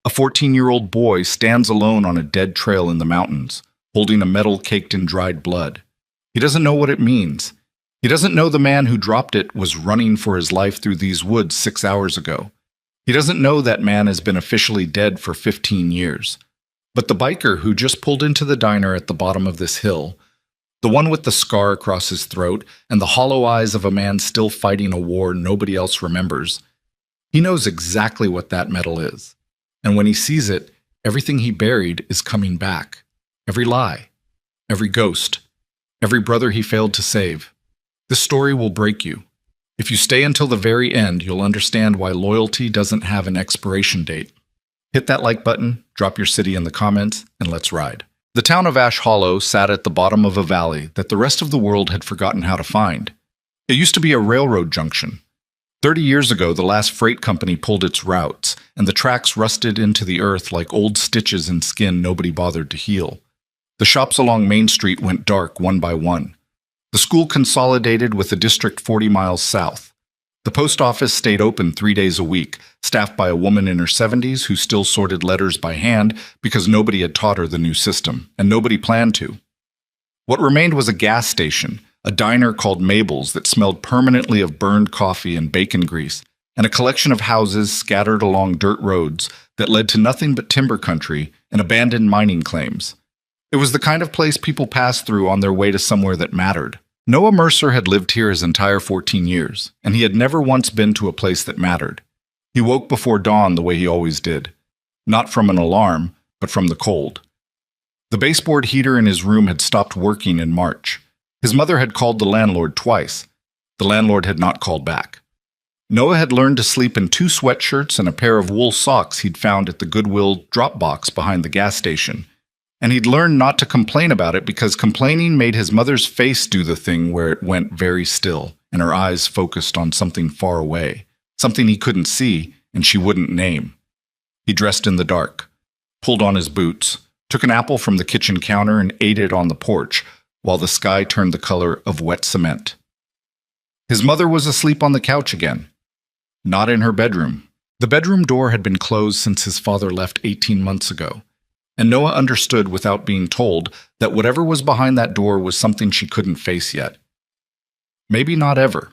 A 14-year-old boy stands alone on a dead trail in the mountains, holding a medal caked in dried blood. He doesn't know what it means. He doesn't know the man who dropped it was running for his life through these woods 6 hours ago. He doesn't know that man has been officially dead for 15 years. But the biker who just pulled into the diner at the bottom of this hill, the one with the scar across his throat and the hollow eyes of a man still fighting a war nobody else remembers, he knows exactly what that medal is. And when he sees it, everything he buried is coming back. Every lie, every ghost, every brother he failed to save. This story will break you. If you stay until the very end, you'll understand why loyalty doesn't have an expiration date. Hit that like button, drop your city in the comments, and let's ride. The town of Ash Hollow sat at the bottom of a valley that the rest of the world had forgotten how to find. It used to be a railroad junction. 30 years ago, the last freight company pulled its routes, and the tracks rusted into the earth like old stitches in skin nobody bothered to heal. The shops along Main Street went dark one by one. The school consolidated with the district 40 miles south. The post office stayed open 3 days a week, staffed by a woman in her 70s who still sorted letters by hand because nobody had taught her the new system, and nobody planned to. What remained was a gas station, a diner called Mabel's that smelled permanently of burned coffee and bacon grease, and a collection of houses scattered along dirt roads that led to nothing but timber country and abandoned mining claims. It was the kind of place people passed through on their way to somewhere that mattered. Noah Mercer had lived here his entire 14 years, and he had never once been to a place that mattered. He woke before dawn the way he always did. Not from an alarm, but from the cold. The baseboard heater in his room had stopped working in March. His mother had called the landlord twice. The landlord had not called back. Noah had learned to sleep in 2 sweatshirts and a pair of wool socks he'd found at the Goodwill drop box behind the gas station. And he'd learned not to complain about it because complaining made his mother's face do the thing where it went very still and her eyes focused on something far away, something he couldn't see and she wouldn't name. He dressed in the dark, pulled on his boots, took an apple from the kitchen counter and ate it on the porch while the sky turned the color of wet cement. His mother was asleep on the couch again, not in her bedroom. The bedroom door had been closed since his father left 18 months ago. And Noah understood without being told that whatever was behind that door was something she couldn't face yet. Maybe not ever.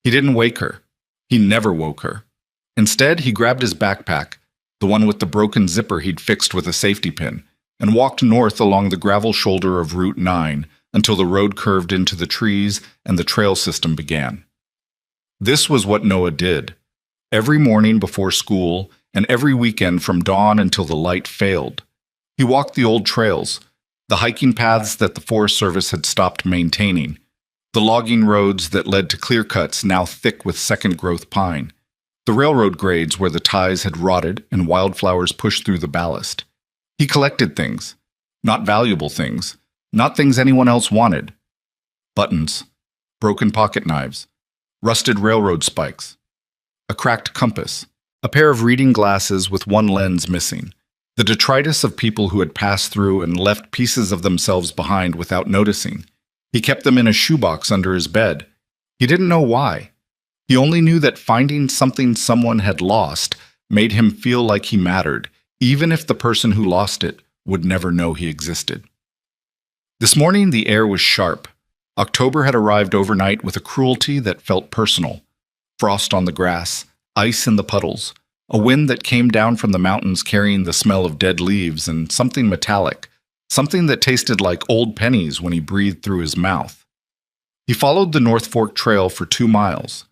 He didn't wake her. He never woke her. Instead, he grabbed his backpack, the one with the broken zipper he'd fixed with a safety pin, and walked north along the gravel shoulder of Route 9 until the road curved into the trees and the trail system began. This was what Noah did. Every morning before school and every weekend from dawn until the light failed. He walked the old trails, the hiking paths that the Forest Service had stopped maintaining, the logging roads that led to clear cuts now thick with second-growth pine, the railroad grades where the ties had rotted and wildflowers pushed through the ballast. He collected things, not valuable things, not things anyone else wanted. Buttons, broken pocket knives, rusted railroad spikes, a cracked compass, a pair of reading glasses with one lens missing. The detritus of people who had passed through and left pieces of themselves behind without noticing. He kept them in a shoebox under his bed. He didn't know why. He only knew that finding something someone had lost made him feel like he mattered, even if the person who lost it would never know he existed. This morning the air was sharp. October had arrived overnight with a cruelty that felt personal. Frost on the grass, ice in the puddles, a wind that came down from the mountains carrying the smell of dead leaves and something metallic, something that tasted like old pennies when he breathed through his mouth. He followed the North Fork Trail for 2 miles,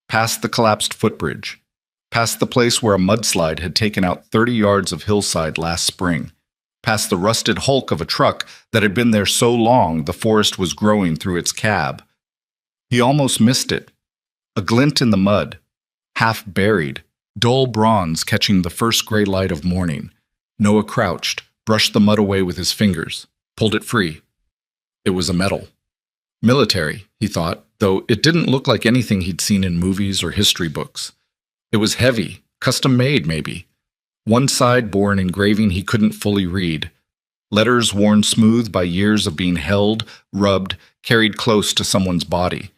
past the collapsed footbridge, past the place where a mudslide had taken out 30 yards of hillside last spring, past the rusted hulk of a truck that had been there so long the forest was growing through its cab. He almost missed it. A glint in the mud, half buried, dull bronze catching the first gray light of morning. Noah crouched, brushed the mud away with his fingers, pulled it free. It was a medal. Military, he thought, though it didn't look like anything he'd seen in movies or history books. It was heavy, custom-made maybe. One side bore an engraving he couldn't fully read. Letters worn smooth by years of being held, rubbed, carried close to someone's body.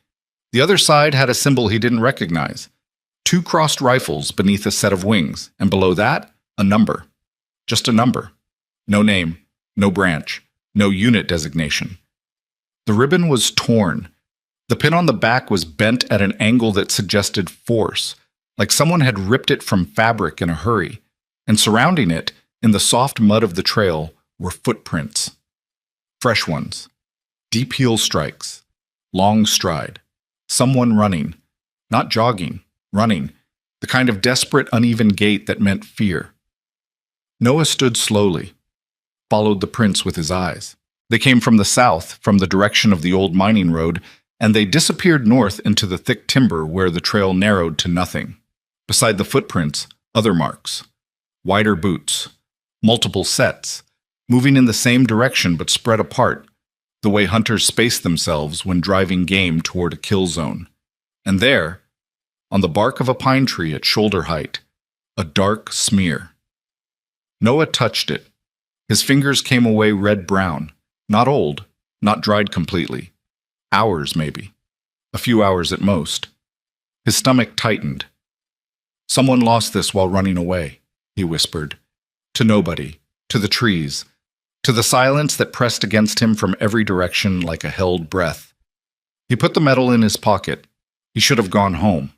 The other side had a symbol he didn't recognize. 2 crossed rifles beneath a set of wings, and below that, a number. Just a number. No name, no branch, no unit designation. The ribbon was torn. The pin on the back was bent at an angle that suggested force, like someone had ripped it from fabric in a hurry, and surrounding it, in the soft mud of the trail, were footprints. Fresh ones. Deep heel strikes. Long stride. Someone running. Not jogging, running. The kind of desperate, uneven gait that meant fear. Noah stood slowly, followed the prints with his eyes. They came from the south, from the direction of the old mining road, and they disappeared north into the thick timber where the trail narrowed to nothing. Beside the footprints, other marks. Wider boots. Multiple sets, moving in the same direction but spread apart, the way hunters space themselves when driving game toward a kill zone. And there, on the bark of a pine tree at shoulder height, a dark smear. Noah touched it. His fingers came away red-brown, not old, not dried completely. Hours, maybe. A few hours at most. His stomach tightened. "Someone lost this while running away," he whispered. To nobody, to the trees, to the silence that pressed against him from every direction like a held breath. He put the medal in his pocket. He should have gone home.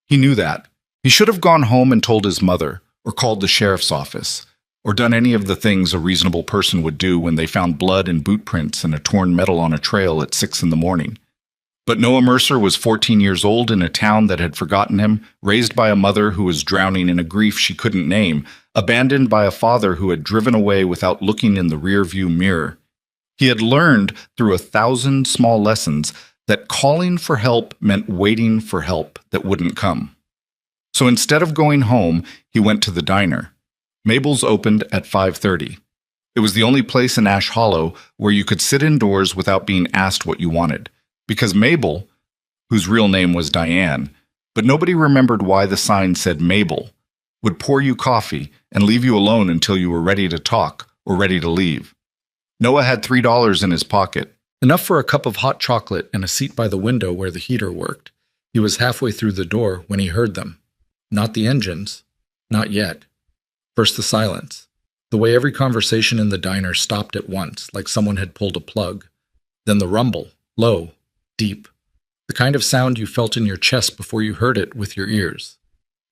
He knew that. He should have gone home and told his mother, or called the sheriff's office, or done any of the things a reasonable person would do when they found blood and boot prints and a torn medal on a trail at 6 in the morning. But Noah Mercer was 14 years old in a town that had forgotten him, raised by a mother who was drowning in a grief she couldn't name, abandoned by a father who had driven away without looking in the rearview mirror. He had learned through 1,000 small lessons that calling for help meant waiting for help that wouldn't come. So instead of going home, he went to the diner. Mabel's opened at 5:30. It was the only place in Ash Hollow where you could sit indoors without being asked what you wanted. Because Mabel, whose real name was Diane, but nobody remembered why the sign said Mabel, would pour you coffee and leave you alone until you were ready to talk or ready to leave. Noah had $3 in his pocket, enough for a cup of hot chocolate and a seat by the window where the heater worked. He was halfway through the door when he heard them. Not the engines. Not yet. First the silence. The way every conversation in the diner stopped at once, like someone had pulled a plug. Then the rumble, low, deep. The kind of sound you felt in your chest before you heard it with your ears.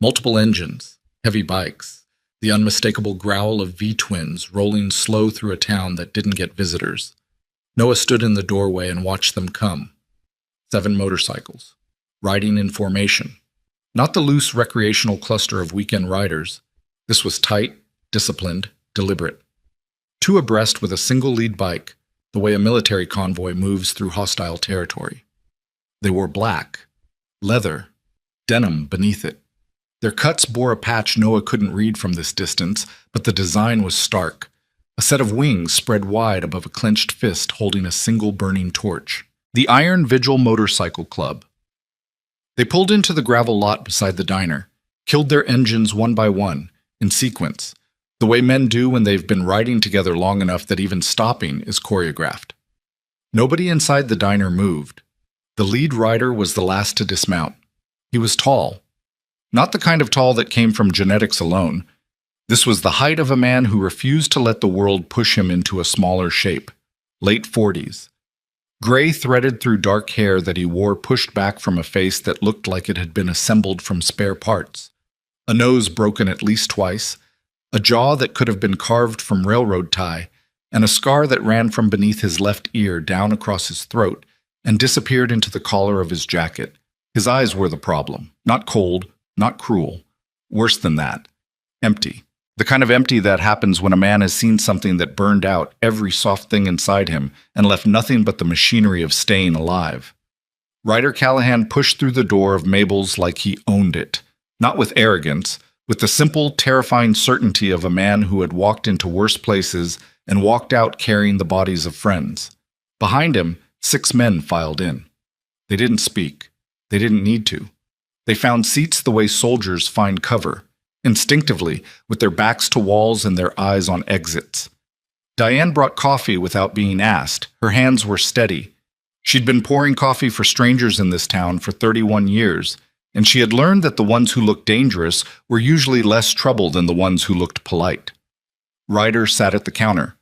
Multiple engines, heavy bikes, the unmistakable growl of V-twins rolling slow through a town that didn't get visitors. Noah stood in the doorway and watched them come. 7 motorcycles, riding in formation. Not the loose recreational cluster of weekend riders. This was tight, disciplined, deliberate. 2 abreast with a single lead bike, the way a military convoy moves through hostile territory. They wore black, leather, denim beneath it. Their cuts bore a patch Noah couldn't read from this distance, but the design was stark. A set of wings spread wide above a clenched fist holding a single burning torch. The Iron Vigil Motorcycle Club. They pulled into the gravel lot beside the diner, killed their engines one by one, in sequence, the way men do when they've been riding together long enough that even stopping is choreographed. Nobody inside the diner moved. The lead rider was the last to dismount. He was tall. Not the kind of tall that came from genetics alone. This was the height of a man who refused to let the world push him into a smaller shape. Late 40s. Gray threaded through dark hair that he wore pushed back from a face that looked like it had been assembled from spare parts. A nose broken at least twice, a jaw that could have been carved from railroad tie, and a scar that ran from beneath his left ear down across his throat and disappeared into the collar of his jacket. His eyes were the problem. Not cold, not cruel. Worse than that. Empty. The kind of empty that happens when a man has seen something that burned out every soft thing inside him and left nothing but the machinery of staying alive. Ryder Callahan pushed through the door of Mabel's like he owned it. Not with arrogance, with the simple, terrifying certainty of a man who had walked into worse places and walked out carrying the bodies of friends. Behind him, 6 men filed in. They didn't speak. They didn't need to. They found seats the way soldiers find cover, instinctively, with their backs to walls and their eyes on exits. Diane brought coffee without being asked. Her hands were steady. She'd been pouring coffee for strangers in this town for 31 years, and she had learned that the ones who looked dangerous were usually less trouble than the ones who looked polite. Ryder sat at the counter,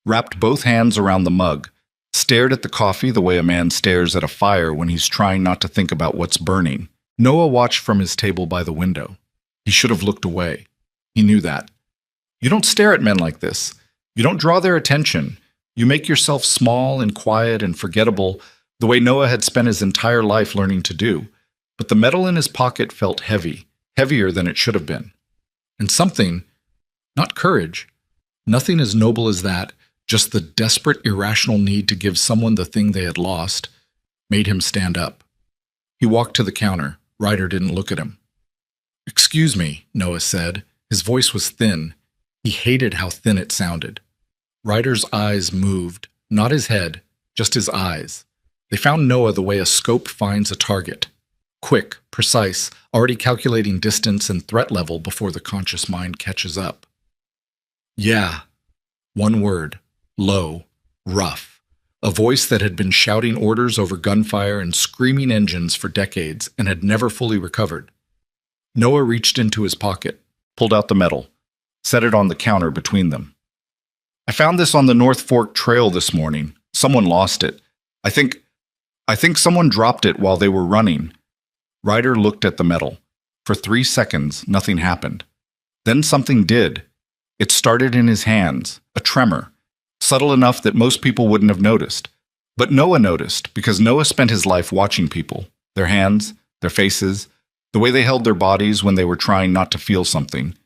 wrapped both hands around the mug, stared at the coffee the way a man stares at a fire when he's trying not to think about what's burning. Noah watched from his table by the window. He should have looked away. He knew that. You don't stare at men like this. You don't draw their attention. You make yourself small and quiet and forgettable, the way Noah had spent his entire life learning to do. But the metal in his pocket felt heavy, heavier than it should have been. And something, not courage, nothing as noble as that, just the desperate, irrational need to give someone the thing they had lost, made him stand up. He walked to the counter. Ryder didn't look at him. "Excuse me," Noah said. His voice was thin. He hated how thin it sounded. Ryder's eyes moved, not his head, just his eyes. They found Noah the way a scope finds a target. Quick, precise, already calculating distance and threat level before the conscious mind catches up. "Yeah." One word. Low. Rough. A voice that had been shouting orders over gunfire and screaming engines for decades and had never fully recovered. Noah reached into his pocket, pulled out the metal, set it on the counter between them. "I found this on the North Fork Trail this morning. Someone lost it. I think someone dropped it while they were running." Ryder looked at the metal. For 3 seconds, nothing happened. Then something did. It started in his hands, a tremor, subtle enough that most people wouldn't have noticed. But Noah noticed, because Noah spent his life watching people, their hands, their faces, the way they held their bodies when they were trying not to feel something.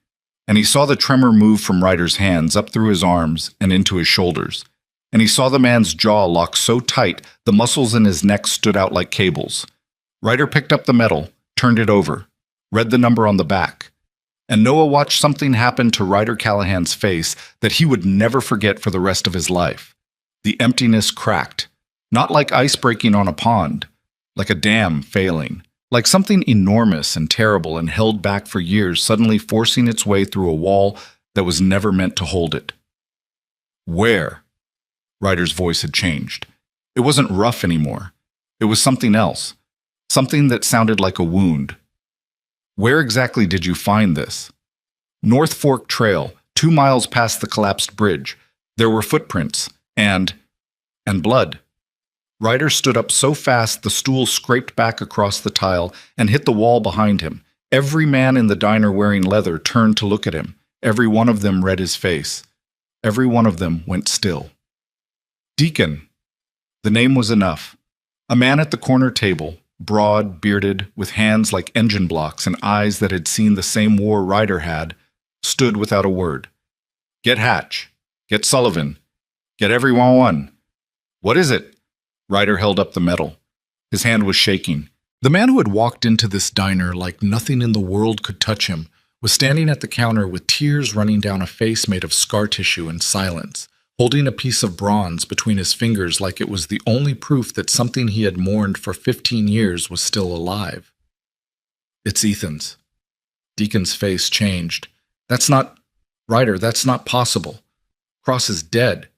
And he saw the tremor move from Ryder's hands up through his arms and into his shoulders. And he saw the man's jaw lock so tight the muscles in his neck stood out like cables. Ryder picked up the metal, turned it over, read the number on the back. And Noah watched something happen to Ryder Callahan's face that he would never forget for the rest of his life. The emptiness cracked, not like ice breaking on a pond, like a dam failing, like something enormous and terrible and held back for years suddenly forcing its way through a wall that was never meant to hold it. "Where?" Ryder's voice had changed. It wasn't rough anymore. It was something else, something that sounded like a wound. "Where exactly did you find this?" "North Fork Trail, 2 miles past the collapsed bridge. There were footprints, and blood." Ryder stood up so fast the stool scraped back across the tile and hit the wall behind him. Every man in the diner wearing leather turned to look at him. Every one of them read his face. Every one of them went still. Deacon. The name was enough. A man at the corner table, broad, bearded, with hands like engine blocks and eyes that had seen the same war Ryder had, stood without a word. "Get Hatch. Get Sullivan. Get everyone one." "What is it?" Ryder held up the metal. His hand was shaking. The man who had walked into this diner like nothing in the world could touch him was standing at the counter with tears running down a face made of scar tissue and silence, holding a piece of bronze between his fingers like it was the only proof that something he had mourned for 15 years was still alive. "It's Ethan's." Deacon's face changed. Ryder, that's not possible. Cross is dead.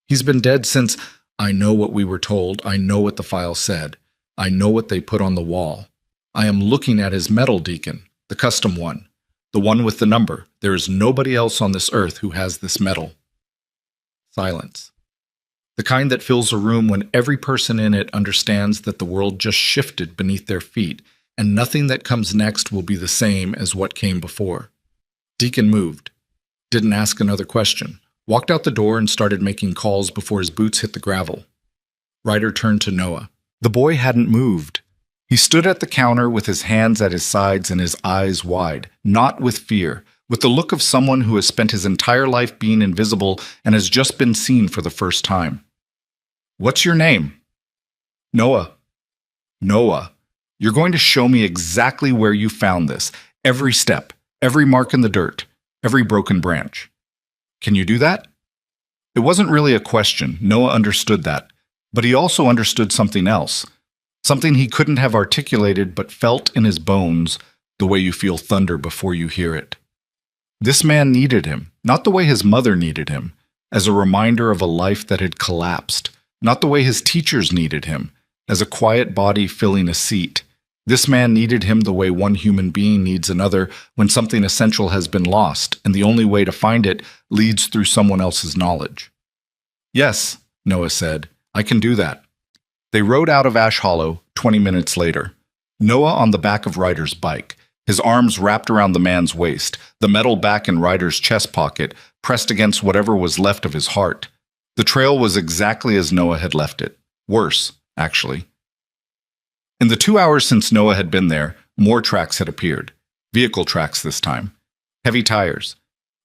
He's been dead since..." "I know what we were told. I know what the file said. I know what they put on the wall. I am looking at his medal, Deacon, the custom one, the one with the number. There is nobody else on this earth who has this medal." Silence. The kind that fills a room when every person in it understands that the world just shifted beneath their feet, and nothing that comes next will be the same as what came before. Deacon moved, didn't ask another question, walked out the door and started making calls before his boots hit the gravel. Ryder turned to Noah. The boy hadn't moved. He stood at the counter with his hands at his sides and his eyes wide, not with fear, with the look of someone who has spent his entire life being invisible and has just been seen for the first time. "What's your name?" "Noah." "Noah, you're going to show me exactly where you found this, every step, every mark in the dirt, every broken branch. Can you do that?" It wasn't really a question. Noah understood that. But he also understood something else, something he couldn't have articulated but felt in his bones, the way you feel thunder before you hear it. This man needed him, not the way his mother needed him, as a reminder of a life that had collapsed, not the way his teachers needed him, as a quiet body filling a seat. This man needed him the way one human being needs another when something essential has been lost, and the only way to find it leads through someone else's knowledge. Yes, Noah said, I can do that. They rode out of Ash Hollow 20 minutes later. Noah on the back of Ryder's bike, his arms wrapped around the man's waist, the metal back in Ryder's chest pocket pressed against whatever was left of his heart. The trail was exactly as Noah had left it. Worse, actually. In the 2 hours since Noah had been there, more tracks had appeared. Vehicle tracks this time. Heavy tires.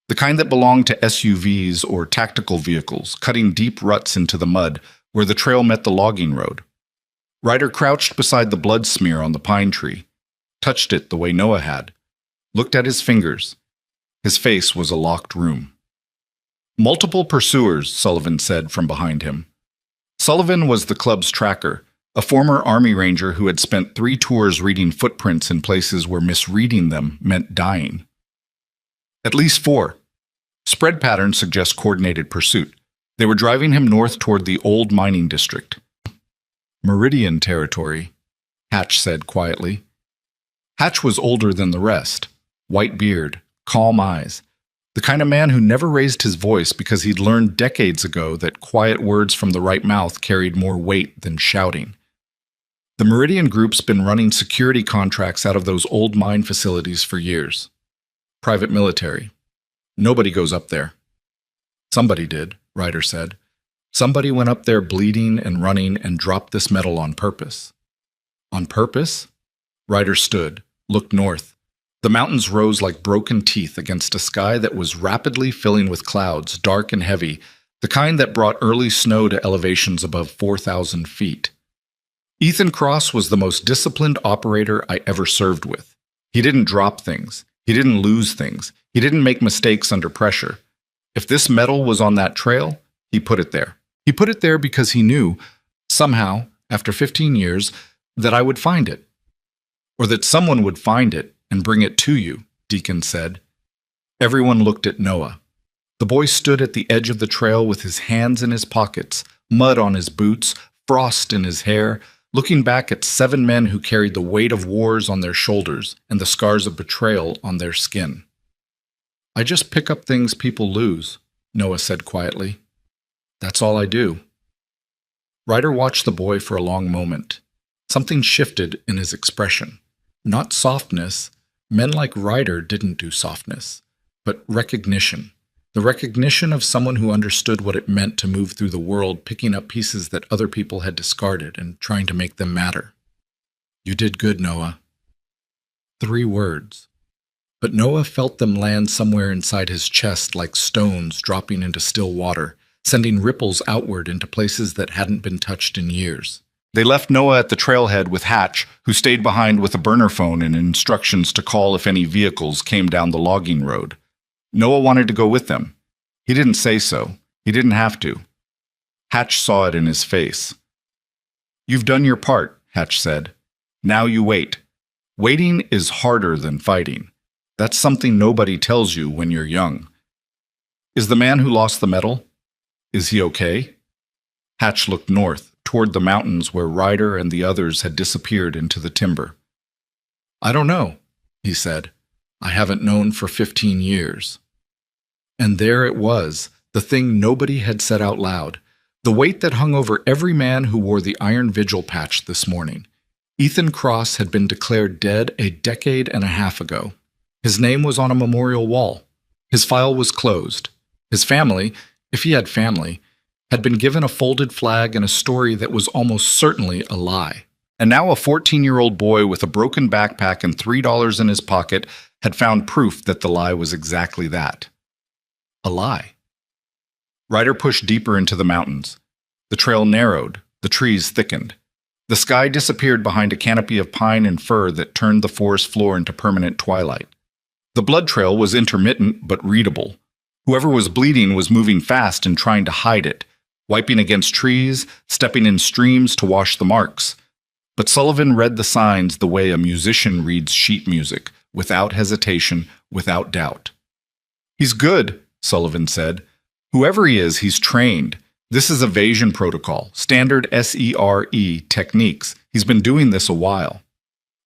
The kind that belonged to SUVs or tactical vehicles, cutting deep ruts into the mud where the trail met the logging road. Ryder crouched beside the blood smear on the pine tree, touched it the way Noah had, looked at his fingers. His face was a locked room. Multiple pursuers, Sullivan said from behind him. Sullivan was the club's tracker, a former Army Ranger who had spent 3 tours reading footprints in places where misreading them meant dying. At least 4. Spread patterns suggest coordinated pursuit. They were driving him north toward the old mining district. Meridian territory, Hatch said quietly. Hatch was older than the rest. White beard, calm eyes. The kind of man who never raised his voice because he'd learned decades ago that quiet words from the right mouth carried more weight than shouting. The Meridian Group's been running security contracts out of those old mine facilities for years. Private military. Nobody goes up there. Somebody did, Ryder said. Somebody went up there bleeding and running and dropped this metal on purpose. On purpose? Ryder stood, looked north. The mountains rose like broken teeth against a sky that was rapidly filling with clouds, dark and heavy, the kind that brought early snow to elevations above 4,000 feet. Ethan Cross was the most disciplined operator I ever served with. He didn't drop things. He didn't lose things. He didn't make mistakes under pressure. If this metal was on that trail, he put it there. He put it there because he knew, somehow, after 15 years, that I would find it. Or that someone would find it and bring it to you, Deacon said. Everyone looked at Noah. The boy stood at the edge of the trail with his hands in his pockets, mud on his boots, frost in his hair, looking back at 7 men who carried the weight of wars on their shoulders and the scars of betrayal on their skin. I just pick up things people lose, Noah said quietly. That's all I do. Ryder watched the boy for a long moment. Something shifted in his expression. Not softness. Men like Ryder didn't do softness, but recognition. The recognition of someone who understood what it meant to move through the world, picking up pieces that other people had discarded and trying to make them matter. You did good, Noah. 3 words. But Noah felt them land somewhere inside his chest like stones dropping into still water, sending ripples outward into places that hadn't been touched in years. They left Noah at the trailhead with Hatch, who stayed behind with a burner phone and instructions to call if any vehicles came down the logging road. Noah wanted to go with them. He didn't say so. He didn't have to. Hatch saw it in his face. You've done your part, Hatch said. Now you wait. Waiting is harder than fighting. That's something nobody tells you when you're young. Is the man who lost the medal? Is he okay? Hatch looked north, toward the mountains where Ryder and the others had disappeared into the timber. I don't know, he said. I haven't known for 15 years. And there it was, the thing nobody had said out loud, the weight that hung over every man who wore the Iron Vigil patch this morning. Ethan Cross had been declared dead a decade and a half ago. His name was on a memorial wall. His file was closed. His family, if he had family, had been given a folded flag and a story that was almost certainly a lie. And now a 14-year-old boy with a broken backpack and $3 in his pocket had found proof that the lie was exactly that. A lie. Ryder pushed deeper into the mountains. The trail narrowed. The trees thickened. The sky disappeared behind a canopy of pine and fir that turned the forest floor into permanent twilight. The blood trail was intermittent but readable. Whoever was bleeding was moving fast and trying to hide it, wiping against trees, stepping in streams to wash the marks. But Sullivan read the signs the way a musician reads sheet music, without hesitation, without doubt. He's good, Sullivan said. Whoever he is, he's trained. This is evasion protocol, standard SERE techniques. He's been doing this a while.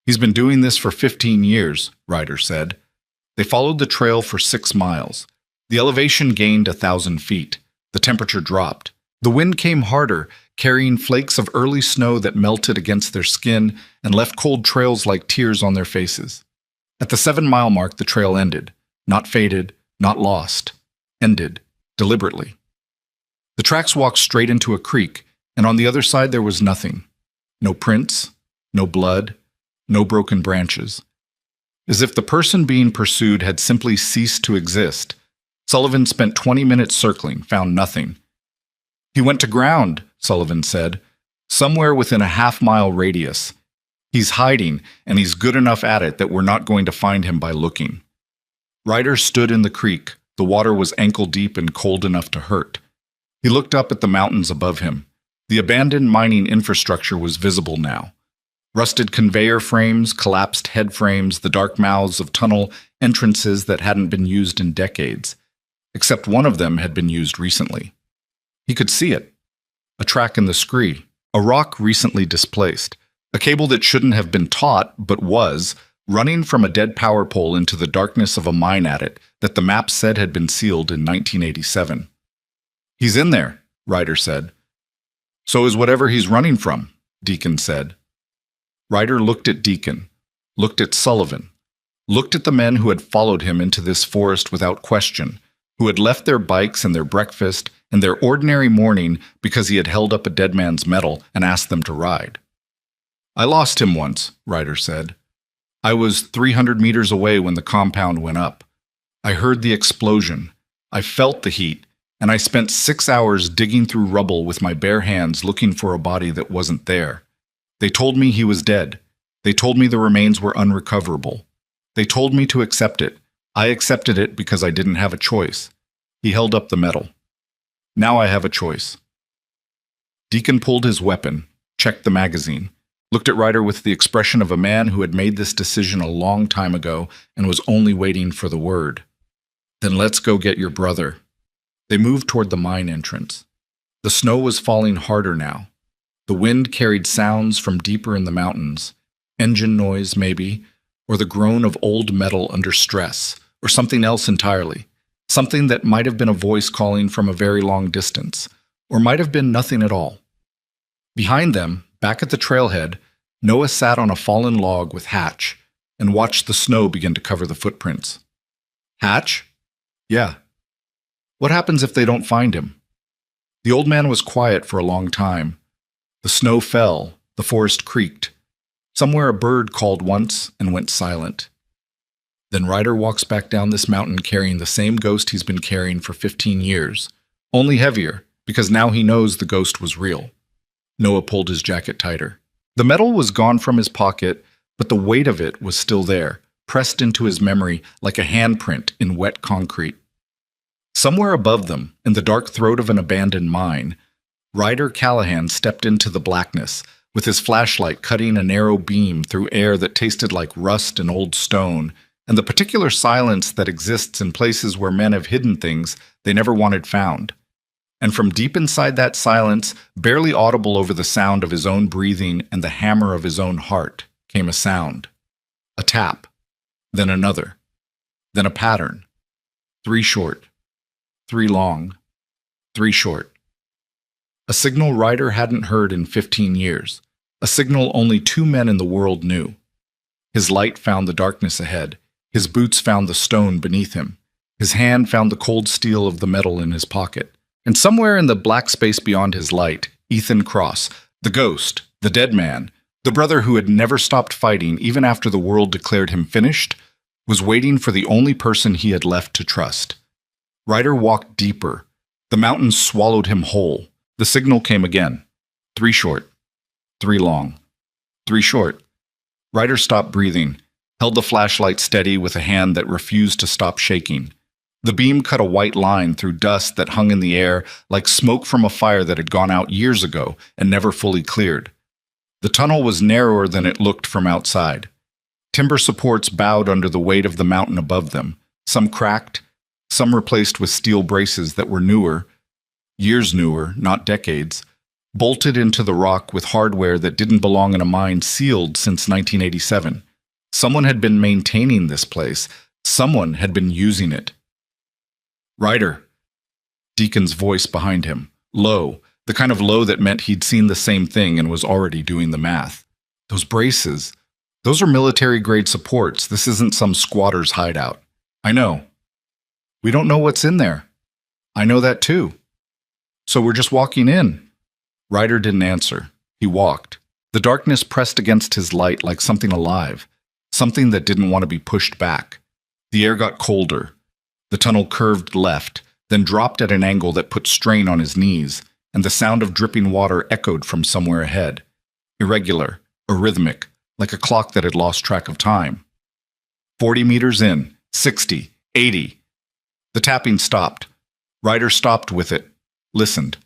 He's been doing this for 15 years, Ryder said. They followed the trail for 6 miles. The elevation gained 1,000 feet. The temperature dropped. The wind came harder, carrying flakes of early snow that melted against their skin and left cold trails like tears on their faces. At the 7-mile mark, the trail ended. Not faded, not lost. Ended, deliberately. The tracks walked straight into a creek, and on the other side there was nothing. No prints, no blood, no broken branches. As if the person being pursued had simply ceased to exist, Sullivan spent 20 minutes circling, found nothing. He went to ground, Sullivan said, somewhere within a half-mile radius. He's hiding, and he's good enough at it that we're not going to find him by looking. Ryder stood in the creek. The water was ankle-deep and cold enough to hurt. He looked up at the mountains above him. The abandoned mining infrastructure was visible now. Rusted conveyor frames, collapsed head frames, the dark mouths of tunnel entrances that hadn't been used in decades. Except one of them had been used recently. He could see it. A track in the scree, a rock recently displaced, a cable that shouldn't have been taut, but was, running from a dead power pole into the darkness of a mine adit that the map said had been sealed in 1987. He's in there, Ryder said. So is whatever he's running from, Deacon said. Ryder looked at Deacon, looked at Sullivan, looked at the men who had followed him into this forest without question, who had left their bikes and their breakfast and their ordinary morning because he had held up a dead man's medal and asked them to ride. I lost him once, Ryder said. I was 300 meters away when the compound went up. I heard the explosion. I felt the heat, and I spent 6 hours digging through rubble with my bare hands looking for a body that wasn't there. They told me he was dead. They told me the remains were unrecoverable. They told me to accept it. I accepted it because I didn't have a choice. He held up the medal. Now I have a choice. Deacon pulled his weapon, checked the magazine, looked at Ryder with the expression of a man who had made this decision a long time ago and was only waiting for the word. Then let's go get your brother. They moved toward the mine entrance. The snow was falling harder now. The wind carried sounds from deeper in the mountains, engine noise maybe, or the groan of old metal under stress, or something else entirely, something that might have been a voice calling from a very long distance, or might have been nothing at all. Behind them, back at the trailhead, Noah sat on a fallen log with Hatch and watched the snow begin to cover the footprints. Hatch? Yeah. What happens if they don't find him? The old man was quiet for a long time. The snow fell, the forest creaked. Somewhere a bird called once and went silent. Then Ryder walks back down this mountain carrying the same ghost he's been carrying for 15 years, only heavier, because now he knows the ghost was real. Noah pulled his jacket tighter. The metal was gone from his pocket, but the weight of it was still there, pressed into his memory like a handprint in wet concrete. Somewhere above them, in the dark throat of an abandoned mine, Ryder Callahan stepped into the blackness, with his flashlight cutting a narrow beam through air that tasted like rust and old stone, and the particular silence that exists in places where men have hidden things they never wanted found. And from deep inside that silence, barely audible over the sound of his own breathing and the hammer of his own heart, came a sound. A tap. Then another. Then a pattern. 3 short. 3 long. 3 short. A signal Ryder hadn't heard in 15 years. A signal only 2 men in the world knew. His light found the darkness ahead. His boots found the stone beneath him. His hand found the cold steel of the metal in his pocket. And somewhere in the black space beyond his light, Ethan Cross, the ghost, the dead man, the brother who had never stopped fighting even after the world declared him finished, was waiting for the only person he had left to trust. Ryder walked deeper. The mountains swallowed him whole. The signal came again. 3 short. 3 long. 3 short. Ryder stopped breathing, held the flashlight steady with a hand that refused to stop shaking. The beam cut a white line through dust that hung in the air like smoke from a fire that had gone out years ago and never fully cleared. The tunnel was narrower than it looked from outside. Timber supports bowed under the weight of the mountain above them, some cracked, some replaced with steel braces that were newer, years newer, not decades, bolted into the rock with hardware that didn't belong in a mine sealed since 1987. Someone had been maintaining this place. Someone had been using it. Ryder. Deacon's voice behind him. Low. The kind of low that meant he'd seen the same thing and was already doing the math. Those braces. Those are military-grade supports. This isn't some squatter's hideout. I know. We don't know what's in there. I know that too. So we're just walking in. Ryder didn't answer. He walked. The darkness pressed against his light like something alive, something that didn't want to be pushed back. The air got colder. The tunnel curved left, then dropped at an angle that put strain on his knees, and the sound of dripping water echoed from somewhere ahead. Irregular, arrhythmic, like a clock that had lost track of time. 40 meters in, 60, 80. The tapping stopped. Ryder stopped with it, listened.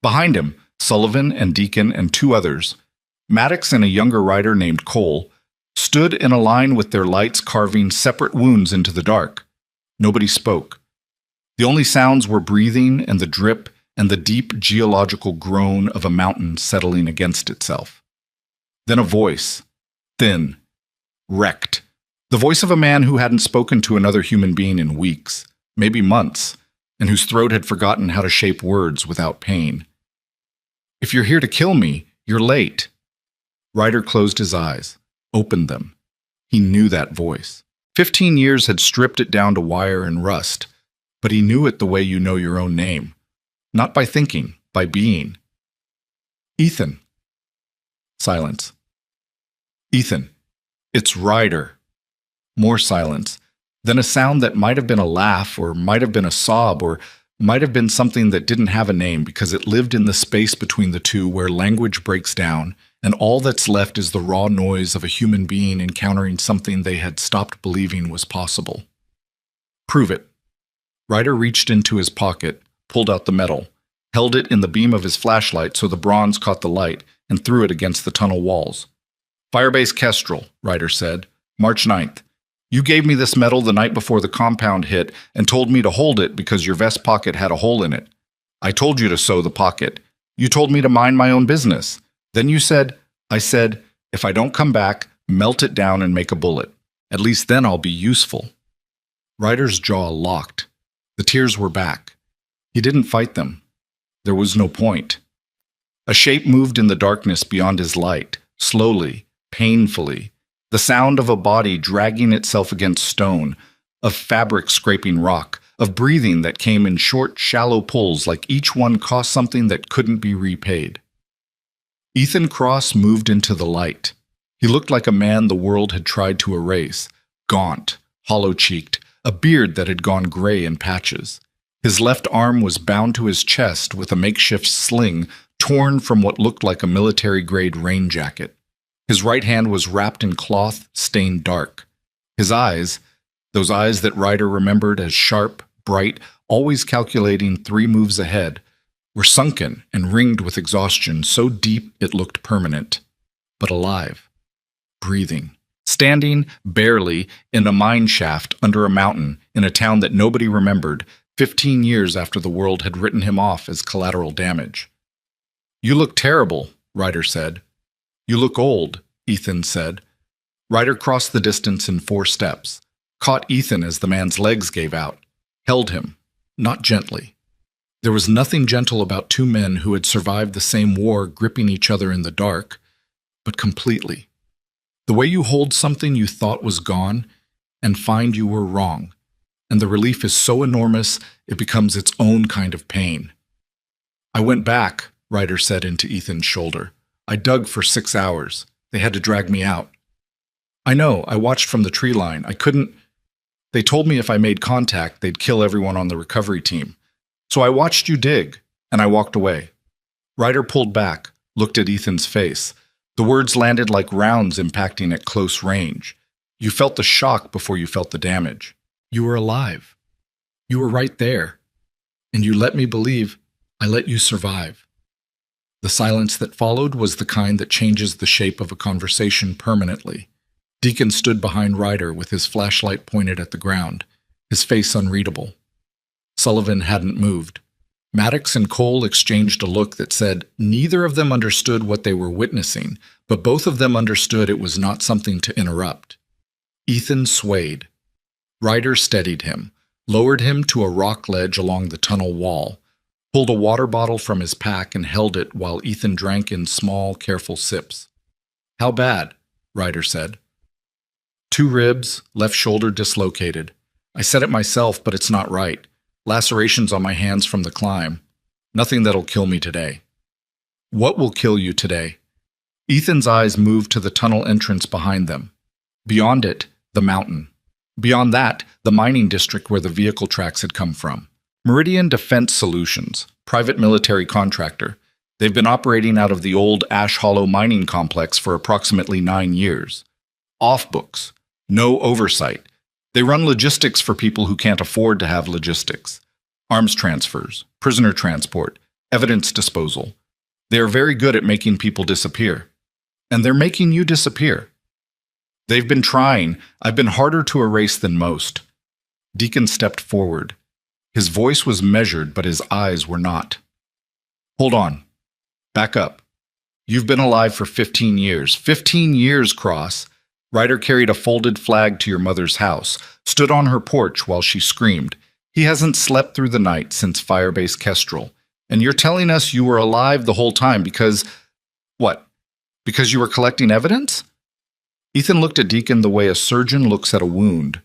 Behind him, Sullivan and Deacon and two others, Maddox and a younger rider named Cole, stood in a line with their lights carving separate wounds into the dark. Nobody spoke. The only sounds were breathing and the drip and the deep geological groan of a mountain settling against itself. Then a voice, thin, wrecked. The voice of a man who hadn't spoken to another human being in weeks, maybe months, and whose throat had forgotten how to shape words without pain. If you're here to kill me, you're late. Ryder closed his eyes, opened them. He knew that voice. 15 years had stripped it down to wire and rust, but he knew it the way you know your own name. Not by thinking, by being. Ethan. Silence. Ethan. It's Ryder. More silence. Then a sound that might have been a laugh, or might have been a sob, or might have been something that didn't have a name because it lived in the space between the two where language breaks down, and all that's left is the raw noise of a human being encountering something they had stopped believing was possible. Prove it. Ryder reached into his pocket, pulled out the metal, held it in the beam of his flashlight so the bronze caught the light, and threw it against the tunnel walls. Firebase Kestrel, Ryder said. March 9th. You gave me this metal the night before the compound hit and told me to hold it because your vest pocket had a hole in it. I told you to sew the pocket. You told me to mind my own business. Then you said, I said, if I don't come back, melt it down and make a bullet. At least then I'll be useful. Ryder's jaw locked. The tears were back. He didn't fight them. There was no point. A shape moved in the darkness beyond his light, slowly, painfully. The sound of a body dragging itself against stone, of fabric scraping rock, of breathing that came in short, shallow pulls like each one cost something that couldn't be repaid. Ethan Cross moved into the light. He looked like a man the world had tried to erase, gaunt, hollow-cheeked, a beard that had gone gray in patches. His left arm was bound to his chest with a makeshift sling torn from what looked like a military-grade rain jacket. His right hand was wrapped in cloth stained dark. His eyes, those eyes that Ryder remembered as sharp, bright, always calculating 3 moves ahead, were sunken and ringed with exhaustion so deep it looked permanent, but alive, breathing, standing, barely, in a mine shaft under a mountain in a town that nobody remembered 15 years after the world had written him off as collateral damage. You look terrible, Ryder said. You look old, Ethan said. Ryder crossed the distance in 4 steps, caught Ethan as the man's legs gave out, held him, not gently. There was nothing gentle about 2 men who had survived the same war gripping each other in the dark, but completely. The way you hold something you thought was gone and find you were wrong, and the relief is so enormous it becomes its own kind of pain. I went back, Ryder said into Ethan's shoulder. I dug for 6 hours. They had to drag me out. I know, I watched from the tree line. I couldn't. They told me if I made contact, they'd kill everyone on the recovery team. So I watched you dig, and I walked away. Ryder pulled back, looked at Ethan's face. The words landed like rounds impacting at close range. You felt the shock before you felt the damage. You were alive. You were right there. And you let me believe I let you survive. The silence that followed was the kind that changes the shape of a conversation permanently. Deacon stood behind Ryder with his flashlight pointed at the ground, his face unreadable. Sullivan hadn't moved. Maddox and Cole exchanged a look that said neither of them understood what they were witnessing, but both of them understood it was not something to interrupt. Ethan swayed. Ryder steadied him, lowered him to a rock ledge along the tunnel wall, pulled a water bottle from his pack and held it while Ethan drank in small, careful sips. "How bad?" Ryder said. "2 ribs, left shoulder dislocated. I said it myself, but it's not right. Lacerations on my hands from the climb. Nothing that'll kill me today." "What will kill you today?" Ethan's eyes moved to the tunnel entrance behind them. Beyond it, the mountain. Beyond that, the mining district where the vehicle tracks had come from. Meridian Defense Solutions, private military contractor. They've been operating out of the old Ash Hollow mining complex for approximately 9 years. Off books. No oversight. They run logistics for people who can't afford to have logistics. Arms transfers, prisoner transport, evidence disposal. They are very good at making people disappear. And they're making you disappear. They've been trying. I've been harder to erase than most. Deacon stepped forward. His voice was measured, but his eyes were not. "Hold on. Back up. You've been alive for 15 years. 15 years, Cross." Ryder carried a folded flag to your mother's house, stood on her porch while she screamed. "He hasn't slept through the night since Firebase Kestrel. And you're telling us you were alive the whole time because... what? Because you were collecting evidence?" Ethan looked at Deacon the way a surgeon looks at a wound,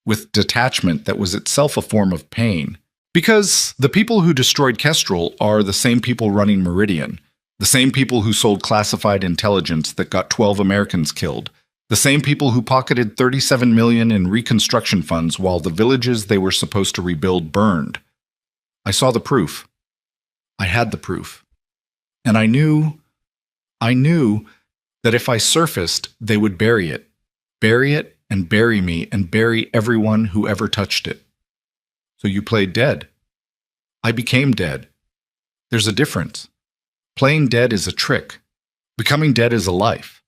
with detachment that was itself a form of pain. "Because the people who destroyed Kestrel are the same people running Meridian, the same people who sold classified intelligence that got 12 Americans killed, the same people who pocketed $37 million in reconstruction funds while the villages they were supposed to rebuild burned. I saw the proof. I had the proof. And I knew that if I surfaced, they would bury it and bury me and bury everyone who ever touched it. So you played dead. I became dead. There's a difference. Playing dead is a trick. Becoming dead is a life.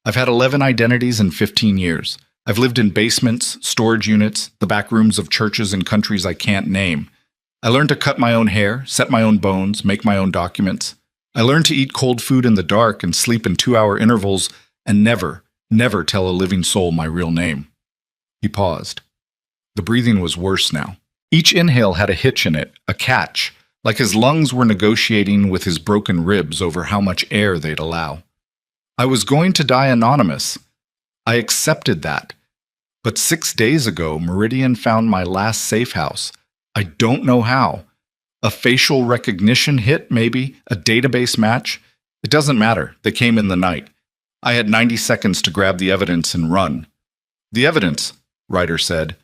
I've had 11 identities in 15 years. I've lived in basements, storage units, the back rooms of churches in countries I can't name. I learned to cut my own hair, set my own bones, make my own documents. I learned to eat cold food in the dark and sleep in 2-hour intervals and never tell a living soul my real name." He paused. The breathing was worse now. Each inhale had a hitch in it, a catch, like his lungs were negotiating with his broken ribs over how much air they'd allow. "I was going to die anonymous. I accepted that. But 6 days ago, Meridian found my last safe house. I don't know how. A facial recognition hit, maybe? A database match? It doesn't matter. They came in the night. I had 90 seconds to grab the evidence and run." "The evidence," Ryder said.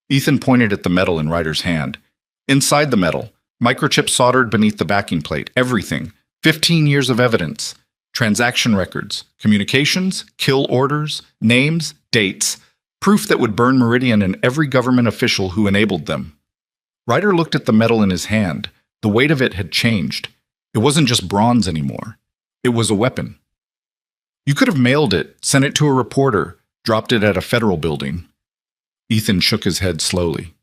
Ethan pointed at the metal in Ryder's hand. "Inside the metal, microchip soldered beneath the backing plate, everything. 15 years of evidence. Transaction records, communications, kill orders, names, dates, proof that would burn Meridian and every government official who enabled them." Ryder looked at the metal in his hand. The weight of it had changed. It wasn't just bronze anymore. It was a weapon. "You could have mailed it, sent it to a reporter, dropped it at a federal building." Ethan shook his head slowly.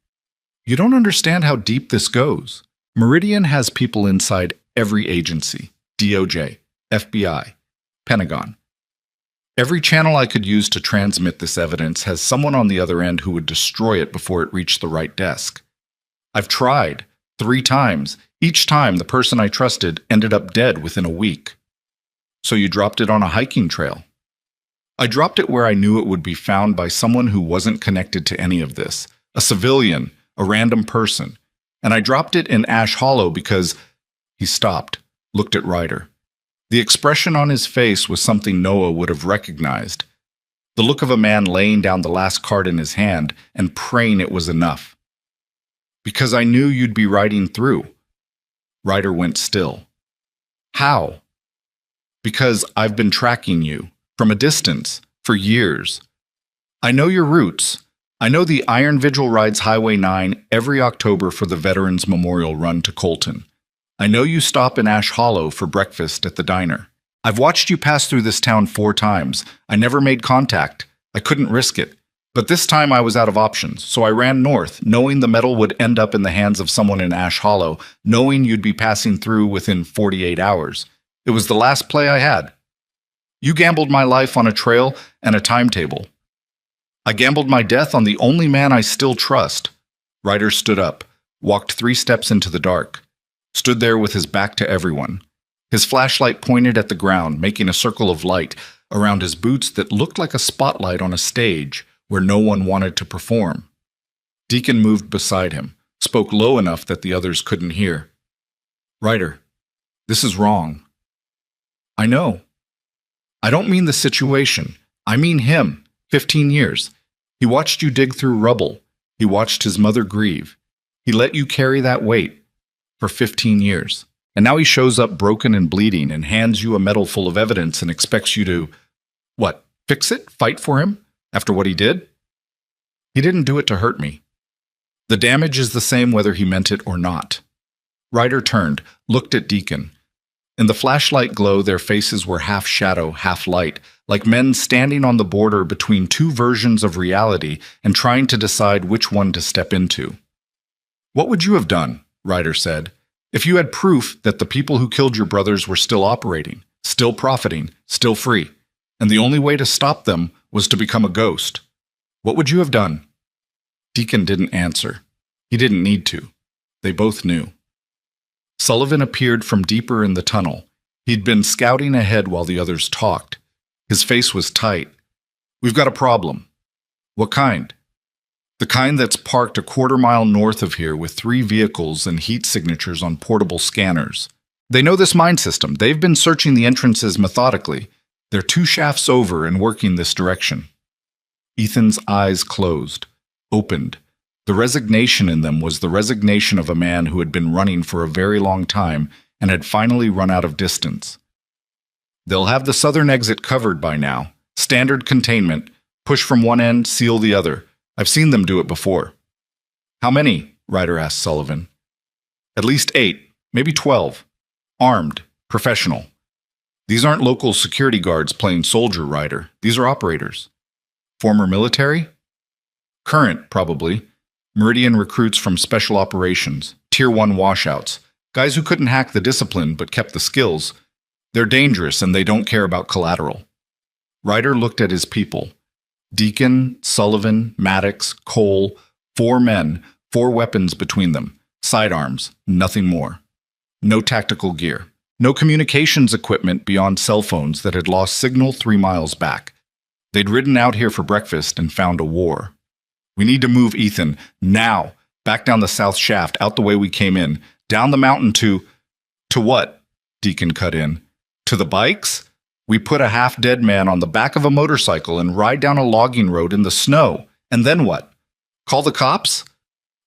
"You don't understand how deep this goes. Meridian has people inside every agency. DOJ, FBI, Pentagon. Every channel I could use to transmit this evidence has someone on the other end who would destroy it before it reached the right desk. I've tried 3 times. Each time, the person I trusted ended up dead within a week." "So you dropped it on a hiking trail?" "I dropped it where I knew it would be found by someone who wasn't connected to any of this. A civilian, a random person. And I dropped it in Ash Hollow because..." He stopped, looked at Ryder. The expression on his face was something Noah would have recognized. The look of a man laying down the last card in his hand and praying it was enough. "Because I knew you'd be riding through." Ryder went still. "How?" "Because I've been tracking you, from a distance, for years. I know your routes. I know the Iron Vigil rides Highway 9 every October for the Veterans Memorial Run to Colton. I know you stop in Ash Hollow for breakfast at the diner. I've watched you pass through this town 4 times. I never made contact. I couldn't risk it. But this time I was out of options, so I ran north, knowing the metal would end up in the hands of someone in Ash Hollow, knowing you'd be passing through within 48 hours. It was the last play I had. You gambled my life on a trail and a timetable. I gambled my death on the only man I still trust. Ryder stood up, walked 3 steps into the dark, stood there with his back to everyone. His flashlight pointed at the ground, making a circle of light around his boots that looked like a spotlight on a stage where no one wanted to perform. Deacon moved beside him, spoke low enough that the others couldn't hear. Ryder, this is wrong. I know. I don't mean the situation. I mean him. 15 years. He watched you dig through rubble. He watched his mother grieve. He let you carry that weight for 15 years. And now he shows up broken and bleeding and hands you a medal full of evidence and expects you to, what, fix it? Fight for him? After what he did? He didn't do it to hurt me. The damage is the same whether he meant it or not. Ryder turned, looked at Deacon. In the flashlight glow, their faces were half shadow, half light, like men standing on the border between 2 versions of reality and trying to decide which one to step into. What would you have done, Ryder said, if you had proof that the people who killed your brothers were still operating, still profiting, still free, and the only way to stop them was to become a ghost? What would you have done? Deacon didn't answer. He didn't need to. They both knew. Sullivan appeared from deeper in the tunnel. He'd been scouting ahead while the others talked. His face was tight. We've got a problem. What kind? The kind that's parked a quarter-mile north of here with 3 vehicles and heat signatures on portable scanners. They know this mine system. They've been searching the entrances methodically. They're 2 shafts over and working this direction. Ethan's eyes closed, opened. The resignation in them was the resignation of a man who had been running for a very long time and had finally run out of distance. They'll have the southern exit covered by now. Standard containment. Push from one end, seal the other. I've seen them do it before. How many? Ryder asked Sullivan. At least 8, maybe 12. Armed, professional. These aren't local security guards playing soldier, Ryder. These are operators. Former military? Current, probably. Meridian recruits from special operations, Tier 1 washouts, guys who couldn't hack the discipline but kept the skills. They're dangerous and they don't care about collateral. Ryder looked at his people. Deacon, Sullivan, Maddox, Cole, 4 men, 4 weapons between them, sidearms, nothing more. No tactical gear. No communications equipment beyond cell phones that had lost signal 3 miles back. They'd ridden out here for breakfast and found a war. We need to move Ethan, now, back down the south shaft, out the way we came in, down the mountain to what? Deacon cut in. To the bikes? We put a half-dead man on the back of a motorcycle and ride down a logging road in the snow. And then what? Call the cops?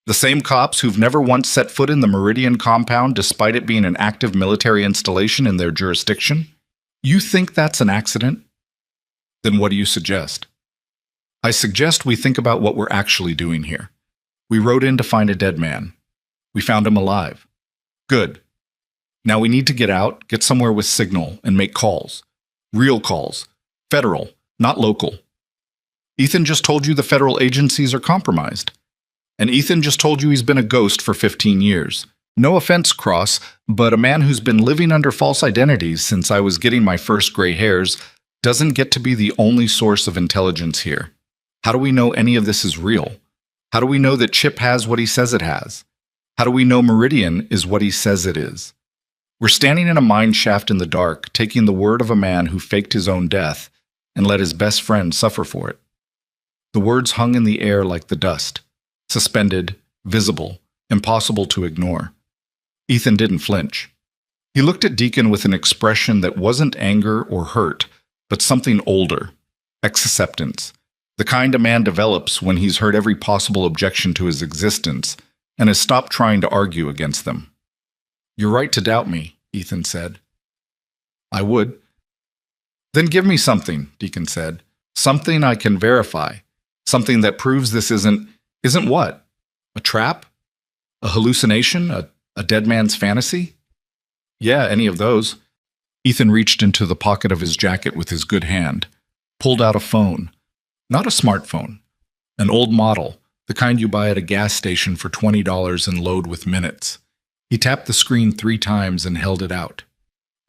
The same cops who've never once set foot in the Meridian compound despite it being an active military installation in their jurisdiction? You think that's an accident? Then what do you suggest? I suggest we think about what we're actually doing here. We rode in to find a dead man. We found him alive. Good. Now we need to get out, get somewhere with signal, and make calls. Real calls. Federal, not local. Ethan just told you the federal agencies are compromised. And Ethan just told you he's been a ghost for 15 years. No offense, Cross, but a man who's been living under false identities since I was getting my first gray hairs doesn't get to be the only source of intelligence here. How do we know any of this is real? How do we know that Chip has what he says it has? How do we know Meridian is what he says it is? We're standing in a mine shaft in the dark, taking the word of a man who faked his own death and let his best friend suffer for it. The words hung in the air like the dust, suspended, visible, impossible to ignore. Ethan didn't flinch. He looked at Deacon with an expression that wasn't anger or hurt, but something older, acceptance, the kind a man develops when he's heard every possible objection to his existence and has stopped trying to argue against them. You're right to doubt me, Ethan said. I would. Then give me something, Deacon said. Something I can verify. Something that proves this isn't what? A trap? A hallucination? A dead man's fantasy? Yeah, any of those. Ethan reached into the pocket of his jacket with his good hand, pulled out a phone. Not a smartphone. An old model, the kind you buy at a gas station for $20 and load with minutes. He tapped the screen 3 times and held it out.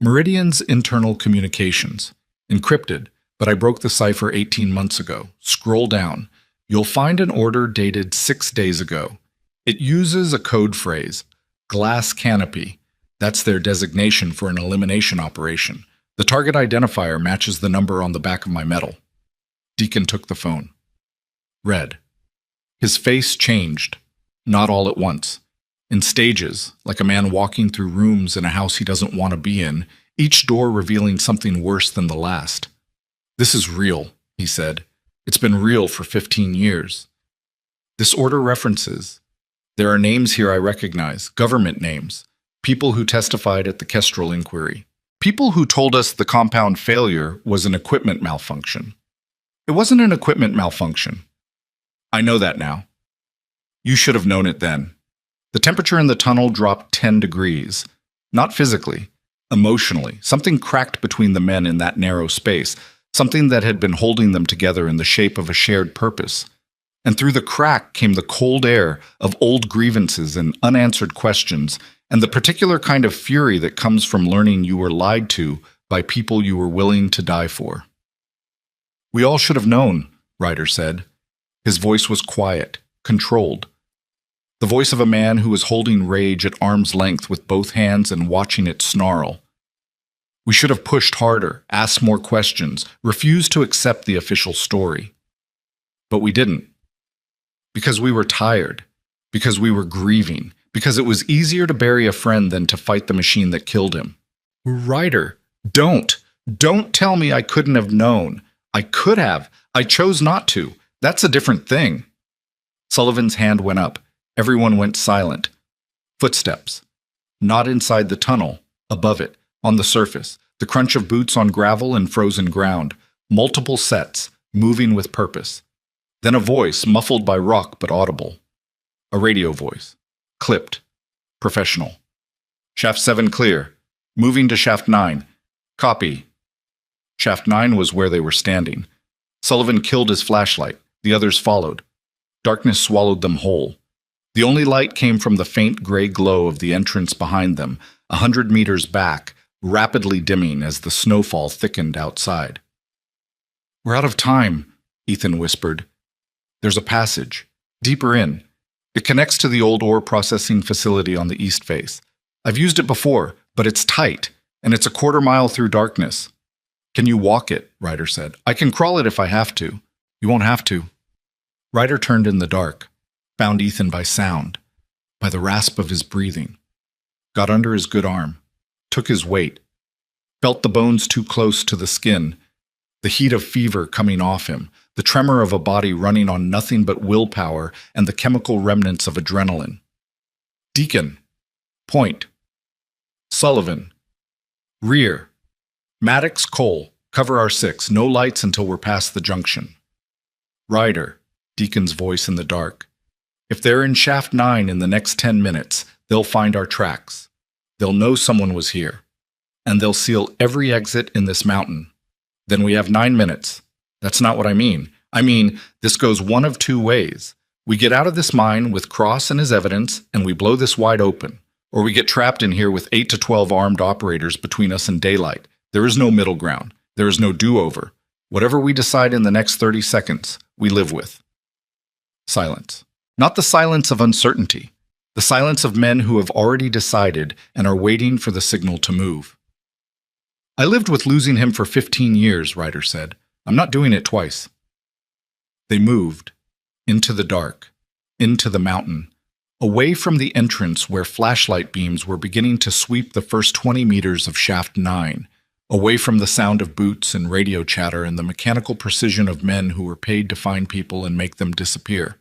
Meridian's internal communications. Encrypted, but I broke the cipher 18 months ago. Scroll down. You'll find an order dated 6 days ago. It uses a code phrase, glass canopy. That's their designation for an elimination operation. The target identifier matches the number on the back of my medal. Deacon took the phone. Read. His face changed, not all at once. In stages, like a man walking through rooms in a house he doesn't want to be in, each door revealing something worse than the last. This is real, he said. It's been real for 15 years. This order references. There are names here I recognize, government names, people who testified at the Kestrel inquiry, people who told us the compound failure was an equipment malfunction. It wasn't an equipment malfunction. I know that now. You should have known it then. The temperature in the tunnel dropped 10 degrees. Not physically, emotionally. Something cracked between the men in that narrow space, something that had been holding them together in the shape of a shared purpose. And through the crack came the cold air of old grievances and unanswered questions, and the particular kind of fury that comes from learning you were lied to by people you were willing to die for. We all should have known, Ryder said. His voice was quiet, controlled. The voice of a man who was holding rage at arm's length with both hands and watching it snarl. We should have pushed harder, asked more questions, refused to accept the official story. But we didn't. Because we were tired, because we were grieving, because it was easier to bury a friend than to fight the machine that killed him. Ryder, don't tell me I couldn't have known. I could have. I chose not to. That's a different thing. Sullivan's hand went up. Everyone went silent. Footsteps. Not inside the tunnel, above it, on the surface, the crunch of boots on gravel and frozen ground, multiple sets, moving with purpose. Then a voice, muffled by rock but audible. A radio voice. Clipped. Professional. Shaft 7 clear. Moving to shaft 9. Copy. Shaft 9 was where they were standing. Sullivan killed his flashlight. The others followed. Darkness swallowed them whole. The only light came from the faint gray glow of the entrance behind them, 100 meters back, rapidly dimming as the snowfall thickened outside. We're out of time, Ethan whispered. There's a passage, deeper in. It connects to the old ore processing facility on the east face. I've used it before, but it's tight, and it's a quarter mile through darkness. Can you walk it? Ryder said. I can crawl it if I have to. You won't have to. Ryder turned in the dark, found Ethan by sound, by the rasp of his breathing, got under his good arm, took his weight, felt the bones too close to the skin, the heat of fever coming off him, the tremor of a body running on nothing but willpower and the chemical remnants of adrenaline. Deacon. Point. Sullivan. Rear. Maddox, Cole. Cover our 6. No lights until we're past the junction. Ryder. Deacon's voice in the dark. If they're in shaft 9 in the next 10 minutes, they'll find our tracks. They'll know someone was here. And they'll seal every exit in this mountain. Then we have 9 minutes. That's not what I mean. I mean, this goes one of 2 ways. We get out of this mine with Cross and his evidence, and we blow this wide open. Or we get trapped in here with 8 to 12 armed operators between us and daylight. There is no middle ground. There is no do-over. Whatever we decide in the next 30 seconds, we live with. Silence. Not the silence of uncertainty. The silence of men who have already decided and are waiting for the signal to move. I lived with losing him for 15 years, Ryder said. I'm not doing it twice. They moved. Into the dark. Into the mountain. Away from the entrance where flashlight beams were beginning to sweep the first 20 meters of shaft 9. Away from the sound of boots and radio chatter and the mechanical precision of men who were paid to find people and make them disappear.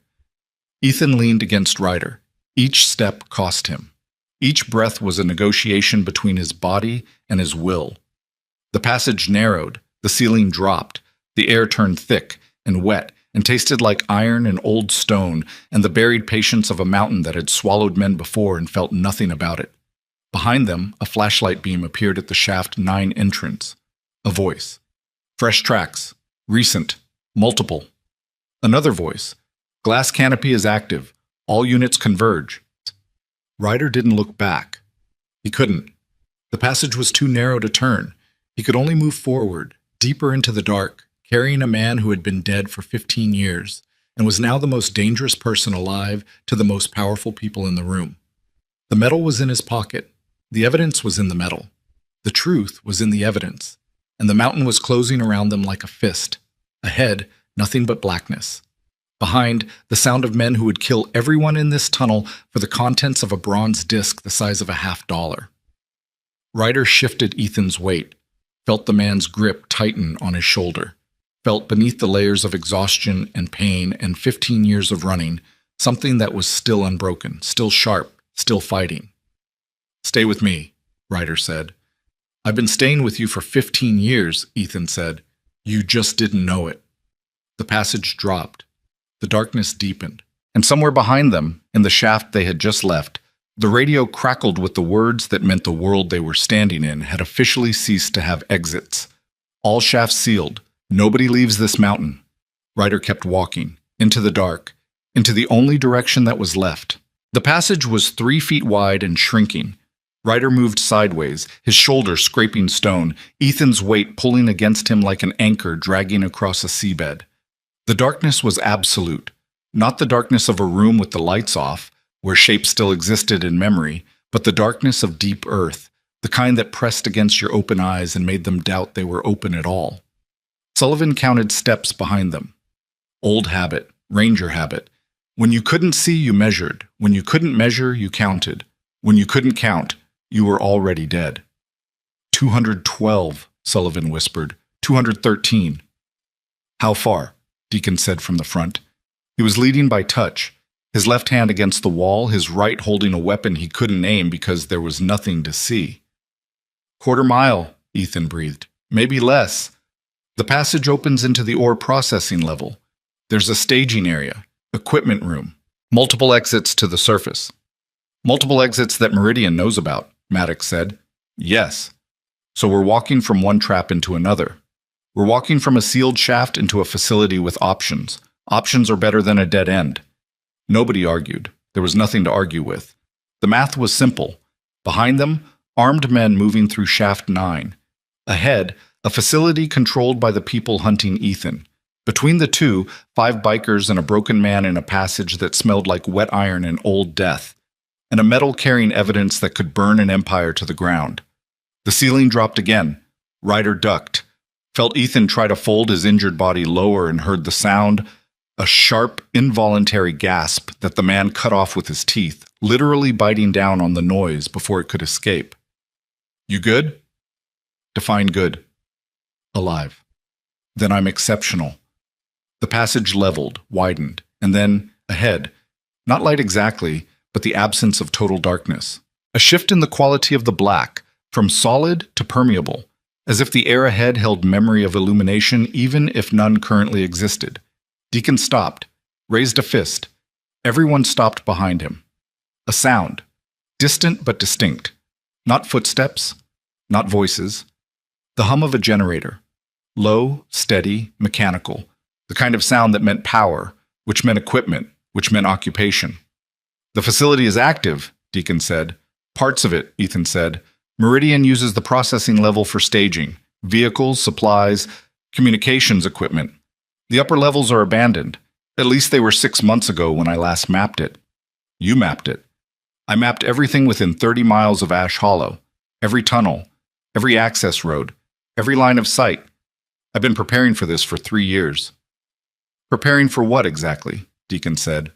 Ethan leaned against Ryder. Each step cost him. Each breath was a negotiation between his body and his will. The passage narrowed, the ceiling dropped, the air turned thick and wet and tasted like iron and old stone and the buried patience of a mountain that had swallowed men before and felt nothing about it. Behind them, a flashlight beam appeared at the shaft 9 entrance. A voice. Fresh tracks. Recent. Multiple. Another voice. Glass canopy is active. All units converge. Ryder didn't look back. He couldn't. The passage was too narrow to turn. He could only move forward, deeper into the dark, carrying a man who had been dead for 15 years and was now the most dangerous person alive to the most powerful people in the room. The metal was in his pocket. The evidence was in the metal. The truth was in the evidence. And the mountain was closing around them like a fist. Ahead, nothing but blackness. Behind, the sound of men who would kill everyone in this tunnel for the contents of a bronze disc the size of a $50. Ryder shifted Ethan's weight, felt the man's grip tighten on his shoulder, felt beneath the layers of exhaustion and pain and 15 years of running, something that was still unbroken, still sharp, still fighting. "Stay with me," Ryder said. "I've been staying with you for 15 years, Ethan said. "You just didn't know it." The passage dropped. The darkness deepened. And somewhere behind them, in the shaft they had just left, the radio crackled with the words that meant the world they were standing in had officially ceased to have exits. All shafts sealed. Nobody leaves this mountain. Ryder kept walking, into the dark, into the only direction that was left. The passage was 3 feet wide and shrinking. Ryder moved sideways, his shoulder scraping stone, Ethan's weight pulling against him like an anchor dragging across a seabed. The darkness was absolute, not the darkness of a room with the lights off, where shapes still existed in memory, but the darkness of deep earth, the kind that pressed against your open eyes and made them doubt they were open at all. Sullivan counted steps behind them. Old habit, ranger habit. When you couldn't see, you measured. When you couldn't measure, you counted. When you couldn't count, you were already dead. 212, Sullivan whispered. 213. How far? Deacon said from the front. He was leading by touch, his left hand against the wall, his right holding a weapon he couldn't aim because there was nothing to see. 1/4 mile, Ethan breathed. Maybe less. The passage opens into the ore processing level. There's a staging area, equipment room, multiple exits to the surface. Multiple exits that Meridian knows about, Maddox said. Yes. So we're walking from one trap into another. We're walking from a sealed shaft into a facility with options. Options are better than a dead end. Nobody argued. There was nothing to argue with. The math was simple. Behind them, armed men moving through Shaft 9. Ahead, a facility controlled by the people hunting Ethan. Between the two, 5 bikers and a broken man in a passage that smelled like wet iron and old death, and a metal carrying evidence that could burn an empire to the ground. The ceiling dropped again. Ryder ducked, felt Ethan try to fold his injured body lower and heard the sound, a sharp, involuntary gasp that the man cut off with his teeth, literally biting down on the noise before it could escape. You good? Define good. Alive. Then I'm exceptional. The passage leveled, widened, and then, ahead, not light exactly, but the absence of total darkness. A shift in the quality of the black, from solid to permeable, as if the air ahead held memory of illumination even if none currently existed. Deacon stopped, raised a fist. Everyone stopped behind him. A sound, distant but distinct. Not footsteps, not voices. The hum of a generator. Low, steady, mechanical. The kind of sound that meant power, which meant equipment, which meant occupation. The facility is active, Deacon said. Parts of it, Ethan said. Meridian uses the processing level for staging, vehicles, supplies, communications equipment. The upper levels are abandoned. At least they were 6 months ago when I last mapped it. You mapped it. I mapped everything within 30 miles of Ash Hollow. Every tunnel, every access road, every line of sight. I've been preparing for this for 3 years. Preparing for what exactly? Deacon said.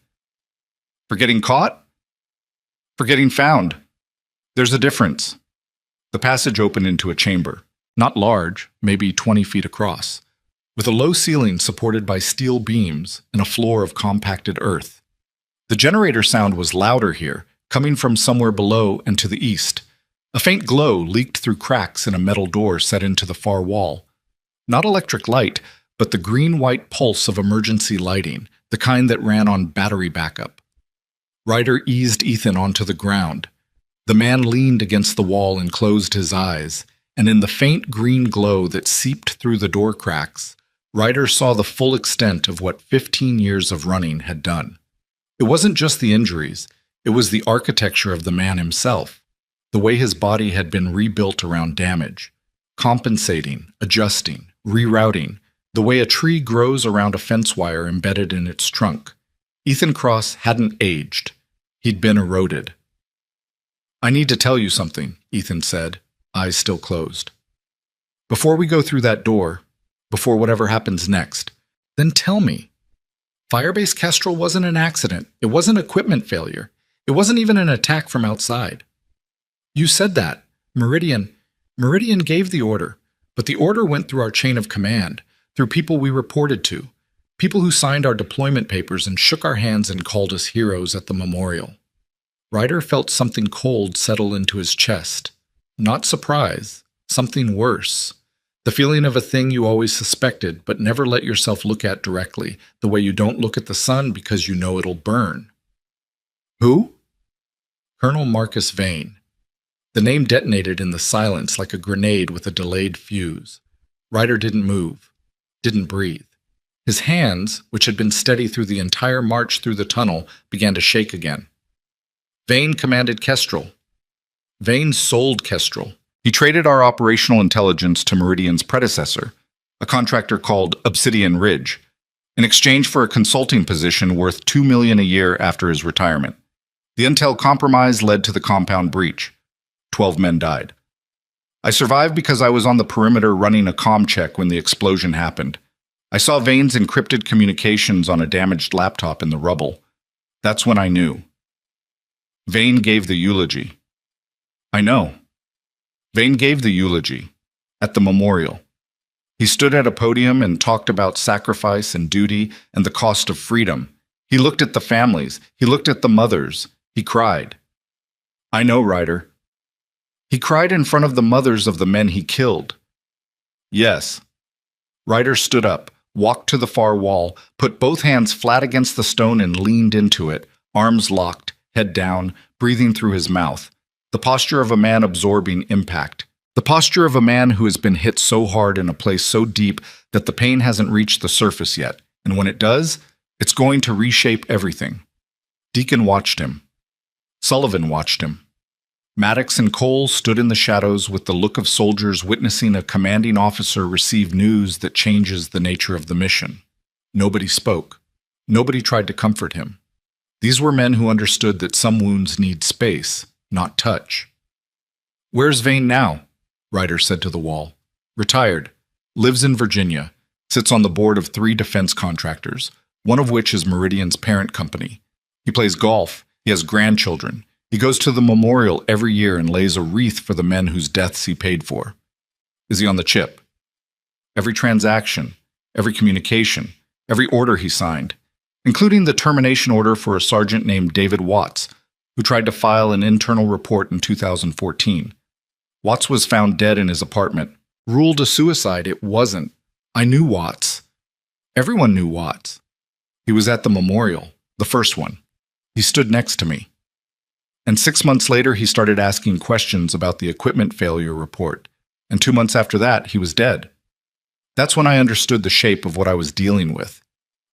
For getting caught? For getting found. There's a difference. The passage opened into a chamber, not large, maybe 20 feet across, with a low ceiling supported by steel beams and a floor of compacted earth. The generator sound was louder here, coming from somewhere below and to the east. A faint glow leaked through cracks in a metal door set into the far wall. Not electric light, but the green-white pulse of emergency lighting, the kind that ran on battery backup. Ryder eased Ethan onto the ground. The man leaned against the wall and closed his eyes, and in the faint green glow that seeped through the door cracks, Ryder saw the full extent of what 15 years of running had done. It wasn't just the injuries, it was the architecture of the man himself, the way his body had been rebuilt around damage, compensating, adjusting, rerouting, the way a tree grows around a fence wire embedded in its trunk. Ethan Cross hadn't aged. He'd been eroded. "I need to tell you something," Ethan said, eyes still closed. "Before we go through that door, before whatever happens next, then tell me. Firebase Kestrel wasn't an accident. It wasn't equipment failure. It wasn't even an attack from outside. You said that. Meridian gave the order, but the order went through our chain of command, through people we reported to, people who signed our deployment papers and shook our hands and called us heroes at the memorial." Ryder felt something cold settle into his chest. Not surprise, something worse. The feeling of a thing you always suspected but never let yourself look at directly, the way you don't look at the sun because you know it'll burn. "Who?" "Colonel Marcus Vane." The name detonated in the silence like a grenade with a delayed fuse. Ryder didn't move, didn't breathe. His hands, which had been steady through the entire march through the tunnel, began to shake again. "Vane commanded Kestrel. Vane sold Kestrel. He traded our operational intelligence to Meridian's predecessor, a contractor called Obsidian Ridge, in exchange for a consulting position worth $2 million a year after his retirement. The intel compromise led to the compound breach. 12 men died. I survived because I was on the perimeter running a comm check when the explosion happened. I saw Vane's encrypted communications on a damaged laptop in the rubble. That's when I knew. Vane gave the eulogy. I know. Vane gave the eulogy at the memorial. He stood at a podium and talked about sacrifice and duty and the cost of freedom. He looked at the families. He looked at the mothers. He cried. I know, Ryder. He cried in front of the mothers of the men he killed. Yes. Ryder stood up, walked to the far wall, put both hands flat against the stone and leaned into it, arms locked, head down, breathing through his mouth. The posture of a man absorbing impact. The posture of a man who has been hit so hard in a place so deep that the pain hasn't reached the surface yet, and when it does, it's going to reshape everything. Deacon watched him. Sullivan watched him. Maddox and Cole stood in the shadows with the look of soldiers witnessing a commanding officer receive news that changes the nature of the mission. Nobody spoke. Nobody tried to comfort him. These were men who understood that some wounds need space, not touch. Where's Vane now? Ryder said to the wall. Retired. Lives in Virginia. Sits on the board of 3 defense contractors, one of which is Meridian's parent company. He plays golf. He has grandchildren. He goes to the memorial every year and lays a wreath for the men whose deaths he paid for. Is he on the chip? Every transaction, every communication, every order he signed, including the termination order for a sergeant named David Watts, who tried to file an internal report in 2014. Watts was found dead in his apartment. Ruled a suicide. It wasn't. I knew Watts. Everyone knew Watts. He was at the memorial, the first one. He stood next to me. And 6 months later, he started asking questions about the equipment failure report. And 2 months after that, he was dead. That's when I understood the shape of what I was dealing with.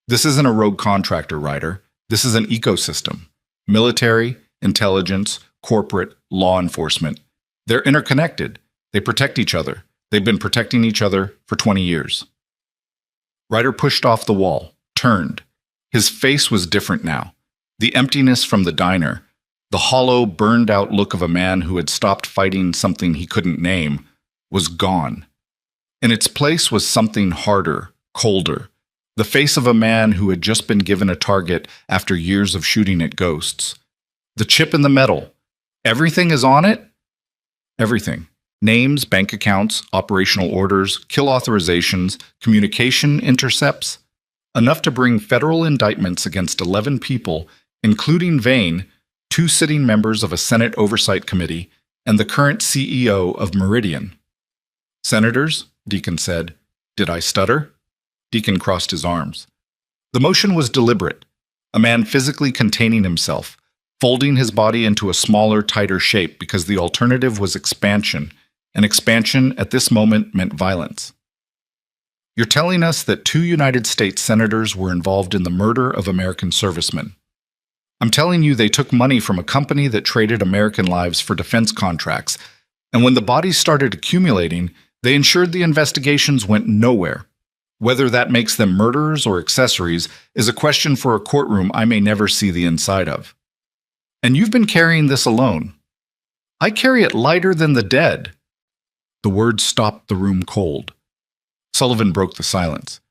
This isn't a rogue contractor, Ryder. This is an ecosystem. Military, intelligence, corporate, law enforcement. They're interconnected. They protect each other. They've been protecting each other for 20 years. Ryder pushed off the wall, turned. His face was different now. The emptiness from the diner, the hollow, burned-out look of a man who had stopped fighting something he couldn't name, was gone. In its place was something harder, colder, the face of a man who had just been given a target after years of shooting at ghosts. The chip in the metal. Everything is on it? Everything. Names, bank accounts, operational orders, kill authorizations, communication intercepts. Enough to bring federal indictments against 11 people, including Vane, 2 sitting members of a Senate Oversight Committee, and the current CEO of Meridian. Senators, Deacon said. Did I stutter? Deacon crossed his arms. The motion was deliberate. A man physically containing himself, folding his body into a smaller, tighter shape because the alternative was expansion, and expansion at this moment meant violence. You're telling us that 2 United States senators were involved in the murder of American servicemen. I'm telling you they took money from a company that traded American lives for defense contracts, and when the bodies started accumulating, they ensured the investigations went nowhere. Whether that makes them murderers or accessories is a question for a courtroom I may never see the inside of. And you've been carrying this alone. I carry it lighter than the dead. The words stopped the room cold. Sullivan broke the silence.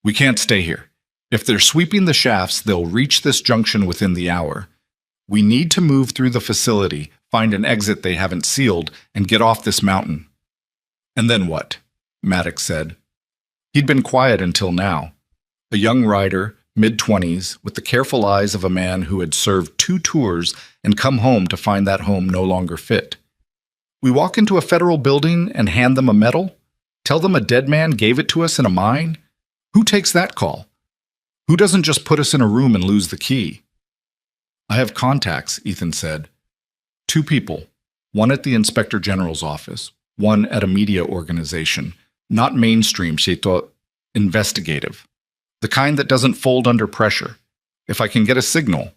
We can't stay here. If they're sweeping the shafts, they'll reach this junction within the hour. We need to move through the facility, find an exit they haven't sealed, and get off this mountain. And then what? Maddox said. He'd been quiet until now. A young rider, mid-20s, with the careful eyes of a man who had served 2 tours and come home to find that home no longer fit. We walk into a federal building and hand them a medal? Tell them a dead man gave it to us in a mine? Who takes that call? Who doesn't just put us in a room and lose the key? I have contacts, Ethan said. 2 people, one at the Inspector General's office, one at a media organization, not mainstream, she thought, investigative. The kind that doesn't fold under pressure. If I can get a signal,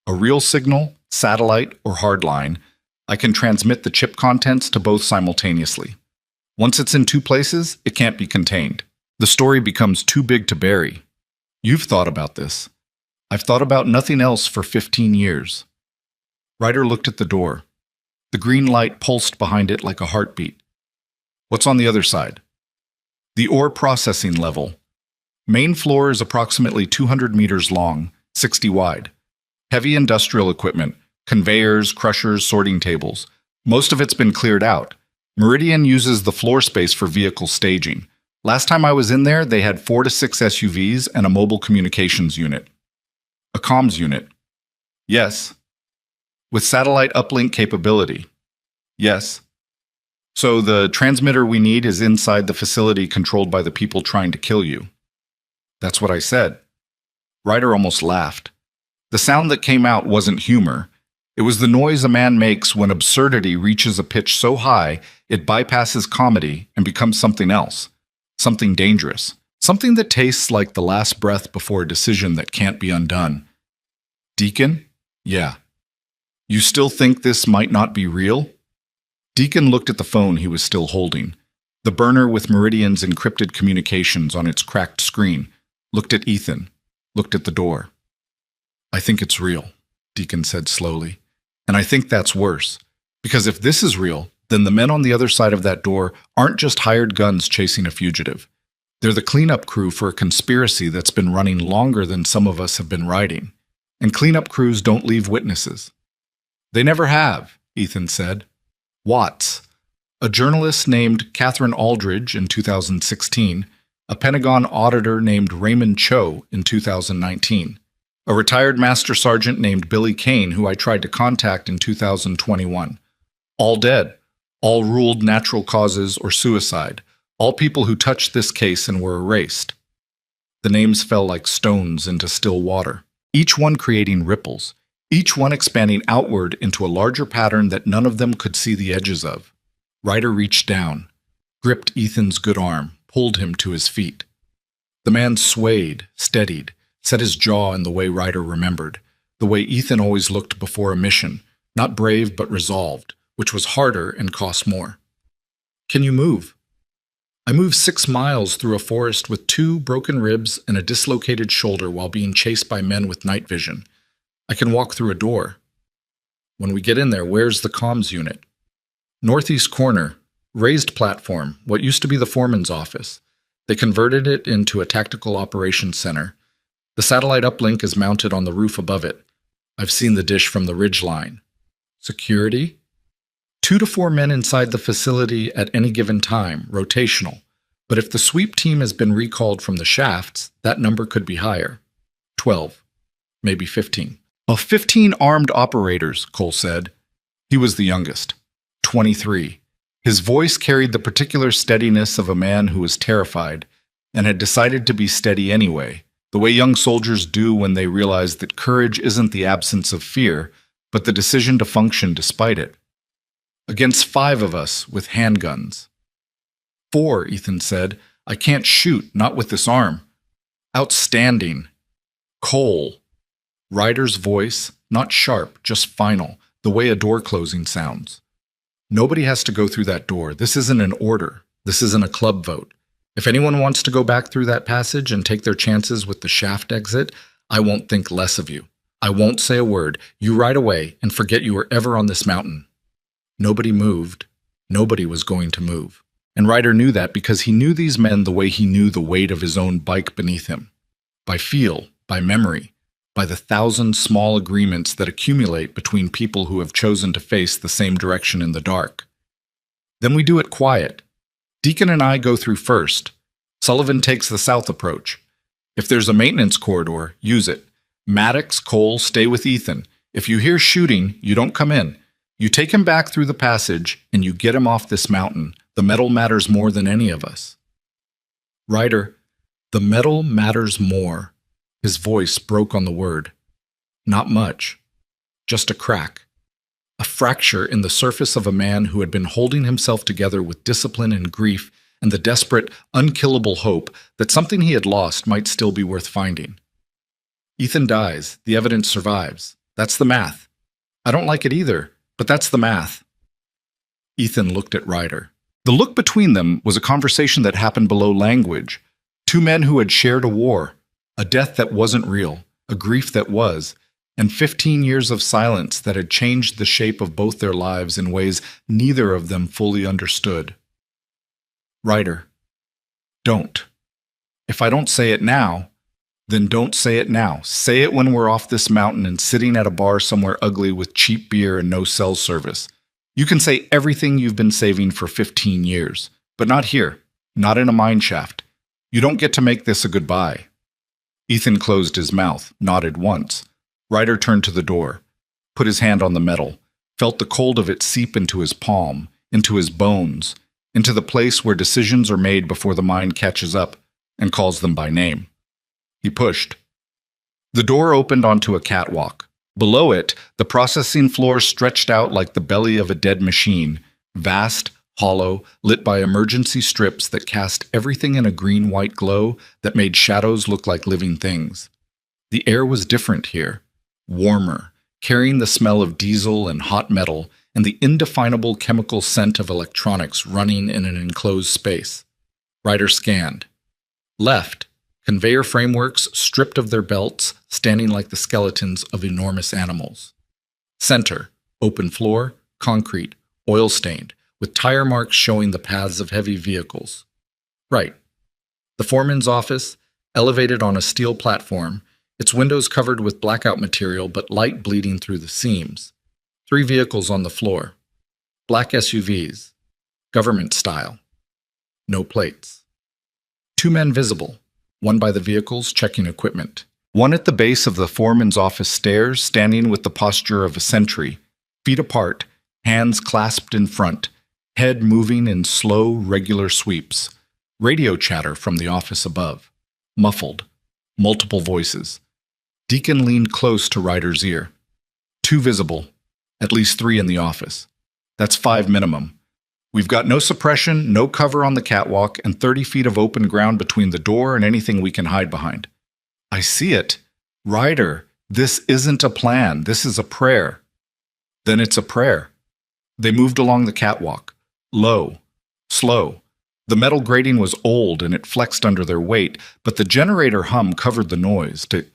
a real signal, satellite or hardline, I can transmit the chip contents to both simultaneously. Once it's in 2 places, it can't be contained. The story becomes too big to bury. You've thought about this. I've thought about nothing else for 15 years. Ryder looked at the door. The green light pulsed behind it like a heartbeat. What's on the other side? The ore processing level. Main floor is approximately 200 meters long, 60 wide. Heavy industrial equipment, conveyors, crushers, sorting tables. Most of it's been cleared out. Meridian uses the floor space for vehicle staging. Last time I was in there, they had 4 to 6 SUVs and a mobile communications unit. A comms unit. Yes. With satellite uplink capability. Yes. So the transmitter we need is inside the facility controlled by the people trying to kill you. That's what I said. Ryder almost laughed. The sound that came out wasn't humor. It was the noise a man makes when absurdity reaches a pitch so high it bypasses comedy and becomes something else. Something dangerous. Something that tastes like the last breath before a decision that can't be undone. Deacon? Yeah. You still think this might not be real? Deacon looked at the phone he was still holding. The burner with Meridian's encrypted communications on its cracked screen. Looked at Ethan. Looked at the door. I think it's real, Deacon said slowly. And I think that's worse. Because if this is real, then the men on the other side of that door aren't just hired guns chasing a fugitive. They're the cleanup crew for a conspiracy that's been running longer than some of us have been writing. And cleanup crews don't leave witnesses. They never have, Ethan said. Watts, a journalist named Catherine Aldridge in 2016, a Pentagon auditor named Raymond Cho in 2019, a retired master sergeant named Billy Kane who I tried to contact in 2021. All dead, all ruled natural causes or suicide, all people who touched this case and were erased. The names fell like stones into still water, each one creating ripples, each one expanding outward into a larger pattern that none of them could see the edges of. Ryder reached down, gripped Ethan's good arm, pulled him to his feet. The man swayed, steadied, set his jaw in the way Ryder remembered, the way Ethan always looked before a mission, not brave but resolved, which was harder and cost more. Can you move? I moved 6 miles through a forest with 2 broken ribs and a dislocated shoulder while being chased by men with night vision. I can walk through a door. When we get in there, where's the comms unit? Northeast corner, raised platform, what used to be the foreman's office. They converted it into a tactical operations center. The satellite uplink is mounted on the roof above it. I've seen the dish from the ridge line. Security? 2 to 4 men inside the facility at any given time, rotational. But if the sweep team has been recalled from the shafts, that number could be higher. 12, maybe 15. 15 armed operators, Cole said. He was the youngest. 23. His voice carried the particular steadiness of a man who was terrified and had decided to be steady anyway, the way young soldiers do when they realize that courage isn't the absence of fear, but the decision to function despite it. Against 5 of us with handguns. 4, Ethan said. I can't shoot, not with this arm. Outstanding. Cole. Ryder's voice, not sharp, just final, the way a door closing sounds. Nobody has to go through that door. This isn't an order. This isn't a club vote. If anyone wants to go back through that passage and take their chances with the shaft exit, I won't think less of you. I won't say a word. You ride away and forget you were ever on this mountain. Nobody moved. Nobody was going to move. And Ryder knew that because he knew these men the way he knew the weight of his own bike beneath him. By feel, by memory, by the 1,000 small agreements that accumulate between people who have chosen to face the same direction in the dark. Then we do it quiet. Deacon and I go through first. Sullivan takes the south approach. If there's a maintenance corridor, use it. Maddox, Cole, stay with Ethan. If you hear shooting, you don't come in. You take him back through the passage, and you get him off this mountain. The metal matters more than any of us. Ryder, the metal matters more. His voice broke on the word. Not much. Just a crack. A fracture in the surface of a man who had been holding himself together with discipline and grief and the desperate, unkillable hope that something he had lost might still be worth finding. Ethan dies. The evidence survives. That's the math. I don't like it either, but that's the math. Ethan looked at Ryder. The look between them was a conversation that happened below language. Two men who had shared a war, a death that wasn't real, a grief that was, and 15 years of silence that had changed the shape of both their lives in ways neither of them fully understood. Ryder, don't. If I don't say it now, then don't say it now. Say it when we're off this mountain and sitting at a bar somewhere ugly with cheap beer and no cell service. You can say everything you've been saving for 15 years, but not here, not in a mine shaft. You don't get to make this a goodbye. Ethan closed his mouth, nodded once. Ryder turned to the door, put his hand on the metal, felt the cold of it seep into his palm, into his bones, into the place where decisions are made before the mind catches up and calls them by name. He pushed. The door opened onto a catwalk. Below it, the processing floor stretched out like the belly of a dead machine, vast, hollow, lit by emergency strips that cast everything in a green-white glow that made shadows look like living things. The air was different here, warmer, carrying the smell of diesel and hot metal and the indefinable chemical scent of electronics running in an enclosed space. Ryder scanned. Left, conveyor frameworks stripped of their belts, standing like the skeletons of enormous animals. Center, open floor, concrete, oil-stained, with tire marks showing the paths of heavy vehicles. Right. The foreman's office, elevated on a steel platform, its windows covered with blackout material but light bleeding through the seams. 3 vehicles on the floor. Black SUVs. Government style. No plates. 2 men visible. One by the vehicles, checking equipment. One at the base of the foreman's office stairs, standing with the posture of a sentry, feet apart, hands clasped in front, head moving in slow, regular sweeps. Radio chatter from the office above. Muffled. Multiple voices. Deacon leaned close to Ryder's ear. 2 visible. At least 3 in the office. That's 5 minimum. We've got no suppression, no cover on the catwalk, and 30 feet of open ground between the door and anything we can hide behind. I see it. Ryder, this isn't a plan. This is a prayer. Then it's a prayer. They moved along the catwalk. Low. Slow. The metal grating was old and it flexed under their weight, but the generator hum covered the noise to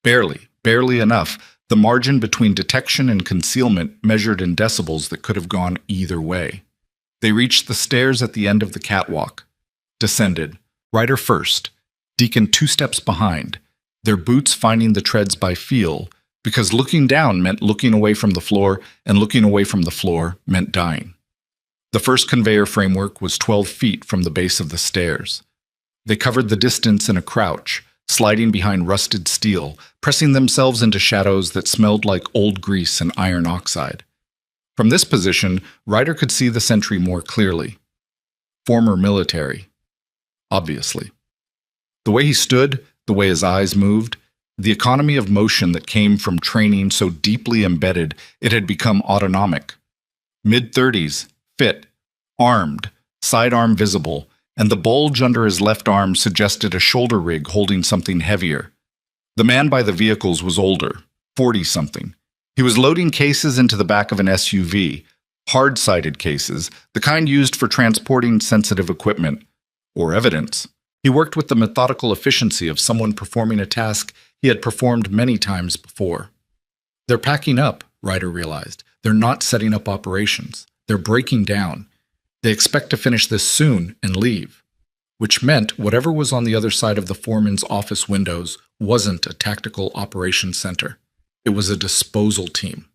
barely enough, the margin between detection and concealment measured in decibels that could have gone either way. They reached the stairs at the end of the catwalk. Descended. Ryder first. Deacon 2 steps behind. Their boots finding the treads by feel, because looking down meant looking away from the floor, and looking away from the floor meant dying. The first conveyor framework was 12 feet from the base of the stairs. They covered the distance in a crouch, sliding behind rusted steel, pressing themselves into shadows that smelled like old grease and iron oxide. From this position, Ryder could see the sentry more clearly. Former military. Obviously. The way he stood, the way his eyes moved, the economy of motion that came from training so deeply embedded it had become autonomic. Mid-30s, fit, armed, sidearm visible, and the bulge under his left arm suggested a shoulder rig holding something heavier. The man by the vehicles was older, 40-something. He was loading cases into the back of an SUV, hard-sided cases, the kind used for transporting sensitive equipment or evidence. He worked with the methodical efficiency of someone performing a task he had performed many times before. They're packing up, Ryder realized. They're not setting up operations. They're breaking down. They expect to finish this soon and leave, which meant whatever was on the other side of the foreman's office windows wasn't a tactical operations center. It was a disposal team.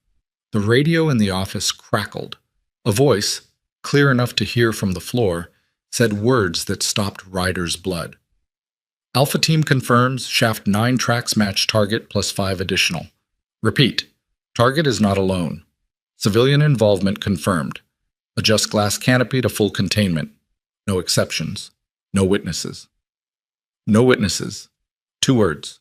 The radio in the office crackled. A voice, clear enough to hear from the floor, said words that stopped Ryder's blood. Alpha Team confirms shaft 9 tracks match target plus 5 additional. Repeat, target is not alone. Civilian involvement confirmed. Adjust glass canopy to full containment. No exceptions. No witnesses. No witnesses. 2 words.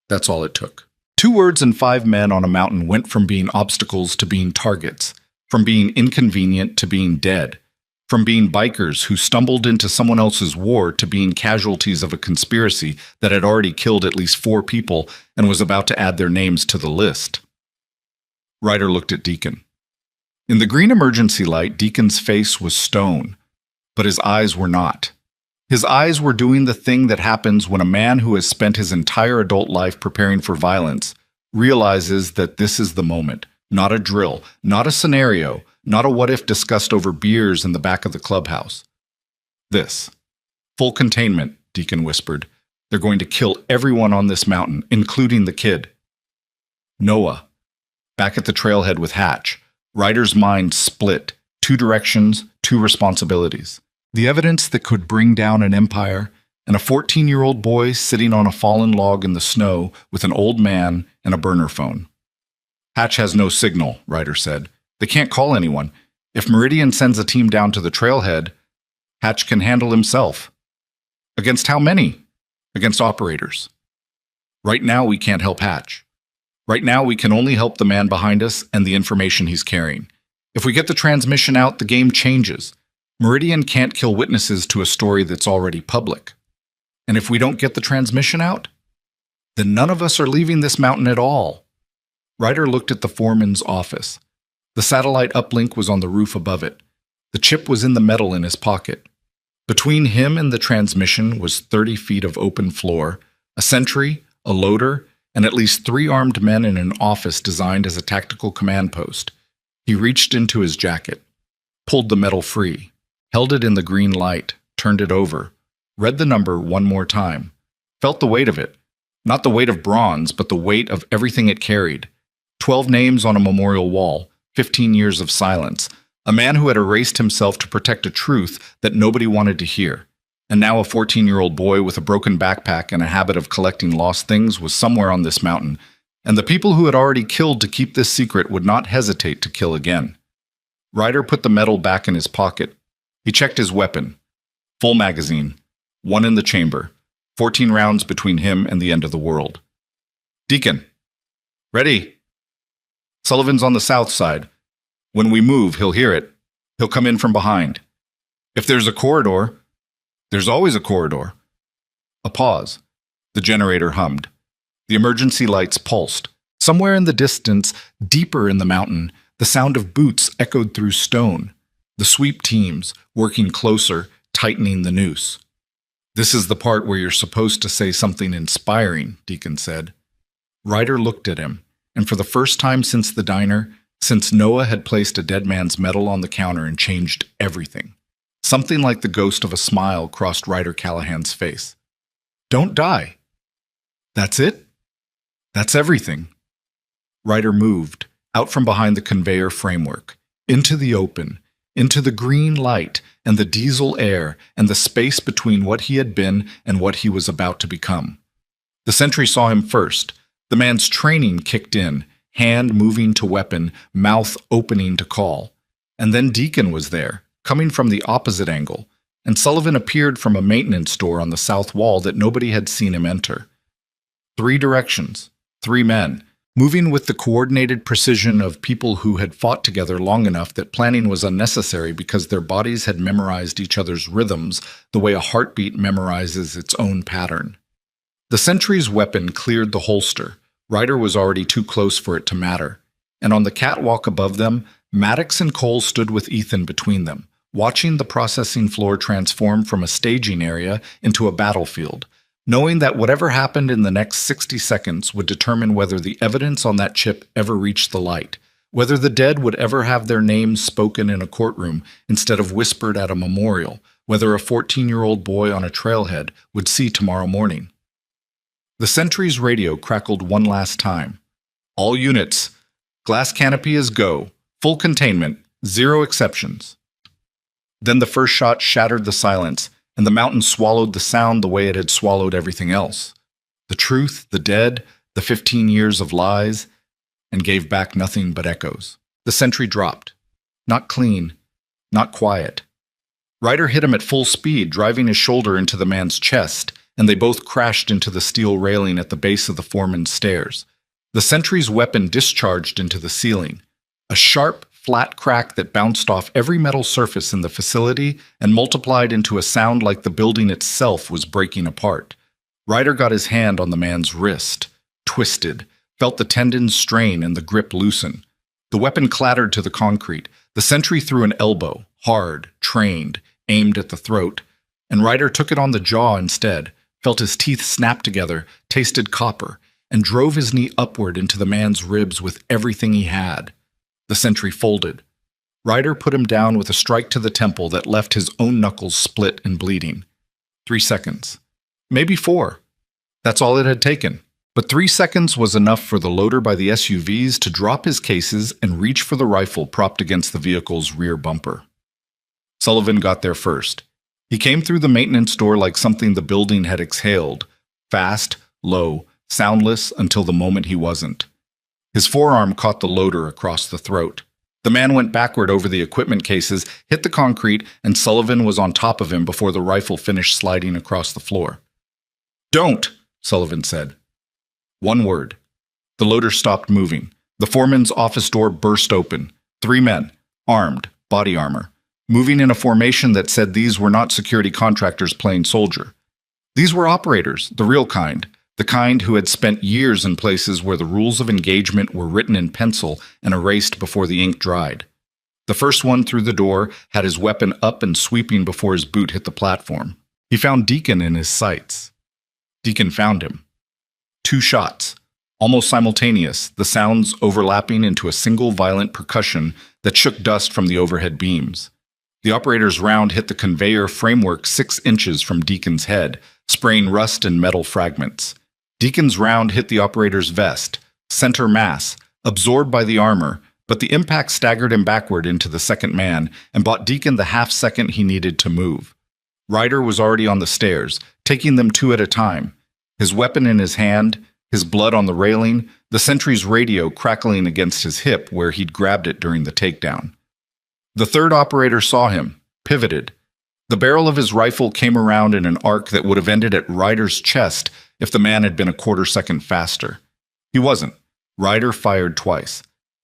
That's all it took. 2 words and 5 men on a mountain went from being obstacles to being targets, from being inconvenient to being dead, from being bikers who stumbled into someone else's war to being casualties of a conspiracy that had already killed at least 4 people and was about to add their names to the list. Ryder looked at Deacon. In the green emergency light, Deacon's face was stone, but his eyes were not. His eyes were doing the thing that happens when a man who has spent his entire adult life preparing for violence realizes that this is the moment, not a drill, not a scenario, not a what-if discussed over beers in the back of the clubhouse. This. Full containment, Deacon whispered. They're going to kill everyone on this mountain, including the kid. Noah. Back at the trailhead with Hatch. Ryder's mind split. 2 directions, 2 responsibilities. The evidence that could bring down an empire, and a 14-year-old boy sitting on a fallen log in the snow with an old man and a burner phone. Hatch has no signal, Ryder said. They can't call anyone. If Meridian sends a team down to the trailhead, Hatch can handle himself. Against how many? Against operators. Right now, we can't help Hatch. Right now, we can only help the man behind us and the information he's carrying. If we get the transmission out, the game changes. Meridian can't kill witnesses to a story that's already public. And if we don't get the transmission out, then none of us are leaving this mountain at all. Ryder looked at the foreman's office. The satellite uplink was on the roof above it. The chip was in the metal in his pocket. Between him and the transmission was 30 feet of open floor, a sentry, a loader, and at least 3 armed men in an office designed as a tactical command post. He reached into his jacket, pulled the metal free, held it in the green light, turned it over, read the number 1 more time, felt the weight of it. Not the weight of bronze, but the weight of everything it carried. 12 names on a memorial wall, 15 years of silence, a man who had erased himself to protect a truth that nobody wanted to hear. And now a 14-year-old boy with a broken backpack and a habit of collecting lost things was somewhere on this mountain, and the people who had already killed to keep this secret would not hesitate to kill again. Ryder put the metal back in his pocket. He checked his weapon. Full magazine. 1 in the chamber. 14 rounds between him and the end of the world. Deacon. Ready. Sullivan's on the south side. When we move, he'll hear it. He'll come in from behind. If there's a corridor, there's always a corridor. A pause. The generator hummed. The emergency lights pulsed. Somewhere in the distance, deeper in the mountain, the sound of boots echoed through stone. The sweep teams, working closer, tightening the noose. This is the part where you're supposed to say something inspiring, Deacon said. Ryder looked at him, and for the first time since the diner, since Noah had placed a dead man's medal on the counter and changed everything, something like the ghost of a smile crossed Ryder Callahan's face. Don't die. That's it? That's everything. Ryder moved, out from behind the conveyor framework, into the open, into the green light and the diesel air and the space between what he had been and what he was about to become. The sentry saw him first. The man's training kicked in, hand moving to weapon, mouth opening to call. And then Deacon was there, coming from the opposite angle, and Sullivan appeared from a maintenance door on the south wall that nobody had seen him enter. 3 directions, 3 men, moving with the coordinated precision of people who had fought together long enough that planning was unnecessary because their bodies had memorized each other's rhythms the way a heartbeat memorizes its own pattern. The sentry's weapon cleared the holster. Ryder was already too close for it to matter. And on the catwalk above them, Maddox and Cole stood with Ethan between them, watching the processing floor transform from a staging area into a battlefield, knowing that whatever happened in the next 60 seconds would determine whether the evidence on that chip ever reached the light, whether the dead would ever have their names spoken in a courtroom instead of whispered at a memorial, whether a 14-year-old boy on a trailhead would see tomorrow morning. The sentry's radio crackled one last time. All units, glass canopy is go, full containment, 0 exceptions. Then the first shot shattered the silence, and the mountain swallowed the sound the way it had swallowed everything else. The truth, the dead, the 15 years of lies, and gave back nothing but echoes. The sentry dropped. Not clean, not quiet. Ryder hit him at full speed, driving his shoulder into the man's chest, and they both crashed into the steel railing at the base of the foreman's stairs. The sentry's weapon discharged into the ceiling, a sharp, flat crack that bounced off every metal surface in the facility and multiplied into a sound like the building itself was breaking apart. Ryder got his hand on the man's wrist, twisted, felt the tendons strain and the grip loosen. The weapon clattered to the concrete. The sentry threw an elbow, hard, trained, aimed at the throat, and Ryder took it on the jaw instead, felt his teeth snap together, tasted copper, and drove his knee upward into the man's ribs with everything he had. The sentry folded. Ryder put him down with a strike to the temple that left his own knuckles split and bleeding. 3 seconds. Maybe 4. That's all it had taken. But 3 seconds was enough for the loader by the SUVs to drop his cases and reach for the rifle propped against the vehicle's rear bumper. Sullivan got there first. He came through the maintenance door like something the building had exhaled, fast, low, soundless until the moment he wasn't. His forearm caught the loader across the throat. The man went backward over the equipment cases, hit the concrete, and Sullivan was on top of him before the rifle finished sliding across the floor. "Don't," Sullivan said. One word. The loader stopped moving. The foreman's office door burst open. 3 men, armed, body armor, moving in a formation that said these were not security contractors playing soldier. These were operators, the real kind, the kind who had spent years in places where the rules of engagement were written in pencil and erased before the ink dried. The first one through the door had his weapon up and sweeping before his boot hit the platform. He found Deacon in his sights. Deacon found him. 2 shots, almost simultaneous, the sounds overlapping into a single violent percussion that shook dust from the overhead beams. The operator's round hit the conveyor framework 6 inches from Deacon's head, spraying rust and metal fragments. Deacon's round hit the operator's vest, center mass, absorbed by the armor, but the impact staggered him backward into the second man and bought Deacon the half-second he needed to move. Ryder was already on the stairs, taking them 2 at a time, his weapon in his hand, his blood on the railing, the sentry's radio crackling against his hip where he'd grabbed it during the takedown. The third operator saw him, pivoted. The barrel of his rifle came around in an arc that would have ended at Ryder's chest if the man had been a quarter-second faster. He wasn't. Ryder fired twice.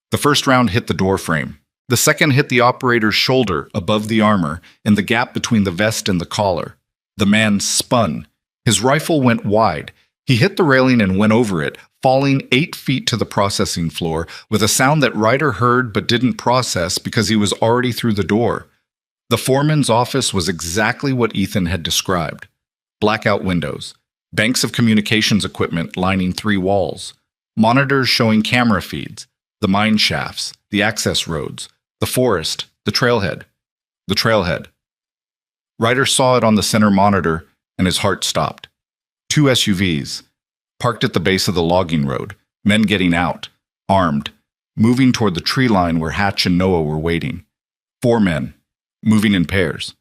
The first round hit the door frame. The second hit the operator's shoulder above the armor in the gap between the vest and the collar. The man spun. His rifle went wide. He hit the railing and went over it, falling 8 feet to the processing floor with a sound that Ryder heard but didn't process because he was already through the door. The foreman's office was exactly what Ethan had described. Blackout windows, banks of communications equipment lining 3 walls, monitors showing camera feeds, the mine shafts, the access roads, the forest, the trailhead. The trailhead. Ryder saw it on the center monitor, and his heart stopped. 2 SUVs, parked at the base of the logging road, men getting out, armed, moving toward the tree line where Hatch and Noah were waiting. 4 men, moving in pairs.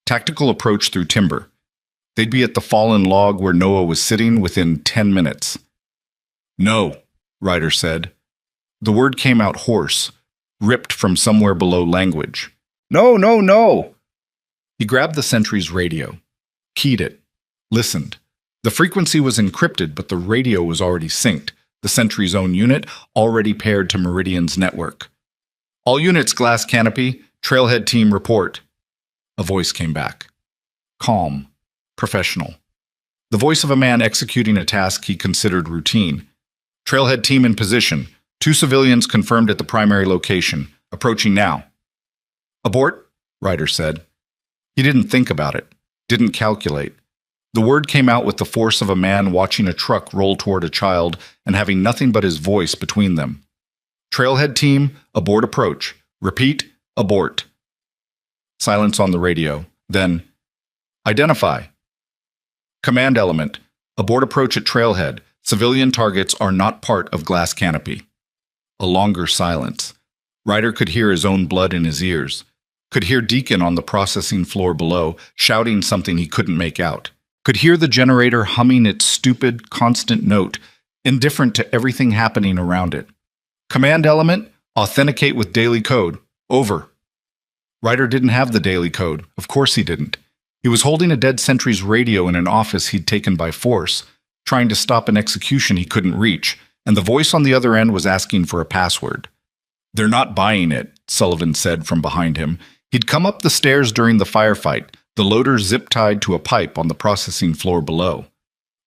Tactical approach through timber. They'd be at the fallen log where Noah was sitting within 10 minutes. "No," Ryder said. The word came out hoarse, ripped from somewhere below language. "No, no, no!" He grabbed the sentry's radio, keyed it, listened. The frequency was encrypted, but the radio was already synced. the Sentry's own unit, already paired to Meridian's network. All units, glass canopy, trailhead team report. A voice came back. Calm, professional. The voice of a man executing a task he considered routine. Trailhead team in position. 2 civilians confirmed at the primary location. Approaching now. Abort, Ryder said. He didn't think about it, didn't calculate. The word came out with the force of a man watching a truck roll toward a child and having nothing but his voice between them. Trailhead team, abort approach. Repeat, abort. Silence on the radio. Then, identify. Command element, abort approach at trailhead. Civilian targets are not part of glass canopy. A longer silence. Ryder could hear his own blood in his ears. Could hear Deacon on the processing floor below, shouting something he couldn't make out. Could hear the generator humming its stupid, constant note, indifferent to everything happening around it. Command element, authenticate with daily code. Over. Ryder didn't have the daily code. Of course he didn't. He was holding a dead sentry's radio in an office he'd taken by force, trying to stop an execution he couldn't reach, and the voice on the other end was asking for a password. They're not buying it, Sullivan said from behind him. He'd come up the stairs during the firefight, the loader zip-tied to a pipe on the processing floor below.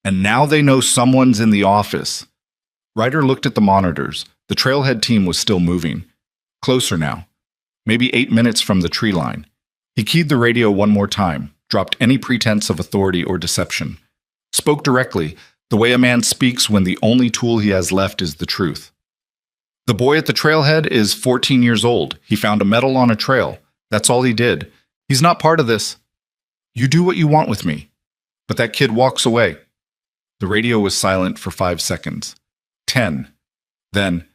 And now they know someone's in the office. Ryder looked at the monitors. The trailhead team was still moving. Closer now. Maybe 8 minutes from the tree line. He keyed the radio one more time, dropped any pretense of authority or deception. Spoke directly, the way a man speaks when the only tool he has left is the truth. The boy at the trailhead is 14 years old. He found a medal on a trail. That's all he did. He's not part of this. You do what you want with me. But that kid walks away. The radio was silent for 5 seconds. 10. Then,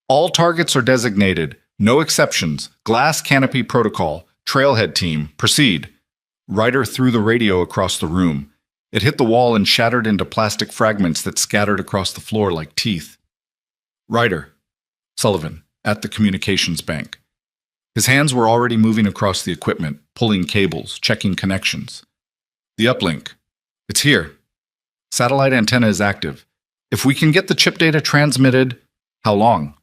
all targets are designated. No exceptions. Glass canopy protocol. Trailhead team. Proceed. Ryder threw the radio across the room. It hit the wall and shattered into plastic fragments that scattered across the floor like teeth. Ryder. Sullivan, at the communications bank. His hands were already moving across the equipment, pulling cables, checking connections. The uplink. It's here. Satellite antenna is active. If we can get the chip data transmitted, how long?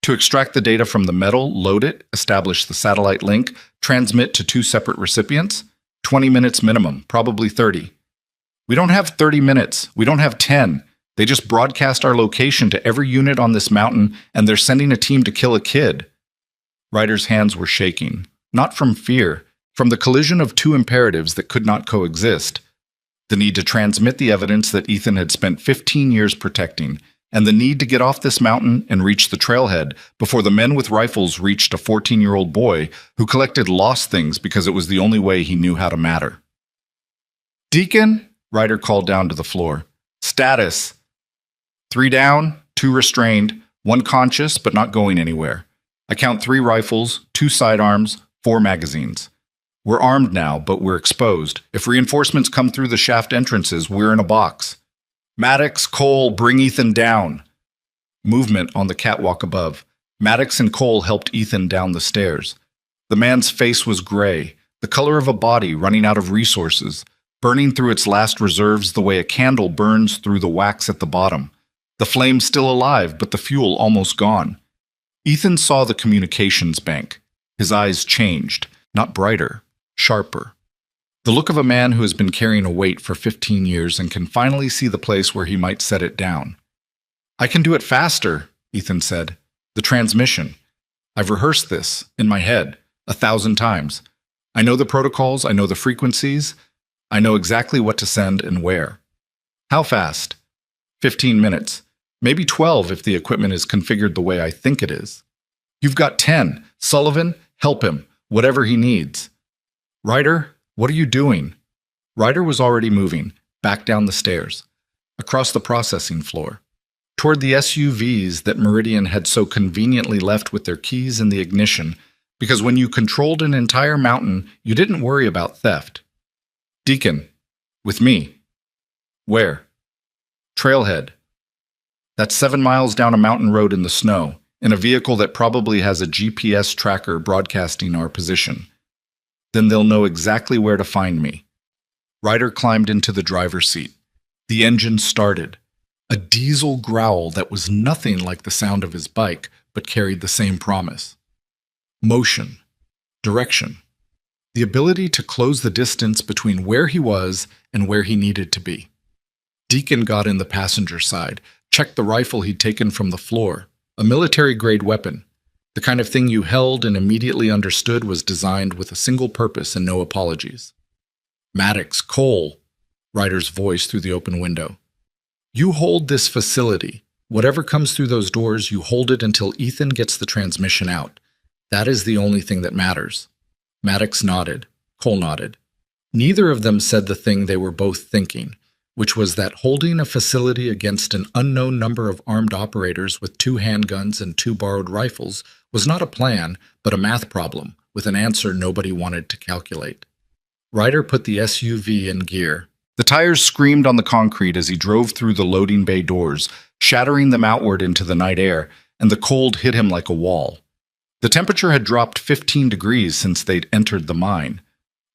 To extract the data from the metal, load it, establish the satellite link, transmit to 2 separate recipients? 20 minutes minimum, probably 30. We don't have 30 minutes. We don't have 10. They just broadcast our location to every unit on this mountain, and they're sending a team to kill a kid. Ryder's hands were shaking, not from fear, from the collision of 2 imperatives that could not coexist. The need to transmit the evidence that Ethan had spent 15 years protecting, and the need to get off this mountain and reach the trailhead before the men with rifles reached a 14-year-old boy who collected lost things because it was the only way he knew how to matter. Deacon, Ryder called down to the floor. Status. 3 down, 2 restrained, 1 conscious but not going anywhere. I count 3 rifles, 2 sidearms, 4 magazines. We're armed now, but we're exposed. If reinforcements come through the shaft entrances, we're in a box. Maddox, Cole, bring Ethan down. Movement on the catwalk above. Maddox and Cole helped Ethan down the stairs. The man's face was gray, the color of a body running out of resources, burning through its last reserves the way a candle burns through the wax at the bottom. The flame still alive, but the fuel almost gone. Ethan saw the communications bank. His eyes changed, not brighter, sharper. The look of a man who has been carrying a weight for 15 years and can finally see the place where he might set it down. I can do it faster, Ethan said. The transmission. I've rehearsed this, in my head, 1,000 times. I know the protocols, I know the frequencies, I know exactly what to send and where. How fast? 15 minutes. Maybe 12 if the equipment is configured the way I think it is. You've got 10. Sullivan, help him, whatever he needs. Ryder, what are you doing? Ryder was already moving, back down the stairs, across the processing floor, toward the SUVs that Meridian had so conveniently left with their keys in the ignition, because when you controlled an entire mountain, you didn't worry about theft. Deacon, with me. Where? Trailhead. That's 7 miles down a mountain road in the snow, in a vehicle that probably has a GPS tracker broadcasting our position. Then they'll know exactly where to find me. Ryder climbed into the driver's seat. The engine started. A diesel growl that was nothing like the sound of his bike, but carried the same promise. Motion. Direction. The ability to close the distance between where he was and where he needed to be. Deacon got in the passenger side, checked the rifle he'd taken from the floor, a military-grade weapon, the kind of thing you held and immediately understood was designed with a single purpose and no apologies. Maddox, Cole, Ryder's voice through the open window. You hold this facility. Whatever comes through those doors, you hold it until Ethan gets the transmission out. That is the only thing that matters. Maddox nodded. Cole nodded. Neither of them said the thing they were both thinking, which was that holding a facility against an unknown number of armed operators with 2 handguns and 2 borrowed rifles was not a plan, but a math problem, with an answer nobody wanted to calculate. Ryder put the SUV in gear. The tires screamed on the concrete as he drove through the loading bay doors, shattering them outward into the night air, and the cold hit him like a wall. The temperature had dropped 15 degrees since they'd entered the mine.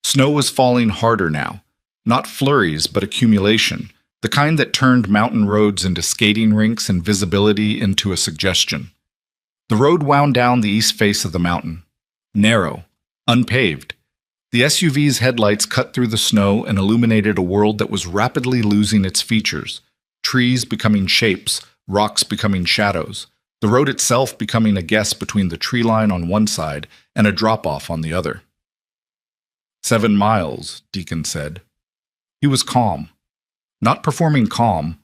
Snow was falling harder now. Not flurries, but accumulation, the kind that turned mountain roads into skating rinks and visibility into a suggestion. The road wound down the east face of the mountain. Narrow, unpaved. The SUV's headlights cut through the snow and illuminated a world that was rapidly losing its features, trees becoming shapes, rocks becoming shadows, the road itself becoming a guess between the tree line on one side and a drop-off on the other. 7 miles, Deacon said. He was calm. Not performing calm,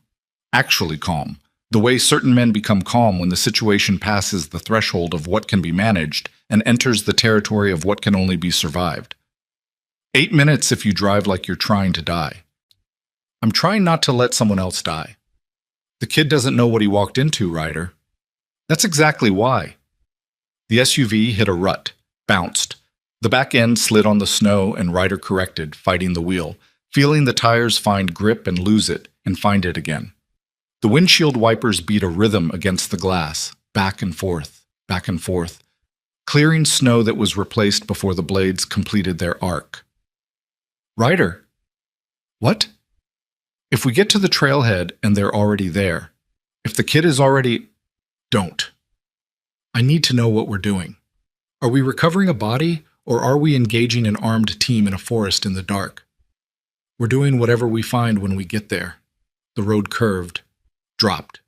actually calm, the way certain men become calm when the situation passes the threshold of what can be managed and enters the territory of what can only be survived. 8 minutes if you drive like you're trying to die. I'm trying not to let someone else die. The kid doesn't know what he walked into, Ryder. That's exactly why. The SUV hit a rut, bounced. The back end slid on the snow and Ryder corrected, fighting the wheel, feeling the tires find grip and lose it, and find it again. The windshield wipers beat a rhythm against the glass, back and forth, clearing snow that was replaced before the blades completed their arc. Ryder. What? If we get to the trailhead and they're already there, if the kid is already... Don't. I need to know what we're doing. Are we recovering a body, or are we engaging an armed team in a forest in the dark? We're doing whatever we find when we get there. The road curved, dropped.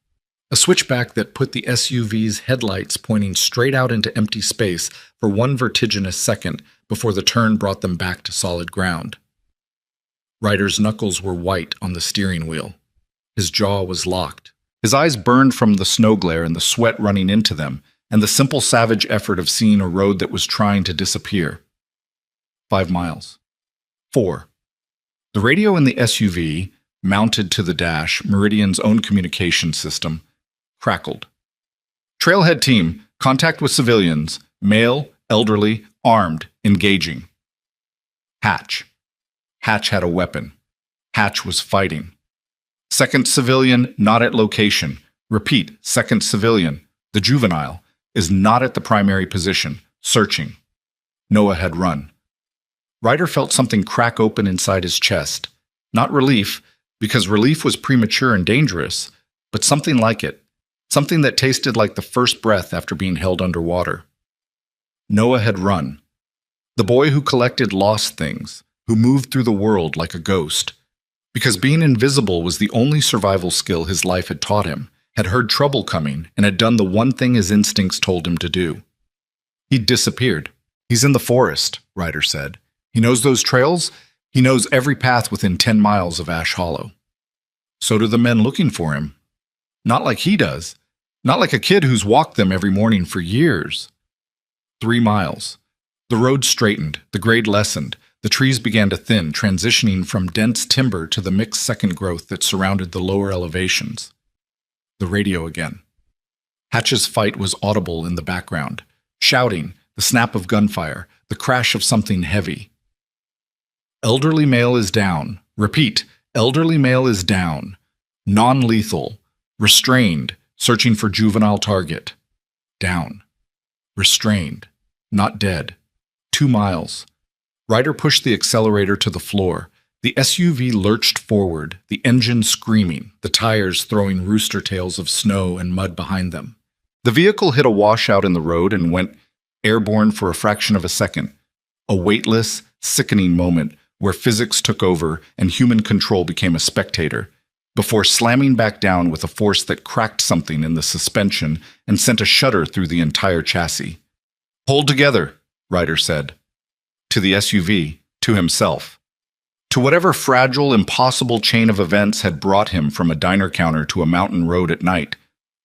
A switchback that put the SUV's headlights pointing straight out into empty space for one vertiginous second before the turn brought them back to solid ground. Ryder's knuckles were white on the steering wheel. His jaw was locked. His eyes burned from the snow glare and the sweat running into them, and the simple savage effort of seeing a road that was trying to disappear. 5 miles. 4. The radio in the SUV, mounted to the dash, Meridian's own communication system, crackled. Trailhead team, contact with civilians, male, elderly, armed, engaging. Hatch. Hatch had a weapon. Hatch was fighting. Second civilian, not at location. Repeat, second civilian, the juvenile, is not at the primary position, searching. Noah had run. Ryder felt something crack open inside his chest. Not relief, because relief was premature and dangerous, but something like it. Something that tasted like the first breath after being held underwater. Noah had run. The boy who collected lost things, who moved through the world like a ghost. Because being invisible was the only survival skill his life had taught him, had heard trouble coming, and had done the one thing his instincts told him to do. He'd disappeared. He's in the forest, Ryder said. He knows those trails. He knows every path within 10 miles of Ash Hollow. So do the men looking for him. Not like he does. Not like a kid who's walked them every morning for years. 3 miles. The road straightened, the grade lessened. The trees began to thin, transitioning from dense timber to the mixed second growth that surrounded the lower elevations. The radio again. Hatch's fight was audible in the background. Shouting, the snap of gunfire, the crash of something heavy. Elderly male is down. Repeat, elderly male is down. Non-lethal. Restrained, searching for juvenile target. Down. Restrained. Not dead. 2 miles. Ryder pushed the accelerator to the floor. The SUV lurched forward, the engine screaming, the tires throwing rooster tails of snow and mud behind them. The vehicle hit a washout in the road and went airborne for a fraction of a second, a weightless, sickening moment where physics took over and human control became a spectator, before slamming back down with a force that cracked something in the suspension and sent a shudder through the entire chassis. "Hold together," Ryder said. To the SUV, to himself. To whatever fragile, impossible chain of events had brought him from a diner counter to a mountain road at night,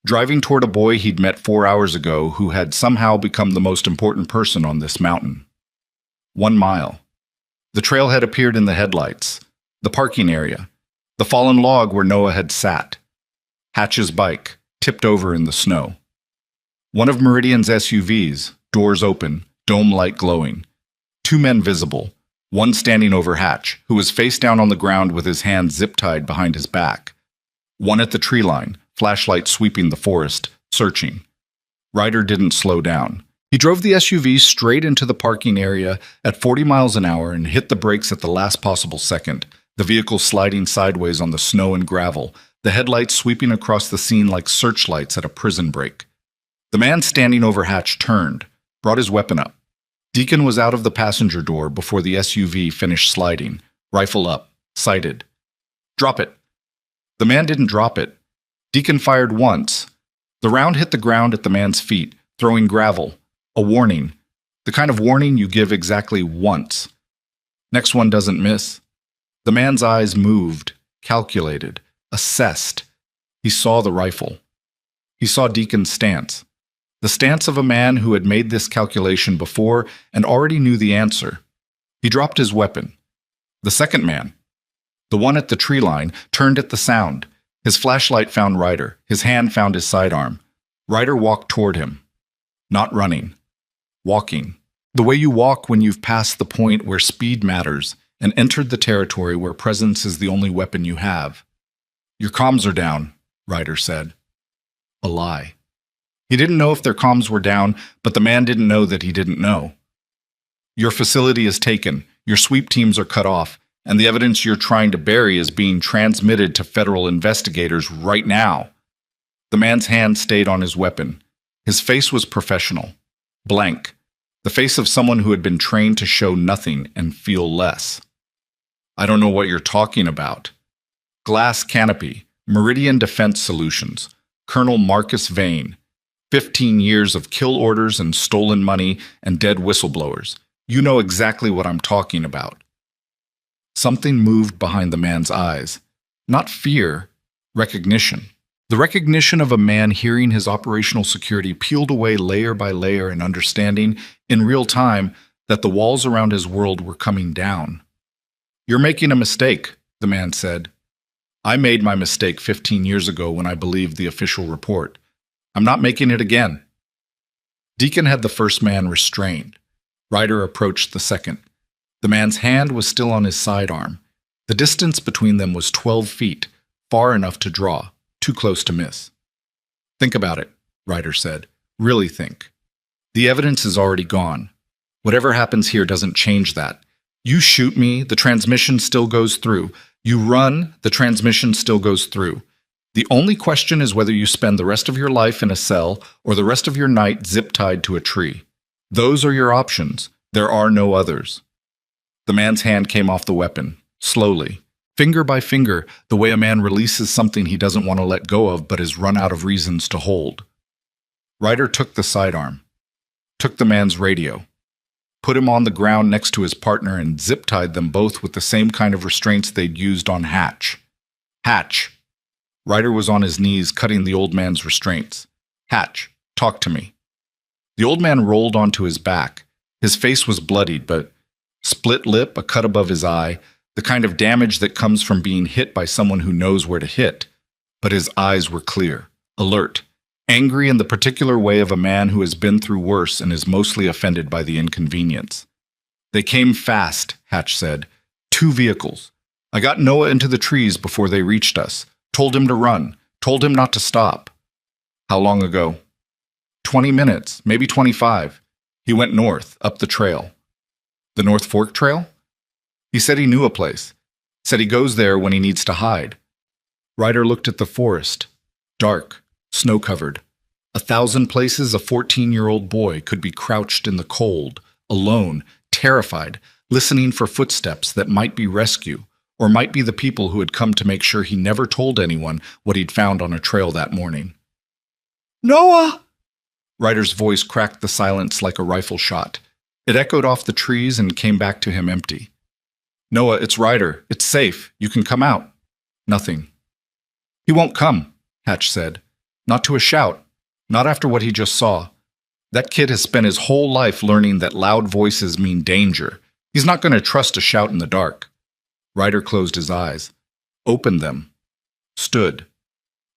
driving toward a boy he'd met 4 hours ago who had somehow become the most important person on this mountain. 1 mile. The trailhead appeared in the headlights, the parking area, the fallen log where Noah had sat, Hatch's bike, tipped over in the snow. One of Meridian's SUVs, doors open, dome light glowing. 2 men visible, one standing over Hatch, who was face down on the ground with his hands zip-tied behind his back. One at the tree line, flashlight sweeping the forest, searching. Ryder didn't slow down. He drove the SUV straight into the parking area at 40 miles an hour and hit the brakes at the last possible second, the vehicle sliding sideways on the snow and gravel, the headlights sweeping across the scene like searchlights at a prison break. The man standing over Hatch turned, brought his weapon up. Deacon was out of the passenger door before the SUV finished sliding, rifle up, sighted. "Drop it." The man didn't drop it. Deacon fired once. The round hit the ground at the man's feet, throwing gravel. A warning. The kind of warning you give exactly once. Next one doesn't miss. The man's eyes moved, calculated, assessed. He saw the rifle. He saw Deacon's stance. The stance of a man who had made this calculation before and already knew the answer. He dropped his weapon. The second man, the one at the tree line, turned at the sound. His flashlight found Ryder. His hand found his sidearm. Ryder walked toward him. Not running. Walking. The way you walk when you've passed the point where speed matters and entered the territory where presence is the only weapon you have. "Your comms are down," Ryder said. A lie. He didn't know if their comms were down, but the man didn't know that he didn't know. "Your facility is taken, your sweep teams are cut off, and the evidence you're trying to bury is being transmitted to federal investigators right now." The man's hand stayed on his weapon. His face was professional. Blank. The face of someone who had been trained to show nothing and feel less. "I don't know what you're talking about." Glass canopy, Meridian Defense Solutions, Colonel Marcus Vane. 15 years of kill orders and stolen money and dead whistleblowers. You know exactly what I'm talking about. Something moved behind the man's eyes. Not fear, recognition. The recognition of a man hearing his operational security peeled away layer by layer and understanding, in real time, that the walls around his world were coming down. "You're making a mistake," the man said. "I made my mistake 15 years ago when I believed the official report. I'm not making it again." Deacon had the first man restrained. Ryder approached the second. The man's hand was still on his sidearm. The distance between them was 12 feet, far enough to draw, too close to miss. "Think about it," Ryder said. "Really think. The evidence is already gone. Whatever happens here doesn't change that. You shoot me, the transmission still goes through. You run, the transmission still goes through. The only question is whether you spend the rest of your life in a cell or the rest of your night zip-tied to a tree. Those are your options. There are no others." The man's hand came off the weapon, slowly, finger by finger, the way a man releases something he doesn't want to let go of but has run out of reasons to hold. Ryder took the sidearm, took the man's radio, put him on the ground next to his partner and zip-tied them both with the same kind of restraints they'd used on Hatch. "Hatch." Ryder was on his knees, cutting the old man's restraints. "Hatch, talk to me." The old man rolled onto his back. His face was bloodied, but split lip, a cut above his eye, the kind of damage that comes from being hit by someone who knows where to hit. But his eyes were clear, alert, angry in the particular way of a man who has been through worse and is mostly offended by the inconvenience. "They came fast," Hatch said. 2 vehicles. I got Noah into the trees before they reached us. Told him to run. Told him not to stop." "How long ago?" 20 minutes, maybe 25. He went north, up the trail." "The North Fork Trail?" "He said he knew a place. Said he goes there when he needs to hide. Ryder looked at the forest. Dark, snow-covered. 1,000 places a 14-year-old boy could be crouched in the cold, alone, terrified, listening for footsteps that might be rescue, or might be the people who had come to make sure he never told anyone what he'd found on a trail that morning. "Noah!" Ryder's voice cracked the silence like a rifle shot. It echoed off the trees and came back to him empty. "Noah, it's Ryder. It's safe. You can come out." Nothing. "He won't come," Hatch said. "Not to a shout. Not after what he just saw. That kid has spent his whole life learning that loud voices mean danger. He's not going to trust a shout in the dark." Ryder closed his eyes, opened them, stood.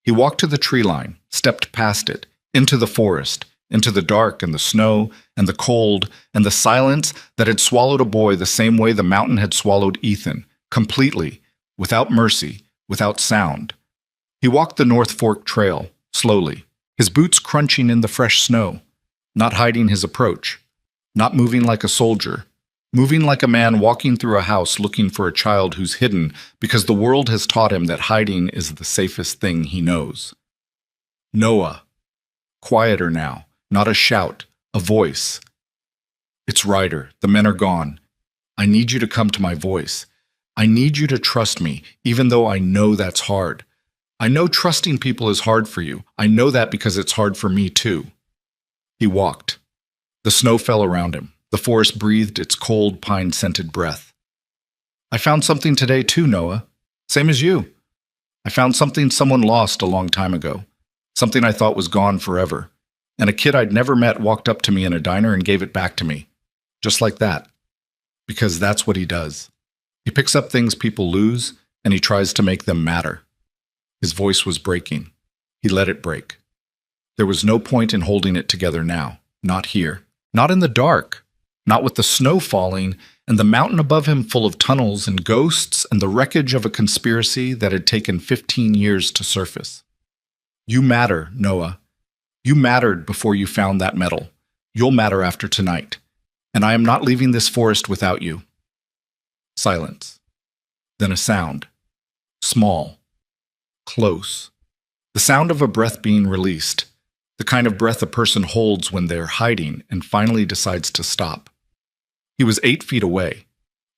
He walked to the tree line, stepped past it, into the forest, into the dark and the snow and the cold and the silence that had swallowed a boy the same way the mountain had swallowed Ethan, completely, without mercy, without sound. He walked the North Fork Trail, slowly, his boots crunching in the fresh snow, not hiding his approach, not moving like a soldier, moving like a man walking through a house looking for a child who's hidden because the world has taught him that hiding is the safest thing he knows. Noah. Quieter now, not a shout, a voice. "It's Ryder. The men are gone. I need you to come to my voice. I need you to trust me, even though I know that's hard. I know trusting people is hard for you. I know that because it's hard for me too." He walked. The snow fell around him. The forest breathed its cold, pine-scented breath. "I found something today too, Noah. Same as you. I found something someone lost a long time ago. Something I thought was gone forever. And a kid I'd never met walked up to me in a diner and gave it back to me. Just like that. Because that's what he does. He picks up things people lose, and he tries to make them matter." His voice was breaking. He let it break. There was no point in holding it together now. Not here. Not in the dark. Not with the snow falling and the mountain above him full of tunnels and ghosts and the wreckage of a conspiracy that had taken 15 years to surface. "You matter, Noah. You mattered before you found that medal. You'll matter after tonight. And I am not leaving this forest without you." Silence. Then a sound. Small. Close. The sound of a breath being released. The kind of breath a person holds when they're hiding and finally decides to stop. He was 8 feet away,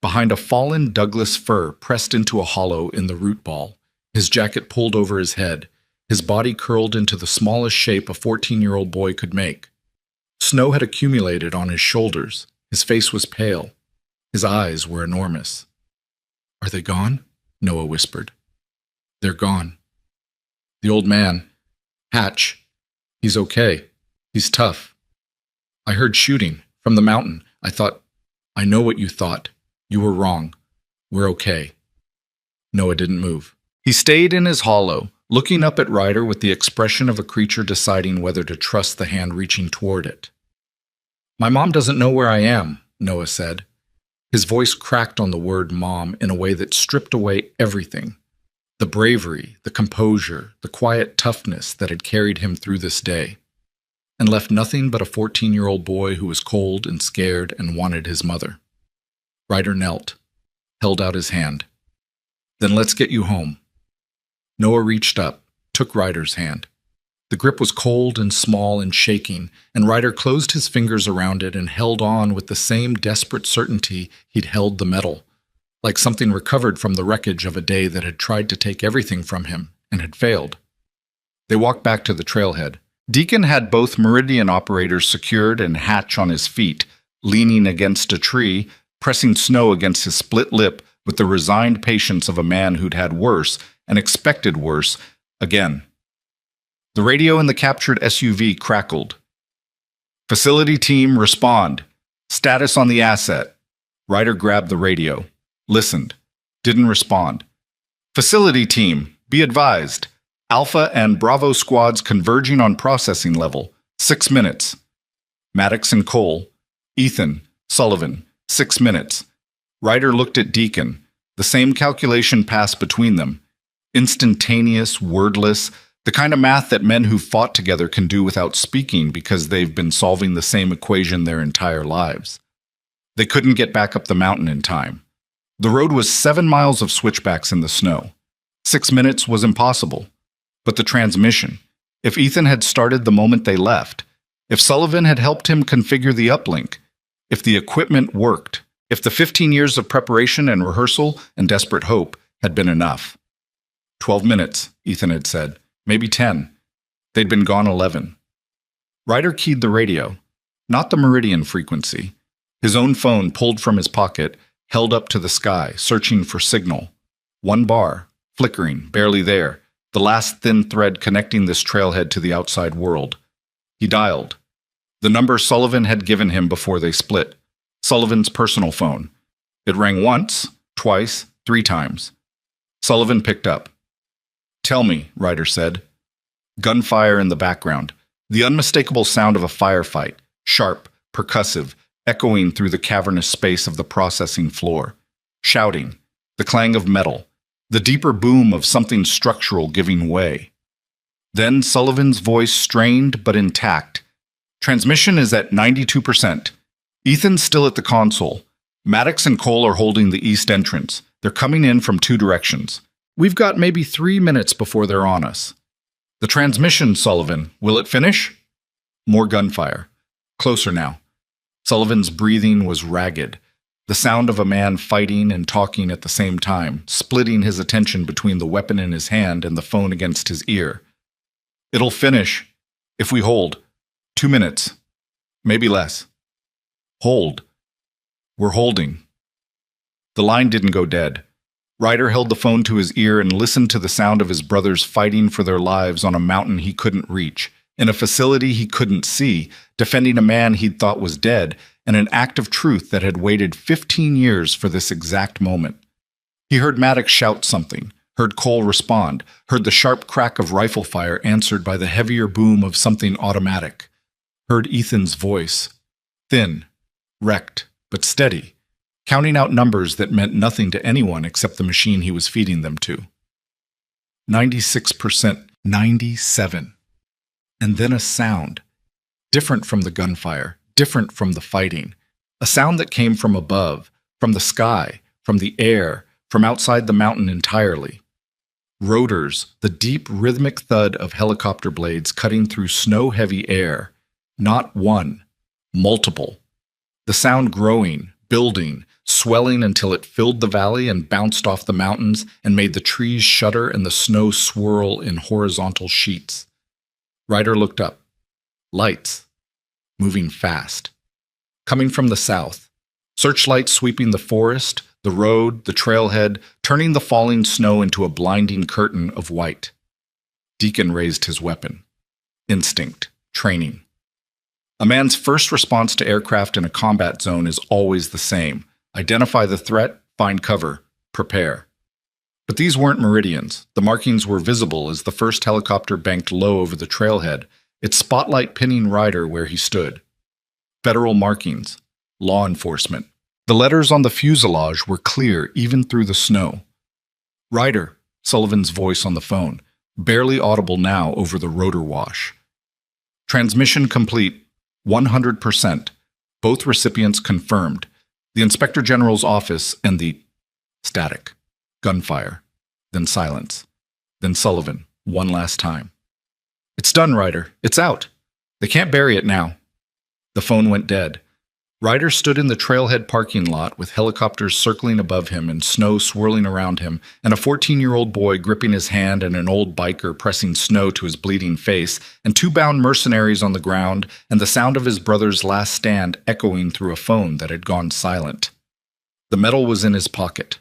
behind a fallen Douglas fir pressed into a hollow in the root ball, his jacket pulled over his head, his body curled into the smallest shape a 14-year-old boy could make. Snow had accumulated on his shoulders. His face was pale. His eyes were enormous. "Are they gone?" Noah whispered. "They're gone." The old man, Hatch, he's okay. He's tough. "I heard shooting from the mountain. I thought, I know what you thought. You were wrong. We're okay." Noah didn't move. He stayed in his hollow, looking up at Ryder with the expression of a creature deciding whether to trust the hand reaching toward it. "My mom doesn't know where I am," Noah said. His voice cracked on the word mom in a way that stripped away everything. The bravery, the composure, the quiet toughness that had carried him through this day, and left nothing but a 14-year-old boy who was cold and scared and wanted his mother. Ryder knelt, held out his hand. "Then let's get you home." Noah reached up, took Ryder's hand. The grip was cold and small and shaking, and Ryder closed his fingers around it and held on with the same desperate certainty he'd held the medal, like something recovered from the wreckage of a day that had tried to take everything from him and had failed. They walked back to the trailhead. Deacon had both Meridian operators secured and Hatch on his feet, leaning against a tree, pressing snow against his split lip with the resigned patience of a man who'd had worse and expected worse again. The radio in the captured SUV crackled. "Facility team, respond. Status on the asset." Ryder grabbed the radio, listened, didn't respond. "Facility team, be advised. Alpha and Bravo squads converging on processing level. 6 minutes. Maddox and Cole. Ethan, Sullivan. 6 minutes." Ryder looked at Deacon. The same calculation passed between them. Instantaneous, wordless, the kind of math that men who fought together can do without speaking because they've been solving the same equation their entire lives. They couldn't get back up the mountain in time. The road was 7 miles of switchbacks in the snow. 6 minutes was impossible. But the transmission, if Ethan had started the moment they left, if Sullivan had helped him configure the uplink, if the equipment worked, if the 15 years of preparation and rehearsal and desperate hope had been enough. 12 minutes, Ethan had said. Maybe 10. They'd been gone 11. Ryder keyed the radio, not the meridian frequency. His own phone pulled from his pocket, held up to the sky, searching for signal. 1 bar, flickering, barely there, the last thin thread connecting this trailhead to the outside world. He dialed. The number Sullivan had given him before they split. Sullivan's personal phone. It rang once, twice, 3 times. Sullivan picked up. "Tell me," Ryder said. Gunfire in the background. The unmistakable sound of a firefight, sharp, percussive, echoing through the cavernous space of the processing floor. Shouting. The clang of metal. The deeper boom of something structural giving way. Then Sullivan's voice strained but intact. "Transmission is at 92%. Ethan's still at the console. Maddox and Cole are holding the east entrance. They're coming in from 2 directions. We've got maybe 3 minutes before they're on us." "The transmission, Sullivan. Will it finish?" More gunfire. Closer now. Sullivan's breathing was ragged. The sound of a man fighting and talking at the same time, splitting his attention between the weapon in his hand and the phone against his ear. "It'll finish. If we hold. 2 minutes. Maybe less." "Hold. We're holding." The line didn't go dead. Ryder held the phone to his ear and listened to the sound of his brothers fighting for their lives on a mountain he couldn't reach, in a facility he couldn't see, defending a man he'd thought was dead, and an act of truth that had waited 15 years for this exact moment. He heard Maddox shout something, heard Cole respond, heard the sharp crack of rifle fire answered by the heavier boom of something automatic, heard Ethan's voice, thin, wrecked, but steady, counting out numbers that meant nothing to anyone except the machine he was feeding them to. 96%, 97. And then a sound, different from the gunfire, different from the fighting, a sound that came from above, from the sky, from the air, from outside the mountain entirely. Rotors, the deep rhythmic thud of helicopter blades cutting through snow-heavy air. Not one, multiple. The sound growing, building, swelling until it filled the valley and bounced off the mountains and made the trees shudder and the snow swirl in horizontal sheets. Ryder looked up. Lights. Moving fast. Coming from the south. Searchlights sweeping the forest, the road, the trailhead, turning the falling snow into a blinding curtain of white. Deacon raised his weapon. Instinct. Training. A man's first response to aircraft in a combat zone is always the same. Identify the threat, find cover, prepare. But these weren't meridians. The markings were visible as the first helicopter banked low over the trailhead, its spotlight pinning Ryder where he stood. Federal markings. Law enforcement. The letters on the fuselage were clear even through the snow. "Ryder," Sullivan's voice on the phone, barely audible now over the rotor wash. "Transmission complete. 100%. Both recipients confirmed. The Inspector General's office and the..." Static. Gunfire. Then silence. Then Sullivan, one last time. "It's done, Ryder. It's out. They can't bury it now." The phone went dead. Ryder stood in the trailhead parking lot with helicopters circling above him and snow swirling around him, and a 14-year-old boy gripping his hand and an old biker pressing snow to his bleeding face, and 2 bound mercenaries on the ground, and the sound of his brother's last stand echoing through a phone that had gone silent. The metal was in his pocket.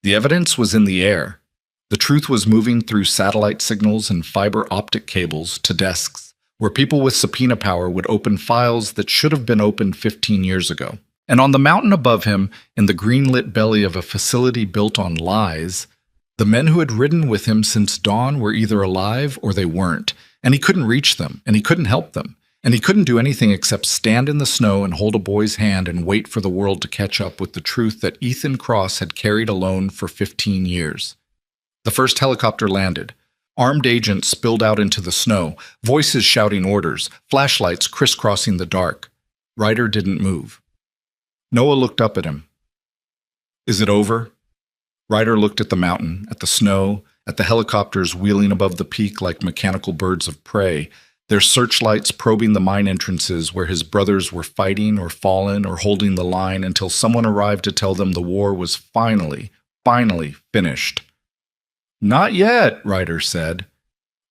The evidence was in the air. The truth was moving through satellite signals and fiber optic cables to desks, where people with subpoena power would open files that should have been opened 15 years ago. And on the mountain above him, in the green-lit belly of a facility built on lies, the men who had ridden with him since dawn were either alive or they weren't, and he couldn't reach them, and he couldn't help them, and he couldn't do anything except stand in the snow and hold a boy's hand and wait for the world to catch up with the truth that Ethan Cross had carried alone for 15 years. The first helicopter landed. Armed agents spilled out into the snow, voices shouting orders, flashlights crisscrossing the dark. Ryder didn't move. Noah looked up at him. Is it over? Ryder looked at the mountain, at the snow, at the helicopters wheeling above the peak like mechanical birds of prey, their searchlights probing the mine entrances where his brothers were fighting or fallen or holding the line until someone arrived to tell them the war was finally finished. Not yet, Ryder said.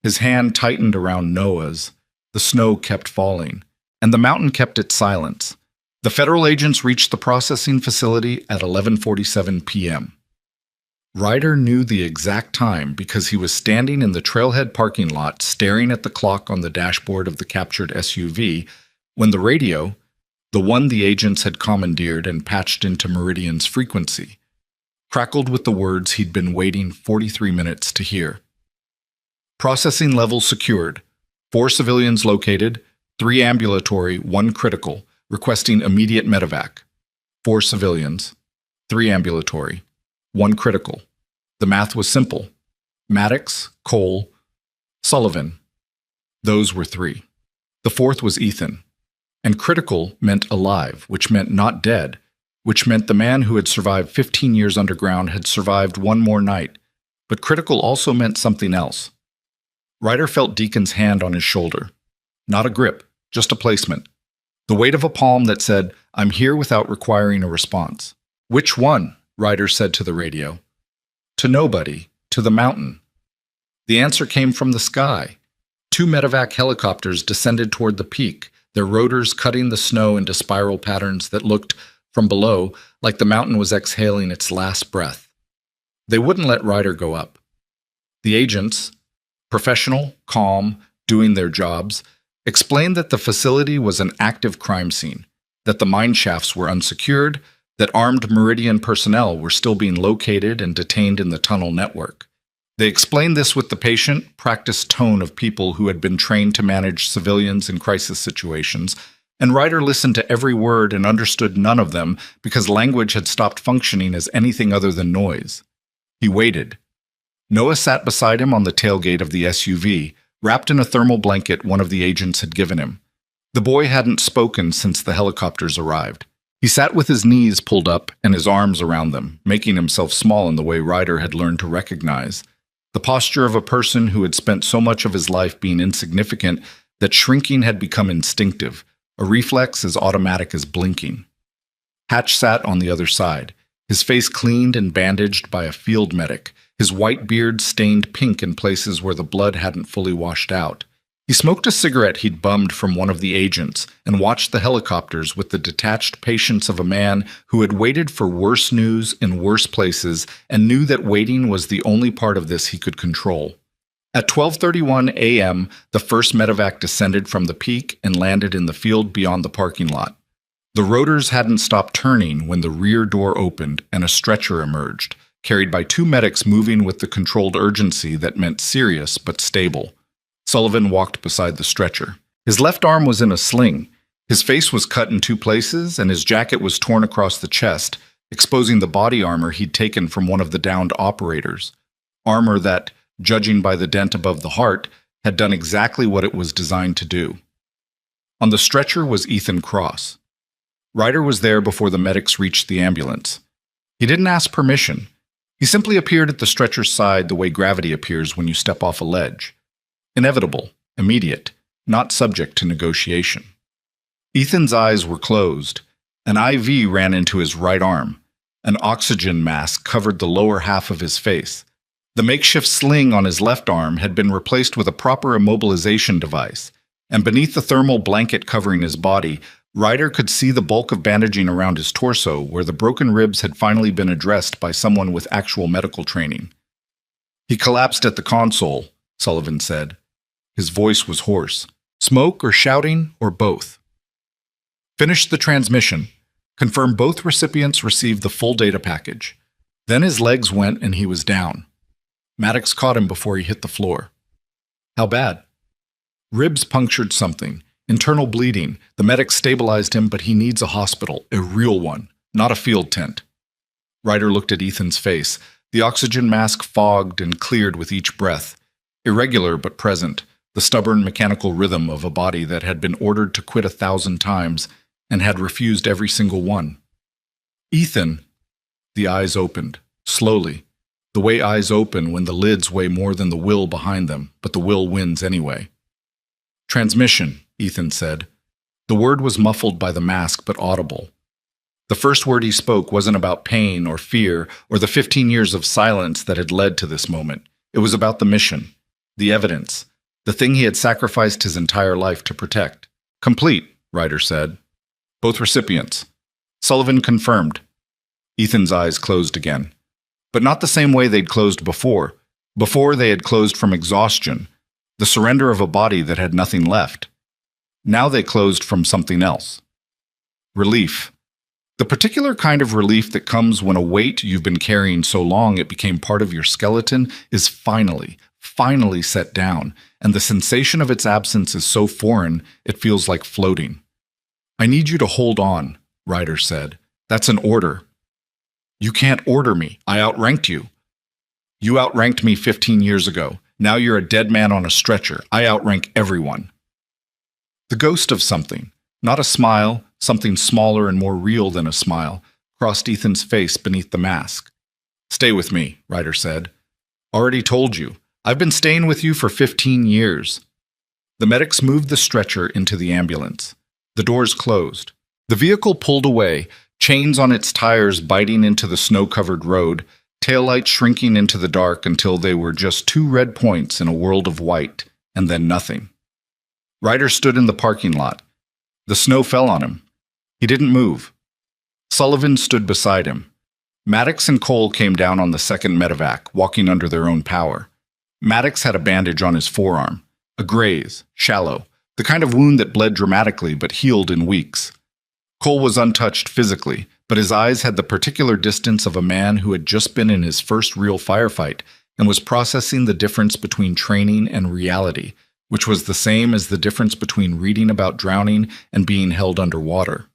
His hand tightened around Noah's. The snow kept falling, and the mountain kept its silence. The federal agents reached the processing facility at 11:47 p.m. Ryder knew the exact time because he was standing in the trailhead parking lot staring at the clock on the dashboard of the captured SUV when the radio, the one the agents had commandeered and patched into Meridian's frequency, crackled with the words he'd been waiting 43 minutes to hear. Processing level secured. 4 civilians located, 3 ambulatory, 1 critical, requesting immediate medevac. 4 civilians, 3 ambulatory, 1 critical. The math was simple. Maddox, Cole, Sullivan. Those were 3. The 4th was Ethan. And critical meant alive, which meant not dead, which meant the man who had survived 15 years underground had survived 1 more night. But critical also meant something else. Ryder felt Deacon's hand on his shoulder. Not a grip, just a placement. The weight of a palm that said, "I'm here," without requiring a response. "Which one?" Ryder said to the radio. "To nobody. To the mountain." The answer came from the sky. 2 medevac helicopters descended toward the peak, their rotors cutting the snow into spiral patterns that looked, from below, like the mountain was exhaling its last breath. They wouldn't let Ryder go up. The agents, professional, calm, doing their jobs, explained that the facility was an active crime scene, that the mine shafts were unsecured, that armed Meridian personnel were still being located and detained in the tunnel network. They explained this with the patient, practiced tone of people who had been trained to manage civilians in crisis situations, and Ryder listened to every word and understood none of them because language had stopped functioning as anything other than noise. He waited. Noah sat beside him on the tailgate of the SUV, wrapped in a thermal blanket one of the agents had given him. The boy hadn't spoken since the helicopters arrived. He sat with his knees pulled up and his arms around them, making himself small in the way Ryder had learned to recognize. The posture of a person who had spent so much of his life being insignificant that shrinking had become instinctive, a reflex as automatic as blinking. Hatch sat on the other side, his face cleaned and bandaged by a field medic, his white beard stained pink in places where the blood hadn't fully washed out. He smoked a cigarette he'd bummed from one of the agents and watched the helicopters with the detached patience of a man who had waited for worse news in worse places and knew that waiting was the only part of this he could control. At 12:31 a.m., the first medevac descended from the peak and landed in the field beyond the parking lot. The rotors hadn't stopped turning when the rear door opened and a stretcher emerged, carried by 2 medics moving with the controlled urgency that meant serious but stable. Sullivan walked beside the stretcher. His left arm was in a sling. His face was cut in 2 places, and his jacket was torn across the chest, exposing the body armor he'd taken from one of the downed operators. Armor that, judging by the dent above the heart, had done exactly what it was designed to do. On the stretcher was Ethan Cross. Ryder was there before the medics reached the ambulance. He didn't ask permission. He simply appeared at the stretcher's side the way gravity appears when you step off a ledge. Inevitable, immediate, not subject to negotiation. Ethan's eyes were closed. An IV ran into his right arm. An oxygen mask covered the lower half of his face. The makeshift sling on his left arm had been replaced with a proper immobilization device, and beneath the thermal blanket covering his body, Ryder could see the bulk of bandaging around his torso where the broken ribs had finally been addressed by someone with actual medical training. "He collapsed at the console," Sullivan said. His voice was hoarse. "Smoke or shouting or both." "Finished the transmission. Confirmed both recipients received the full data package." Then his legs went and he was down. Maddox caught him before he hit the floor. "How bad?" "Ribs punctured something. Internal bleeding. The medic stabilized him, but he needs a hospital, a real one, not a field tent." Ryder looked at Ethan's face. The oxygen mask fogged and cleared with each breath. Irregular but present, the stubborn mechanical rhythm of a body that had been ordered to quit 1,000 times and had refused every single one. "Ethan." The eyes opened, slowly, the way eyes open when the lids weigh more than the will behind them, but the will wins anyway. Transmission, Ethan said. The word was muffled by the mask, but audible. The first word he spoke wasn't about pain or fear or the 15 years of silence that had led to this moment. It was about the mission, the evidence, the thing he had sacrificed his entire life to protect. Complete, Ryder said. Both recipients. Sullivan confirmed. Ethan's eyes closed again. But not the same way they'd closed before. Before they had closed from exhaustion, the surrender of a body that had nothing left. Now they closed from something else. Relief. The particular kind of relief that comes when a weight you've been carrying so long it became part of your skeleton is finally set down, and the sensation of its absence is so foreign it feels like floating. I need you to hold on, Ryder said. That's an order. You can't order me. I outranked you. You outranked me 15 years ago. Now you're a dead man on a stretcher. I outrank everyone. The ghost of something, not a smile, something smaller and more real than a smile, crossed Ethan's face beneath the mask. Stay with me, Ryder said. Already told you. I've been staying with you for 15 years. The medics moved the stretcher into the ambulance. The doors closed. The vehicle pulled away, chains on its tires biting into the snow-covered road, taillights shrinking into the dark until they were just two red points in a world of white, and then nothing. Ryder stood in the parking lot. The snow fell on him. He didn't move. Sullivan stood beside him. Maddox and Cole came down on the second medevac, walking under their own power. Maddox had a bandage on his forearm, a graze, shallow, the kind of wound that bled dramatically but healed in weeks. Cole was untouched physically, but his eyes had the particular distance of a man who had just been in his first real firefight and was processing the difference between training and reality, which was the same as the difference between reading about drowning and being held underwater.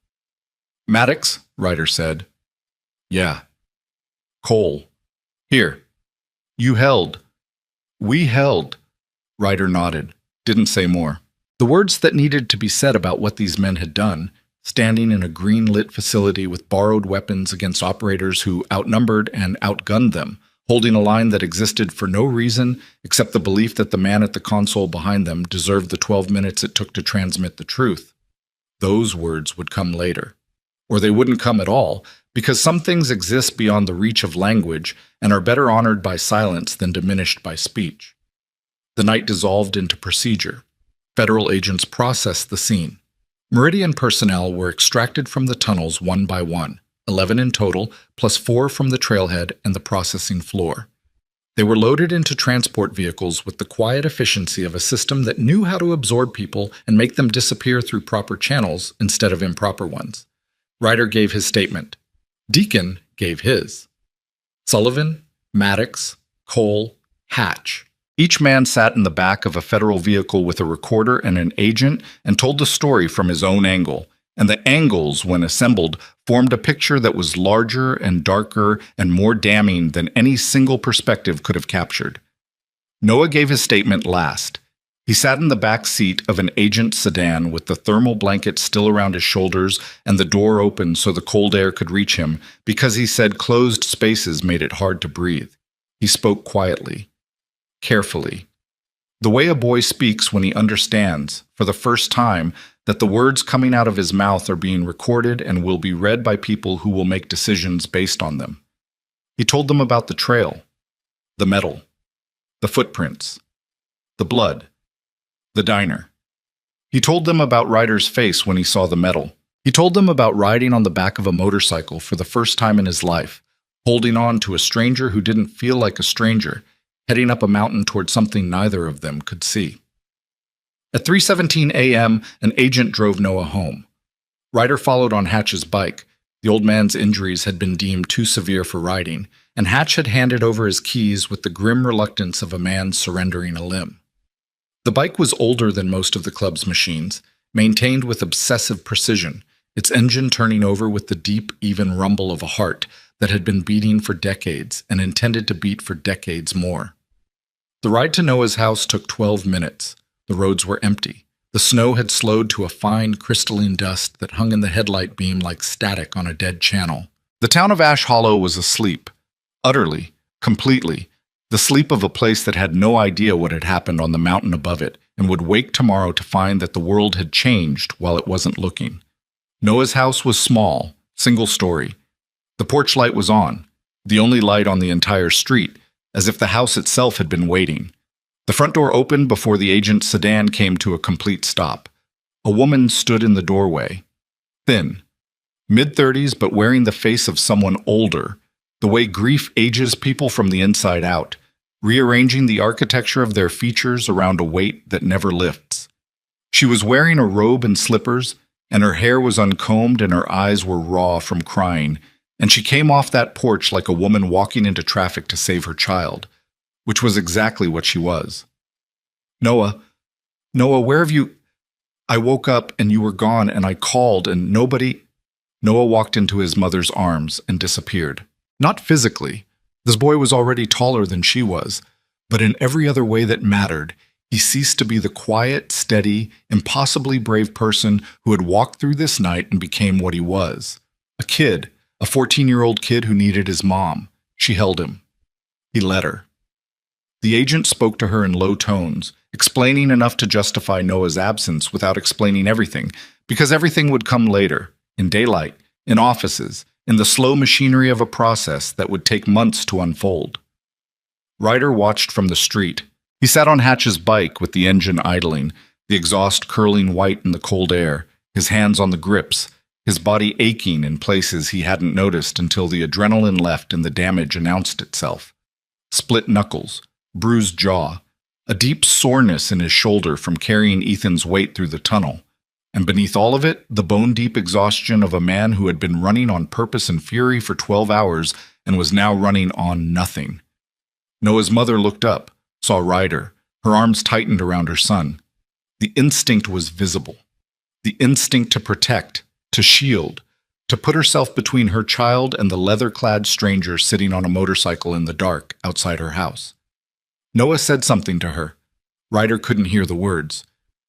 Maddox, Ryder said. Yeah. Cole. Here. You held. We held. Ryder nodded, didn't say more. The words that needed to be said about what these men had done, standing in a green-lit facility with borrowed weapons against operators who outnumbered and outgunned them, holding a line that existed for no reason except the belief that the man at the console behind them deserved the 12 minutes it took to transmit the truth. Those words would come later. Or they wouldn't come at all, because some things exist beyond the reach of language and are better honored by silence than diminished by speech. The night dissolved into procedure. Federal agents processed the scene. Meridian personnel were extracted from the tunnels one by one, 11 in total, plus 4 from the trailhead and the processing floor. They were loaded into transport vehicles with the quiet efficiency of a system that knew how to absorb people and make them disappear through proper channels instead of improper ones. Ryder gave his statement. Deacon gave his. Sullivan, Maddox, Cole, Hatch. Each man sat in the back of a federal vehicle with a recorder and an agent and told the story from his own angle. And the angles, when assembled, formed a picture that was larger and darker and more damning than any single perspective could have captured. Noah gave his statement last. He sat in the back seat of an agent sedan with the thermal blanket still around his shoulders and the door open so the cold air could reach him because he said closed spaces made it hard to breathe. He spoke quietly, carefully. The way a boy speaks when he understands, for the first time, that the words coming out of his mouth are being recorded and will be read by people who will make decisions based on them. He told them about the trail, the metal, the footprints, the blood, the diner. He told them about Ryder's face when he saw the metal. He told them about riding on the back of a motorcycle for the first time in his life, holding on to a stranger who didn't feel like a stranger, heading up a mountain toward something neither of them could see. At 3:17 a.m., an agent drove Noah home. Ryder followed on Hatch's bike. The old man's injuries had been deemed too severe for riding, and Hatch had handed over his keys with the grim reluctance of a man surrendering a limb. The bike was older than most of the club's machines, maintained with obsessive precision, its engine turning over with the deep, even rumble of a heart that had been beating for decades and intended to beat for decades more. The ride to Noah's house took 12 minutes. The roads were empty. The snow had slowed to a fine, crystalline dust that hung in the headlight beam like static on a dead channel. The town of Ash Hollow was asleep, utterly, completely, the sleep of a place that had no idea what had happened on the mountain above it and would wake tomorrow to find that the world had changed while it wasn't looking. Noah's house was small, single story. The porch light was on, the only light on the entire street, as if the house itself had been waiting. The front door opened before the agent's sedan came to a complete stop. A woman stood in the doorway. Thin, mid-30s but wearing the face of someone older, the way grief ages people from the inside out, rearranging the architecture of their features around a weight that never lifts. She was wearing a robe and slippers, and her hair was uncombed and her eyes were raw from crying, and she came off that porch like a woman walking into traffic to save her child, which was exactly what she was. Noah, where have you... I woke up and you were gone and I called and nobody... Noah walked into his mother's arms and disappeared. Not physically. This boy was already taller than she was, but in every other way that mattered, he ceased to be the quiet, steady, impossibly brave person who had walked through this night and became what he was. A kid, a 14-year-old kid who needed his mom. She held him. He let her. The agent spoke to her in low tones, explaining enough to justify Noah's absence without explaining everything, because everything would come later, in daylight, in offices, in the slow machinery of a process that would take months to unfold. Ryder watched from the street. He sat on Hatch's bike with the engine idling, the exhaust curling white in the cold air, his hands on the grips, his body aching in places he hadn't noticed until the adrenaline left and the damage announced itself. Split knuckles, bruised jaw, a deep soreness in his shoulder from carrying Ethan's weight through the tunnel, and beneath all of it, the bone-deep exhaustion of a man who had been running on purpose and fury for 12 hours and was now running on nothing. Noah's mother looked up, saw Ryder, her arms tightened around her son. The instinct was visible. The instinct to protect, to shield, to put herself between her child and the leather-clad stranger sitting on a motorcycle in the dark outside her house. Noah said something to her. Ryder couldn't hear the words,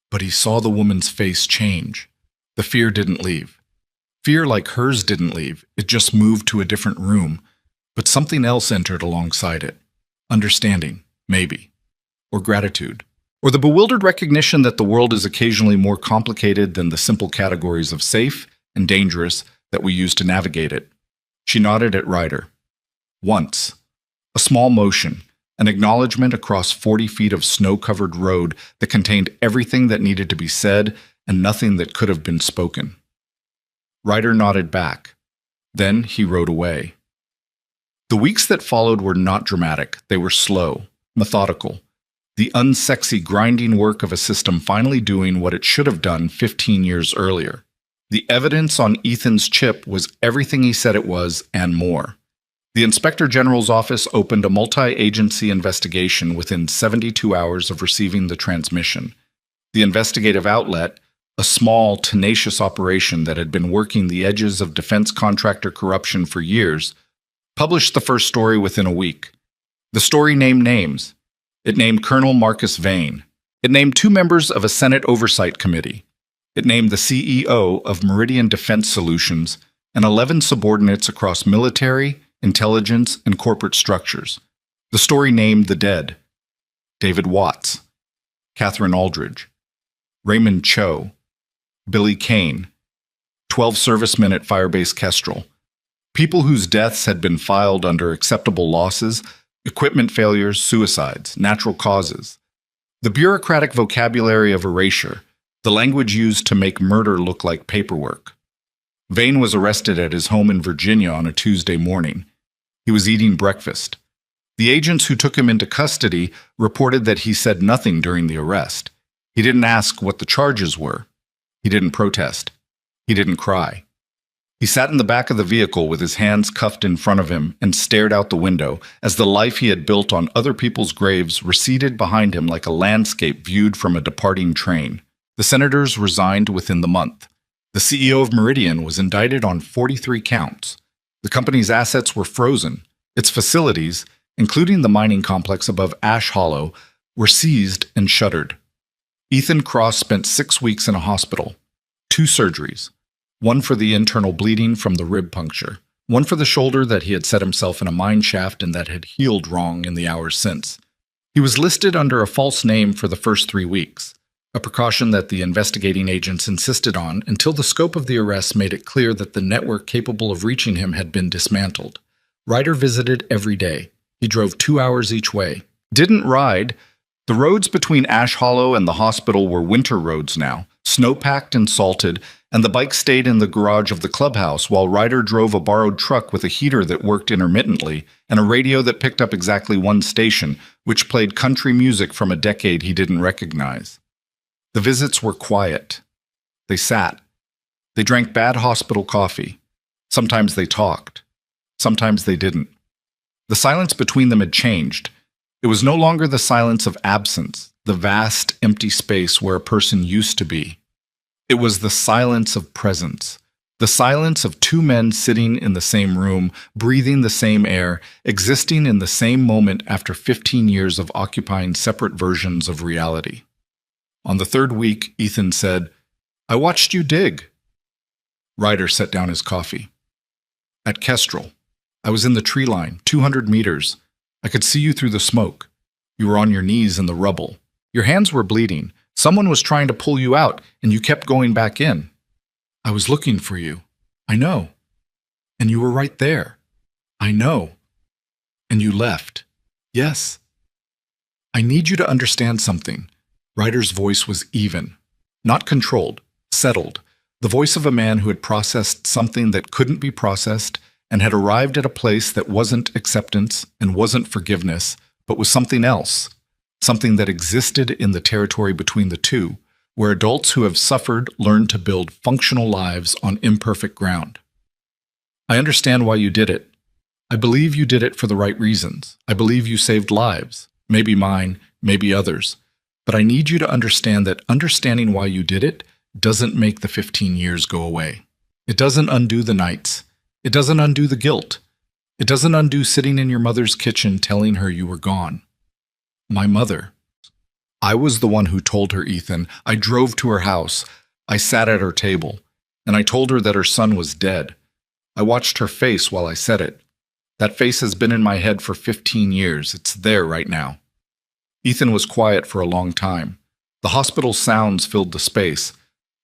but he saw the woman's face change. The fear didn't leave. Fear like hers didn't leave. It just moved to a different room, but something else entered alongside it. Understanding, maybe. Or gratitude. Or the bewildered recognition that the world is occasionally more complicated than the simple categories of safe and dangerous that we use to navigate it. She nodded at Ryder. Once. A small motion. An acknowledgement across 40 feet of snow-covered road that contained everything that needed to be said and nothing that could have been spoken. Ryder nodded back. Then he rode away. The weeks that followed were not dramatic. They were slow, methodical. The unsexy grinding work of a system finally doing what it should have done 15 years earlier. The evidence on Ethan's chip was everything he said it was and more. The Inspector General's office opened a multi-agency investigation within 72 hours of receiving the transmission. The investigative outlet, a small, tenacious operation that had been working the edges of defense contractor corruption for years, published the first story within a week. The story named names. It named Colonel Marcus Vane. It named 2 members of a Senate Oversight Committee. It named the CEO of Meridian Defense Solutions and 11 subordinates across military, intelligence, and corporate structures. The story named the dead. David Watts, Catherine Aldridge, Raymond Cho, Billy Kane, 12 servicemen at Firebase Kestrel, people whose deaths had been filed under acceptable losses, equipment failures, suicides, natural causes. The bureaucratic vocabulary of erasure, the language used to make murder look like paperwork. Vane was arrested at his home in Virginia on a Tuesday morning. He was eating breakfast. The agents who took him into custody reported that he said nothing during the arrest. He didn't ask what the charges were. He didn't protest. He didn't cry. He sat in the back of the vehicle with his hands cuffed in front of him and stared out the window as the life he had built on other people's graves receded behind him like a landscape viewed from a departing train. The senators resigned within the month. The CEO of Meridian was indicted on 43 counts. The company's assets were frozen. Its facilities, including the mining complex above Ash Hollow, were seized and shuttered. Ethan Cross spent 6 weeks in a hospital, 2 surgeries, one for the internal bleeding from the rib puncture, One for the shoulder that he had set himself in a mine shaft and that had healed wrong in the hours since. He was listed under a false name for the first 3 weeks, a precaution that the investigating agents insisted on until the scope of the arrest made it clear that the network capable of reaching him had been dismantled. Ryder visited every day. He drove 2 hours each way. Didn't ride. The roads between Ash Hollow and the hospital were winter roads now, snow-packed and salted, and the bike stayed in the garage of the clubhouse while Ryder drove a borrowed truck with a heater that worked intermittently and a radio that picked up exactly one station, which played country music from a decade he didn't recognize. The visits were quiet. They sat. They drank bad hospital coffee. Sometimes they talked. Sometimes they didn't. The silence between them had changed. It was no longer the silence of absence, the vast, empty space where a person used to be. It was the silence of presence, the silence of two men sitting in the same room, breathing the same air, existing in the same moment after 15 years of occupying separate versions of reality. On the 3rd week, Ethan said, "I watched you dig." Ryder set down his coffee. "At Kestrel. I was in the tree line, 200 meters. I could see you through the smoke. You were on your knees in the rubble. Your hands were bleeding. Someone was trying to pull you out, and you kept going back in. I was looking for you. I know. And you were right there. I know. And you left. Yes. I need you to understand something." Ryder's voice was even, not controlled, settled, the voice of a man who had processed something that couldn't be processed and had arrived at a place that wasn't acceptance and wasn't forgiveness, but was something else, something that existed in the territory between the two, where adults who have suffered learn to build functional lives on imperfect ground. "I understand why you did it. I believe you did it for the right reasons. I believe you saved lives, maybe mine, maybe others. But I need you to understand that understanding why you did it doesn't make the 15 years go away. It doesn't undo the nights. It doesn't undo the guilt. It doesn't undo sitting in your mother's kitchen telling her you were gone. My mother. I was the one who told her, Ethan. I drove to her house. I sat at her table. And I told her that her son was dead. I watched her face while I said it. That face has been in my head for 15 years. It's there right now." Ethan was quiet for a long time. The hospital sounds filled the space.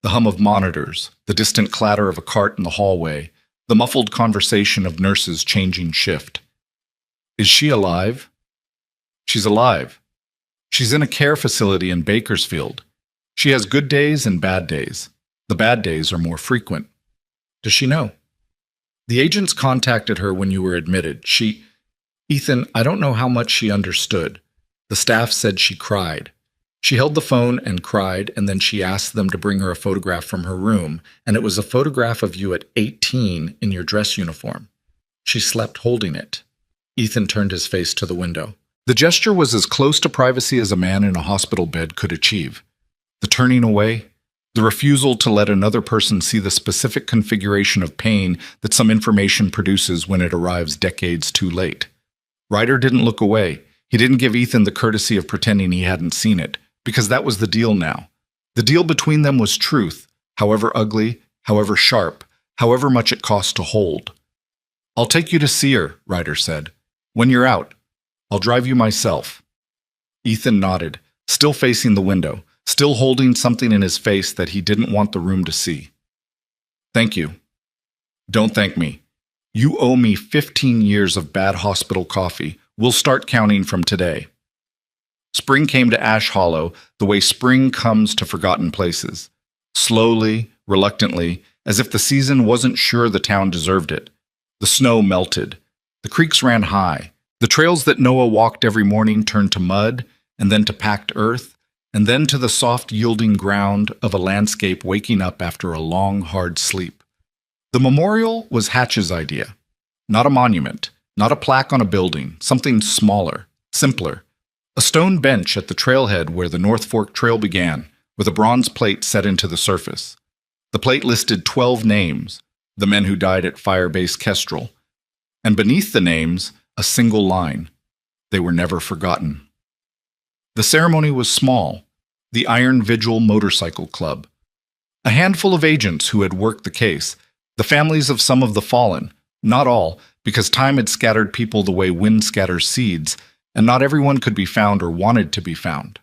The hum of monitors, the distant clatter of a cart in the hallway, the muffled conversation of nurses changing shift. "Is she alive?" "She's alive. She's in a care facility in Bakersfield. She has good days and bad days. The bad days are more frequent." "Does she know?" "The agents contacted her when you were admitted. Ethan, I don't know how much she understood. The staff said she cried. She held the phone and cried, and then she asked them to bring her a photograph from her room, and it was a photograph of you at 18 in your dress uniform. She slept holding it." Ethan turned his face to the window. The gesture was as close to privacy as a man in a hospital bed could achieve. The turning away, the refusal to let another person see the specific configuration of pain that some information produces when it arrives decades too late. Ryder didn't look away. He didn't give Ethan the courtesy of pretending he hadn't seen it, because that was the deal now. The deal between them was truth, however ugly, however sharp, however much it cost to hold. "I'll take you to see her," Ryder said. "When you're out. I'll drive you myself." Ethan nodded, still facing the window, still holding something in his face that he didn't want the room to see. "Thank you." "Don't thank me. You owe me 15 years of bad hospital coffee. We'll start counting from today." Spring came to Ash Hollow the way spring comes to forgotten places. Slowly, reluctantly, as if the season wasn't sure the town deserved it. The snow melted. The creeks ran high. The trails that Noah walked every morning turned to mud, and then to packed earth, and then to the soft, yielding ground of a landscape waking up after a long, hard sleep. The memorial was Hatch's idea. Not a monument, not a plaque on a building, something smaller, simpler. A stone bench at the trailhead where the North Fork Trail began, with a bronze plate set into the surface. The plate listed 12 names, the men who died at Firebase Kestrel, and beneath the names, a single line: they were never forgotten. The ceremony was small, the Iron Vigil Motorcycle Club. A handful of agents who had worked the case, the families of some of the fallen, Not all, because time had scattered people the way wind scatters seeds, and not everyone could be found or wanted to be found.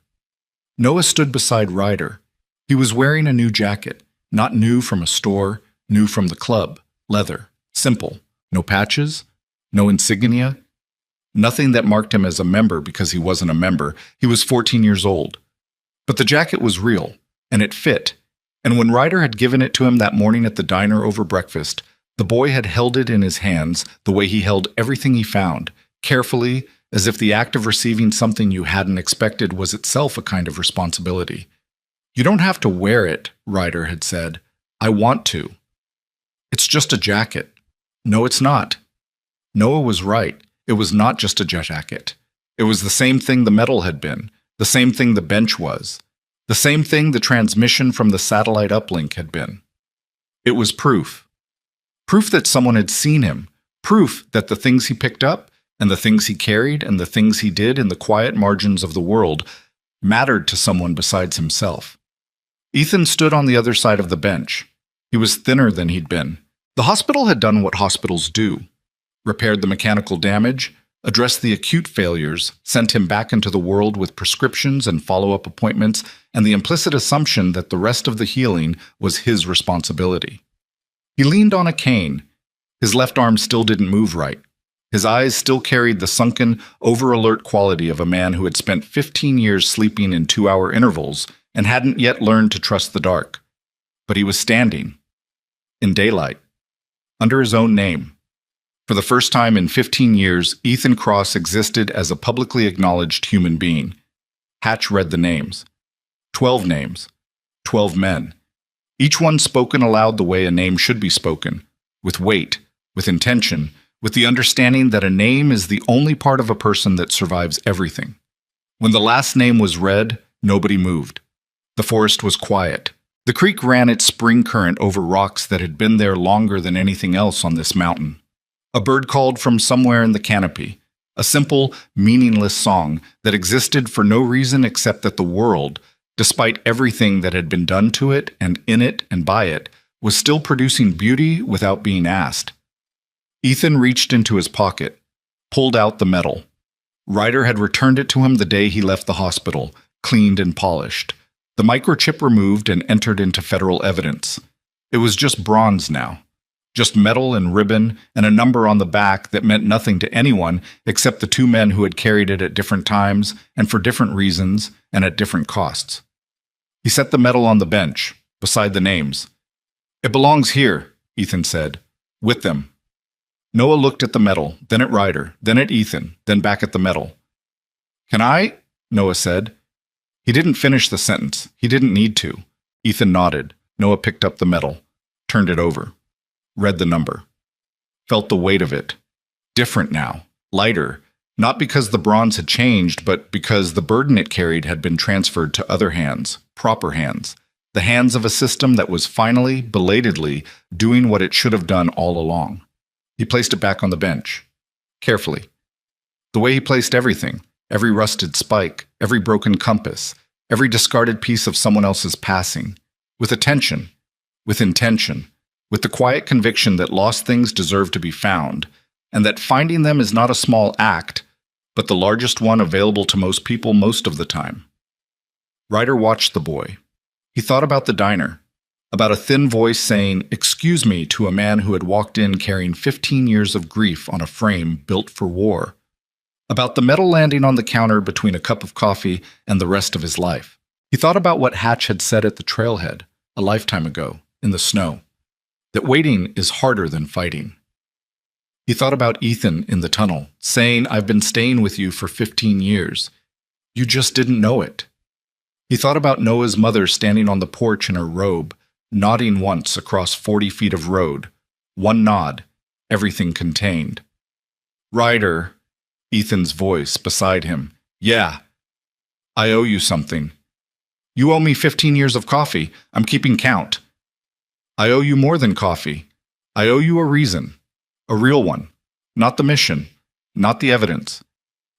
Noah stood beside Ryder. He was wearing a new jacket, not new from a store, new from the club, leather, simple, no patches, no insignia, nothing that marked him as a member because he wasn't a member. He was 14 years old. But the jacket was real, and it fit, and when Ryder had given it to him that morning at the diner over breakfast, the boy had held it in his hands the way he held everything he found, carefully, as if the act of receiving something you hadn't expected was itself a kind of responsibility. "You don't have to wear it," Ryder had said. "I want to." "It's just a jacket." "No, it's not." Noah was right. It was not just a jacket. It was the same thing the metal had been, the same thing the bench was, the same thing the transmission from the satellite uplink had been. It was proof. Proof that someone had seen him, proof that the things he picked up, and the things he carried, and the things he did in the quiet margins of the world mattered to someone besides himself. Ethan stood on the other side of the bench. He was thinner than he'd been. The hospital had done what hospitals do: repaired the mechanical damage, addressed the acute failures, sent him back into the world with prescriptions and follow-up appointments, and the implicit assumption that the rest of the healing was his responsibility. He leaned on a cane. His left arm still didn't move right. His eyes still carried the sunken, over-alert quality of a man who had spent 15 years sleeping in 2-hour intervals and hadn't yet learned to trust the dark. But he was standing, in daylight, under his own name. For the first time in 15 years, Ethan Cross existed as a publicly acknowledged human being. Hatch read the names. 12 names. 12 men. Each one spoken aloud the way a name should be spoken, with weight, with intention, with the understanding that a name is the only part of a person that survives everything. When the last name was read, nobody moved. The forest was quiet. The creek ran its spring current over rocks that had been there longer than anything else on this mountain. A bird called from somewhere in the canopy, a simple, meaningless song that existed for no reason except that the world, despite everything that had been done to it and in it and by it, was still producing beauty without being asked. Ethan reached into his pocket, pulled out the metal. Ryder had returned it to him the day he left the hospital, cleaned and polished. The microchip removed and entered into federal evidence. It was just bronze now. Just metal and ribbon and a number on the back that meant nothing to anyone except the 2 men who had carried it at different times and for different reasons and at different costs. He set the metal on the bench, beside the names. "It belongs here," Ethan said, "with them." Noah looked at the metal, then at Ryder, then at Ethan, then back at the metal. "Can I?" Noah said. He didn't finish the sentence. He didn't need to. Ethan nodded. Noah picked up the metal, turned it over. Read the number. Felt the weight of it. Different now. Lighter. Not because the bronze had changed, but because the burden it carried had been transferred to other hands, proper hands. The hands of a system that was finally, belatedly, doing what it should have done all along. He placed it back on the bench. Carefully. The way he placed everything. Every rusted spike. Every broken compass. Every discarded piece of someone else's passing. With attention. With intention. With the quiet conviction that lost things deserve to be found, and that finding them is not a small act, but the largest one available to most people most of the time. Ryder watched the boy. He thought about the diner, about a thin voice saying, "Excuse me," to a man who had walked in carrying 15 years of grief on a frame built for war, about the metal landing on the counter between a cup of coffee and the rest of his life. He thought about what Hatch had said at the trailhead, a lifetime ago, in the snow. That waiting is harder than fighting. He thought about Ethan in the tunnel, saying, "I've been staying with you for 15 years. You just didn't know it." He thought about Noah's mother standing on the porch in her robe, nodding once across 40 feet of road. One nod, everything contained. "Ryder," Ethan's voice beside him. "Yeah, I owe you something. You owe me 15 years of coffee. I'm keeping count. I owe you more than coffee. I owe you a reason. A real one. Not the mission. Not the evidence.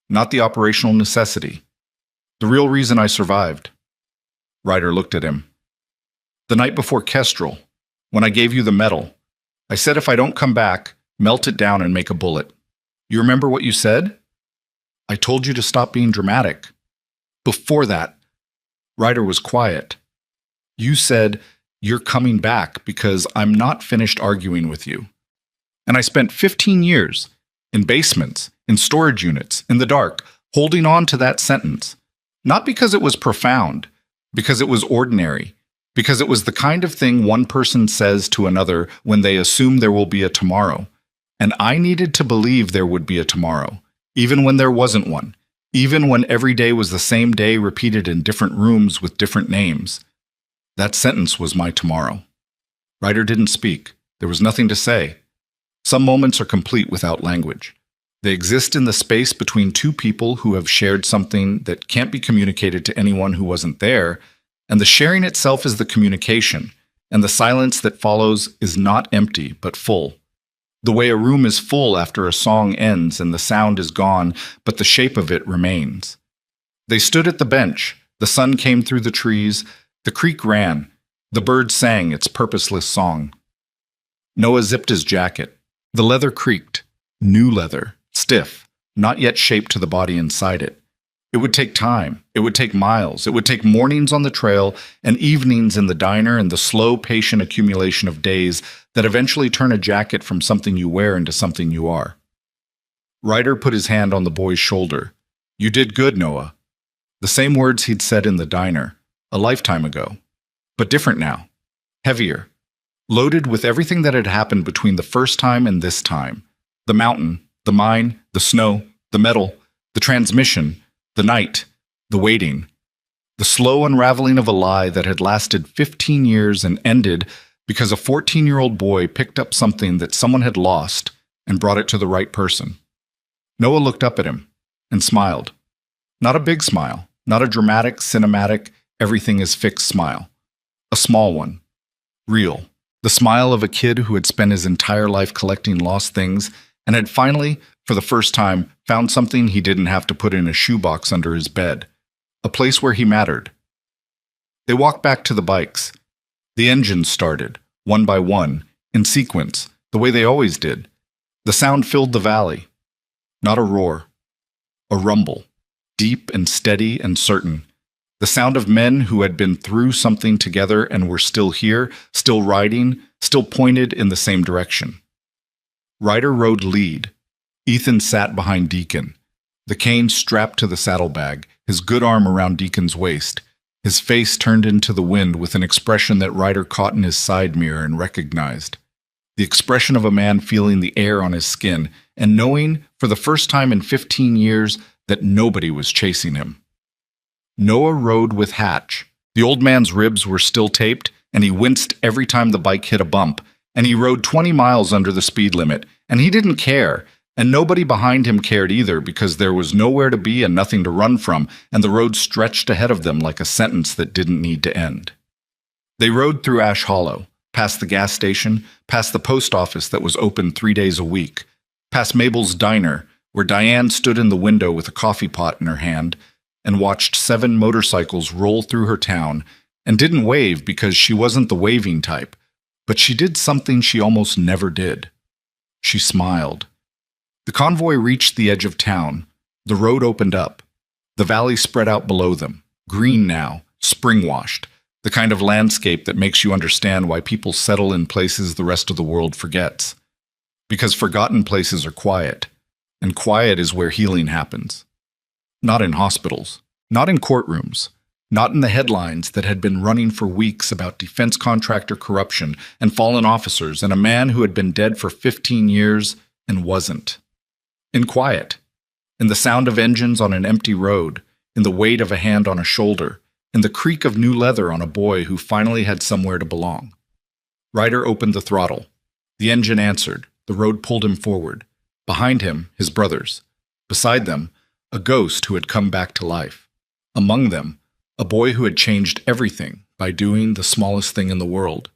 Not the operational necessity. The real reason I survived." Ryder looked at him. "The night before Kestrel, when I gave you the medal, I said if I don't come back, Melt it down and make a bullet. You remember what you said? I told you to stop being dramatic. Before that, Ryder was quiet. You said, you're coming back because I'm not finished arguing with you. And I spent 15 years in basements, in storage units, in the dark, holding on to that sentence. Not because it was profound, because it was ordinary, because it was the kind of thing one person says to another when they assume there will be a tomorrow. And I needed to believe there would be a tomorrow, even when there wasn't one, even when every day was the same day repeated in different rooms with different names. That sentence was my tomorrow. Ryder didn't speak. There was nothing to say. Some moments are complete without language. They exist in the space between two people who have shared something that can't be communicated to anyone who wasn't there, and the sharing itself is the communication, and the silence that follows is not empty but full. The way a room is full after a song ends and the sound is gone, but the shape of it remains. They stood at the bench. The sun came through the trees. The creek ran. The bird sang its purposeless song. Noah zipped his jacket. The leather creaked. New leather. Stiff. Not yet shaped to the body inside it. It would take time. It would take miles. It would take mornings on the trail and evenings in the diner and the slow, patient accumulation of days that eventually turn a jacket from something you wear into something you are. Ryder put his hand on the boy's shoulder. You did good, Noah. The same words he'd said in the diner, a lifetime ago. But different now. Heavier. Loaded with everything that had happened between the first time and this time. The mountain, the mine, the snow, the metal, the transmission, the night, the waiting, the slow unraveling of a lie that had lasted 15 years and ended because a 14-year-old boy picked up something that someone had lost and brought it to the right person. Noah looked up at him and smiled. Not a big smile, not a dramatic, cinematic, everything is fixed smile. A small one. Real. The smile of a kid who had spent his entire life collecting lost things and had finally, for the first time, found something he didn't have to put in a shoebox under his bed. A place where he mattered. They walked back to the bikes. The engines started, one by one, in sequence, the way they always did. The sound filled the valley. Not a roar. A rumble. Deep and steady and certain. The sound of men who had been through something together and were still here, still riding, still pointed in the same direction. Ryder rode lead. Ethan sat behind Deacon, the cane strapped to the saddlebag, his good arm around Deacon's waist, his face turned into the wind with an expression that Ryder caught in his side mirror and recognized. The expression of a man feeling the air on his skin and knowing, for the first time in 15 years, that nobody was chasing him. Noah rode with Hatch. The old man's ribs were still taped, and he winced every time the bike hit a bump, and he rode 20 miles under the speed limit, and he didn't care. And nobody behind him cared either because there was nowhere to be and nothing to run from, and the road stretched ahead of them like a sentence that didn't need to end. They rode through Ash Hollow, past the gas station, past the post office that was open 3 days a week, past Mabel's diner, where Diane stood in the window with a coffee pot in her hand and watched 7 motorcycles roll through her town and didn't wave because she wasn't the waving type, but she did something she almost never did. She smiled. The convoy reached the edge of town. The road opened up. The valley spread out below them, green now, spring-washed, the kind of landscape that makes you understand why people settle in places the rest of the world forgets. Because forgotten places are quiet, and quiet is where healing happens. Not in hospitals, not in courtrooms, not in the headlines that had been running for weeks about defense contractor corruption and fallen officers and a man who had been dead for 15 years and wasn't. In quiet, in the sound of engines on an empty road, in the weight of a hand on a shoulder, in the creak of new leather on a boy who finally had somewhere to belong. Ryder opened the throttle. The engine answered. The road pulled him forward. Behind him, his brothers. Beside them, a ghost who had come back to life. Among them, a boy who had changed everything by doing the smallest thing in the world,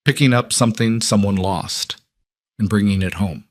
picking up something someone lost and bringing it home.